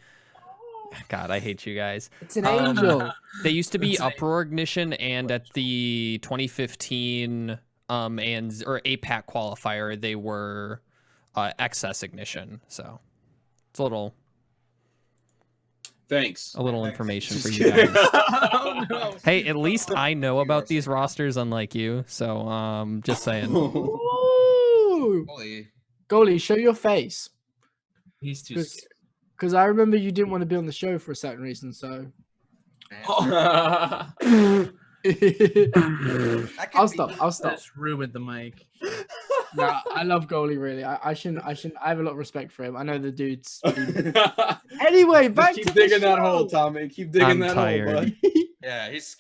God, I hate you guys. It's an angel. They used to be Uproar Ignition, and at the 2015 or APAC qualifier, they were XS Ignition. So it's a little... Thanks. A little information for you guys. Oh, no. Hey, at least I know about these rosters, unlike you. So, just saying. Ooh. Goalie, show your face. He's too scared. Because I remember you didn't want to be on the show for a certain reason, so. I'll stop. That's ruined the mic. No, I love Goalie, really. I shouldn't. I have a lot of respect for him. I know the dude's. Anyway, back Keep to digging the that show. hole, Tommy. Keep digging that tired. hole, bud. Yeah, he's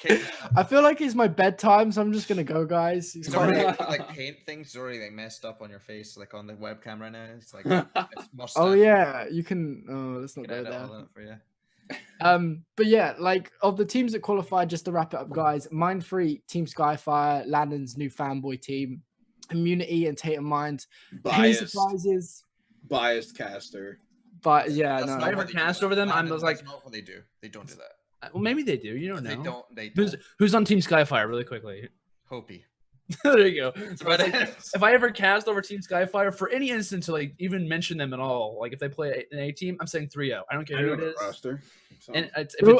I feel like it's my bedtime, so I'm just gonna go, guys. He's already like paint things already like messed up on your face, like on the webcam right now. It's like it's oh yeah, you can. Oh, let's not go there. For you. But yeah, like of the teams that qualified, just to wrap it up, guys. Mindfree, Team Skyfire, Landon's new fanboy team, Immunity, and Tatum Minds. Any surprises? Biased caster. But yeah, That's no. If I ever cast over them, I'm just like, that's not what they do. They don't do that. Well, maybe they do. You don't know. They don't. Who's on Team Skyfire? Really quickly. Hopi. There you go. So like, if I ever cast over Team Skyfire for any instant to like even mention them at all, like if they play an A team, I'm saying 3-0. I don't care who it is. Roster. So. And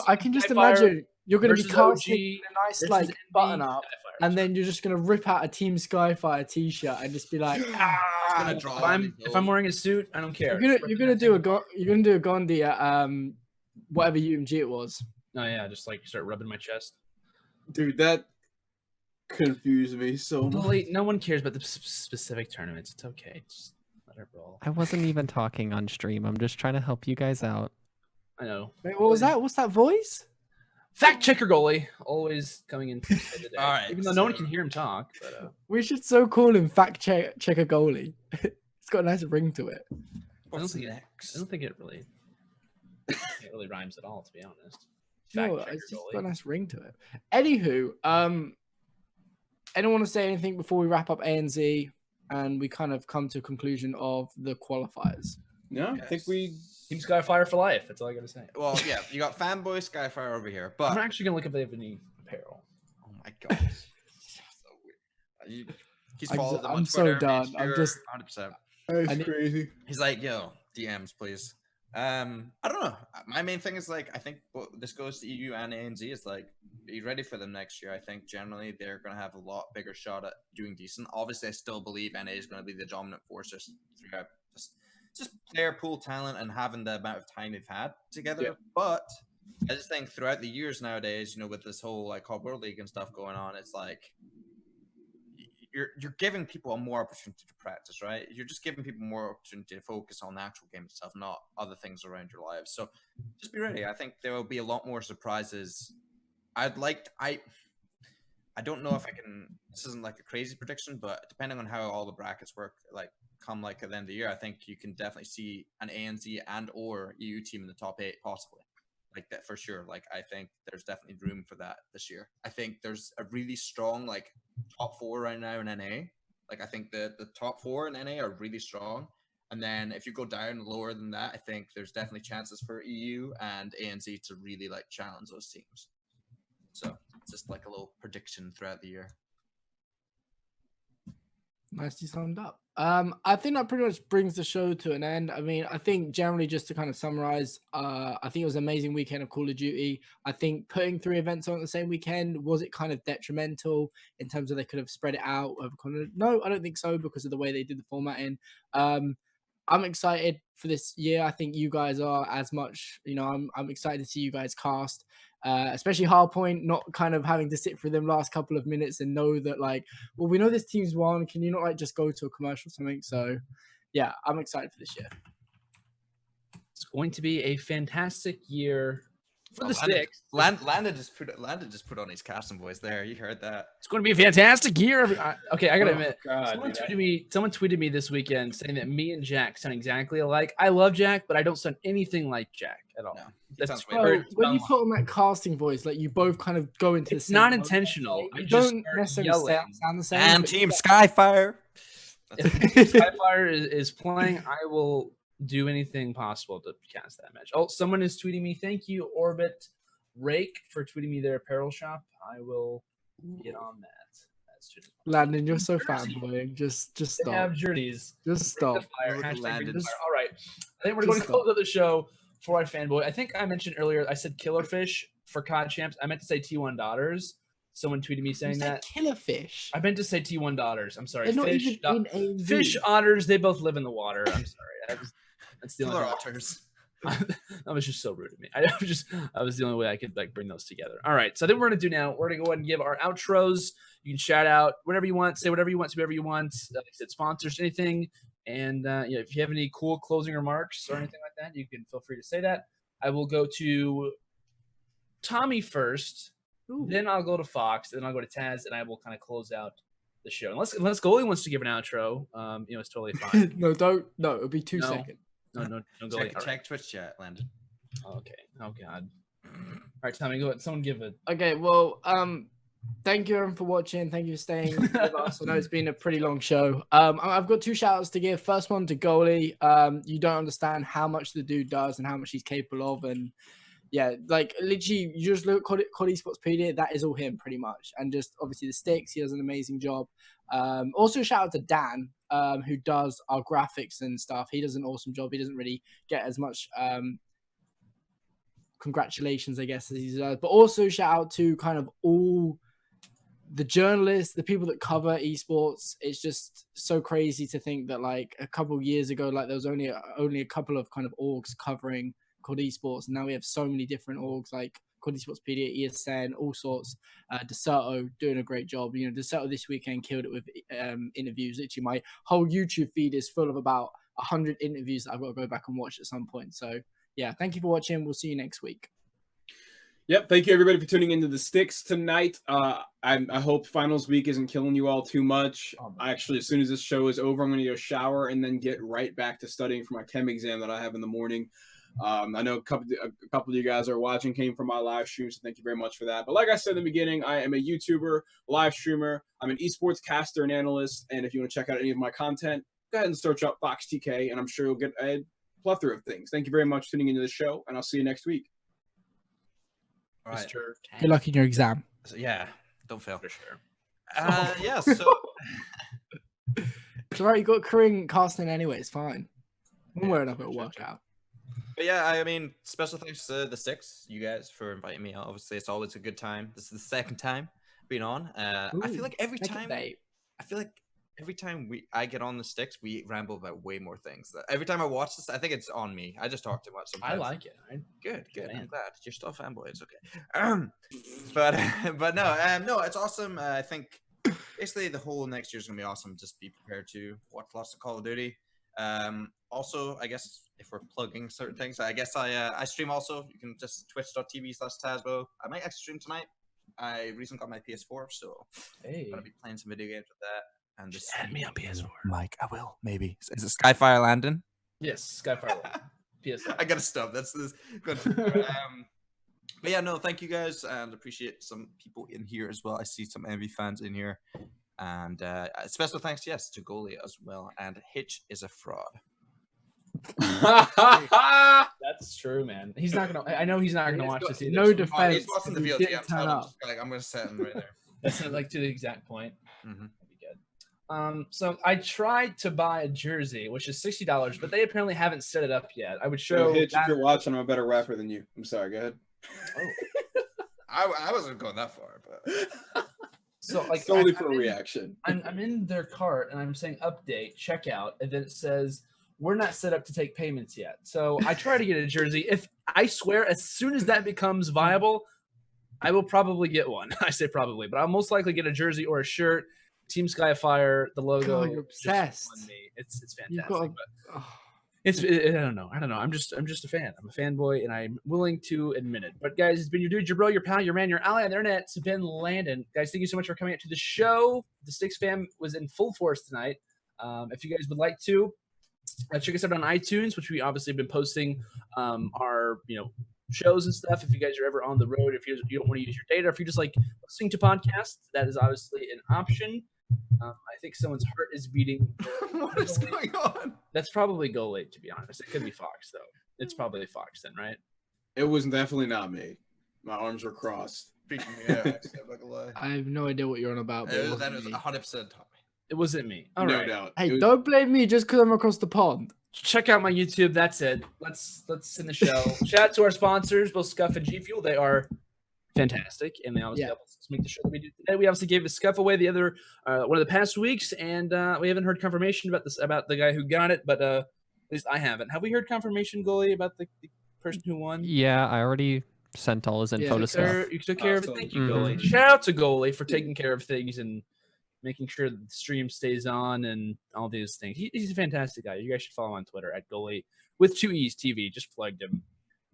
I can just imagine you're going to be casting a nice like button up, and then you're just going to rip out a Team Skyfire t-shirt and just be like, if I'm wearing a suit, I don't care. You're gonna do a Gondi at whatever UMG it was. Oh yeah, just like start rubbing my chest. Dude, that confused me so much. No one cares about the specific tournaments. It's okay. Just let her roll. I wasn't even talking on stream. I'm just trying to help you guys out. I know. Wait, what was that? What's that voice? Fact checker goalie, always coming in. All right, even though no one can hear him talk. But, we should so call him fact checker goalie. It's got a nice ring to it. I don't think it really rhymes at all, to be honest. No, it's just got a nice ring to it. Anywho, anyone want to say anything before we wrap up ANZ and we kind of come to a conclusion of the qualifiers? No, I think we Team Skyfire for life. That's all I gotta say. Well, yeah, you got fanboy Skyfire over here, but I'm actually gonna look if they have any apparel. Oh my god, so weird. He's followed them on I'm Twitter, so done. I'm just 100%. That's crazy. He's like, yo, DMs, please. I don't know. My main thing is like, I think this goes to EU and ANZ. Is like, be ready for them next year. I think generally they're going to have a lot bigger shot at doing decent. Obviously, I still believe NA is going to be the dominant force just throughout just player pool talent and having the amount of time they've had together. Yeah. But I just think throughout the years nowadays, you know, with this whole like COD World League and stuff going on, it's like you're giving people a more opportunity to practice, right? You're just giving people more opportunity to focus on the actual game itself, not other things around your lives. So just be ready. I think there will be a lot more surprises. I don't know if I can, this isn't like a crazy prediction, but depending on how all the brackets work, like come like at the end of the year, I think you can definitely see an ANZ and or EU team in the top 8 possibly. Like that for sure. Like I think there's definitely room for that this year. I think there's a really strong like top 4 right now in NA. Like I think the top 4 in NA are really strong. And then if you go down lower than that, I think there's definitely chances for EU and ANZ to really like challenge those teams. So it's just like a little prediction throughout the year. Nicely summed up. I think that pretty much brings the show to an end. I mean, I think generally just to kind of summarize, I think it was an amazing weekend of Call of Duty. I think putting 3 events on the same weekend, was it kind of detrimental in terms of they could have spread it out over No, I don't think so because of the way they did the formatting. I'm excited for this year. I think you guys are as much, you know, I'm excited to see you guys cast, especially Hardpoint, not kind of having to sit through them last couple of minutes and know that like, well, we know this team's won. Can you not like just go to a commercial or something? So yeah, I'm excited for this year. It's going to be a fantastic year for the Sticks. Landon just put on his casting voice there. You heard that? It's going to be a fantastic year. Okay, I gotta admit, God, someone tweeted me this weekend saying that me and Jack sound exactly alike. I love Jack, but I don't sound anything like Jack at all. No, That's Bro, when you put on that casting voice, like you both kind of go into the it's same not mode. intentional. You I don't just necessarily yelling. sound the same. And but Team Skyfire. If Skyfire is playing, I will do anything possible to cast that match. Oh, someone is tweeting me. Thank you, Orbit Rake, for tweeting me their apparel shop. I will get on that. That's just Landon, you're so fanboying. Just they stop. have jerseys. Just stop. Fire, Look at hashtag Landon. Bring the fire. All right. I think we're going to close out the show before I fanboy. I think I mentioned earlier, I said Killerfish for COD champs. I meant to say T1 Daughters. Someone tweeted me saying that. Killerfish. I meant to say T1 Daughters. I'm sorry. They're not even in AV. Fish otters, they both live in the water. I'm sorry. That's the Killer only Otters. that was just so rude of me. I was the only way I could like bring those together. All right. So I think we're gonna do now. We're gonna go ahead and give our outros. You can shout out whatever you want, say whatever you want, say whatever you want. Like I said, sponsors, anything. And if you have any cool closing remarks or anything like that, you can feel free to say that. I will go to Tommy first. Ooh. Then I'll go to Fox, then I'll go to Taz, and I will kind of close out the show. Unless Goalie wants to give an outro, it's totally fine. No, don't. No, it'll be 2 seconds. No, Goalie. Check Twitch chat, Landon. Okay. Oh God. All right, Tommy, go ahead. Someone give it. Okay. Well, thank you everyone for watching. Thank you for staying with us. I know it's been a pretty long show. I've got 2 shout outs to give. First one to Goalie. You don't understand how much the dude does and how much he's capable of, and yeah, like literally, you just look at COD Esportspedia, that is all him pretty much. And just obviously the Sticks, he does an amazing job. Also shout out to Dan, who does our graphics and stuff. He does an awesome job. He doesn't really get as much congratulations, I guess, as he does. But also shout out to kind of all the journalists, the people that cover esports. It's just so crazy to think that like a couple years ago, like there was only a couple of kind of orgs covering COD Esports, and now we have so many different orgs like COD Esportspedia, ESN, all sorts. DeSoto doing a great job. You know, DeSoto this weekend killed it with interviews. Literally, my whole YouTube feed is full of about 100 interviews that I've got to go back and watch at some point. So yeah, thank you for watching. We'll see you next week. Yep, thank you everybody for tuning into the Sticks tonight. I hope finals week isn't killing you all too much. Actually, as soon as this show is over, I'm going to go shower and then get right back to studying for my chem exam that I have in the morning. I know a couple of you guys are watching came from my live stream, so thank you very much for that. But like I said in the beginning, I am a YouTuber, live streamer. I'm an esports caster and analyst, and if you want to check out any of my content, go ahead and search up TheSTiKSLive, and I'm sure you'll get a plethora of things. Thank you very much for tuning into the show, and I'll see you next week. All right. Good luck in your exam. So, yeah, don't fail. For sure. Yeah, so... It's alright, you got Korean casting anyway, it's fine. One way or another, it'll work out. But yeah, I mean, special thanks to the Sticks, you guys, for inviting me. Obviously, it's always a good time. This is the second time being on. I feel like every time I get on the Sticks, we ramble about way more things. Every time I watch this, I think it's on me. I just talk too much sometimes. I like it. Good. I'm glad. You're still a fanboy. It's okay. But no, it's awesome. I think basically the whole next year is gonna be awesome. Just be prepared to watch lots of Call of Duty. Also, I guess if we're plugging certain things, I guess I stream also. You can just twitch.tv/Tazbo. I might actually stream tonight. I recently got my PS4, so I'm gonna be playing some video games with that. And just add me on PS4. Mike, I will maybe. Is it Skyfire Landon? Yes, Skyfire Landon. PS4. I gotta stop. That's this. But yeah, no, thank you guys, and appreciate some people in here as well. I see some Envy fans in here, and special thanks, yes, to Goalie as well. And Hitch is a fraud. That's true, man. He's not gonna. I know he's not gonna watch this either. No defense. He's watching the VOD. I'm gonna set him right there. That's not like to the exact point. Mm-hmm. That'd be good. So I tried to buy a jersey, which is $60, but they apparently haven't set it up yet. I would show. Hitch, if you're watching, I'm a better rapper than you. I'm sorry. Go ahead. Oh. I wasn't going that far, but so like solely for a reaction. I'm in their cart and I'm saying update checkout, and then it says we're not set up to take payments yet. So I try to get a jersey. If I swear, as soon as that becomes viable, I will probably get one. I say probably, but I'll most likely get a jersey or a shirt. Team Skyfire, the logo. God, you're obsessed. It's fantastic. I don't know. I'm just a fan. I'm a fanboy, and I'm willing to admit it. But guys, it's been your dude, your bro, your pal, your man, your ally on the internet. It's been Landon. Guys, thank you so much for coming out to the show. The Sticks fam was in full force tonight. If you guys would like to, check us out on iTunes, which we obviously have been posting our shows and stuff. If you guys are ever on the road, if you don't want to use your data, if you just like listening to podcasts, that is obviously an option. I think someone's heart is beating. What is going on? That's probably Golate, to be honest. It could be Fox, though. It's probably Fox then, right? It was definitely not me. My arms were crossed. Yeah, I'm not gonna lie. I have no idea what you're on about. But That was 100% Tommy. It wasn't me. All no right. doubt. Hey, don't blame me just because I'm across the pond. Check out my YouTube. That's it. Let's end the show. Shout out to our sponsors, both Scuff and G Fuel. They are fantastic, and they obviously help us make the show that we do today. We obviously gave a Scuff away the other one of the past weeks, and we haven't heard confirmation about the guy who got it, but at least I haven't. Have we heard confirmation, Goalie, about the person who won? Yeah, I already sent all his info to Scuff. You took care of it. Thank you, Goalie. Mhm. Shout out to Goalie for taking care of things and making sure that the stream stays on and all these things. He's a fantastic guy. You guys should follow him on Twitter at Goalie with 2 E's TV. Just plugged him.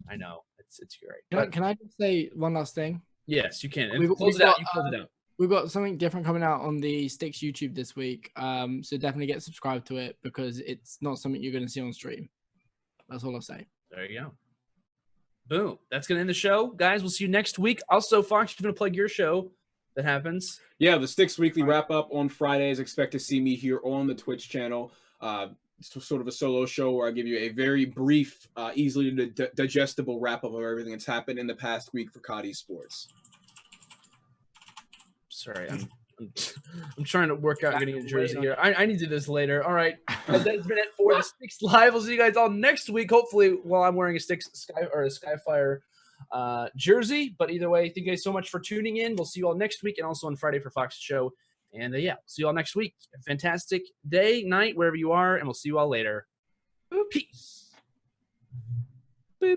I know it's great. Can I just say one last thing? Yes, you can. We've Close it out. You close it out. We've got something different coming out on the Sticks YouTube this week. So definitely get subscribed to it because it's not something you're going to see on stream. That's all I'll say. There you go. Boom. That's going to end the show. Guys, we'll see you next week. Also, Fox, you're going to plug your show that happens. Yeah, the Sticks Weekly wrap up on Fridays. Expect to see me here on the Twitch channel. It's sort of a solo show where I give you a very brief, easily digestible wrap up of everything that's happened in the past week for COD Esports. Sorry, I'm trying to work out getting a jersey here. I need to do this later. All right, that's been it for the TheSTiKSLive. We'll see you guys all next week. Hopefully, while I'm wearing a Skyfire jersey. But either way, thank you guys so much for tuning in. We'll see you all next week and also on Friday for Fox's show. And yeah, see you all next week. A fantastic day, night, wherever you are, and we'll see you all later. Peace. Boop.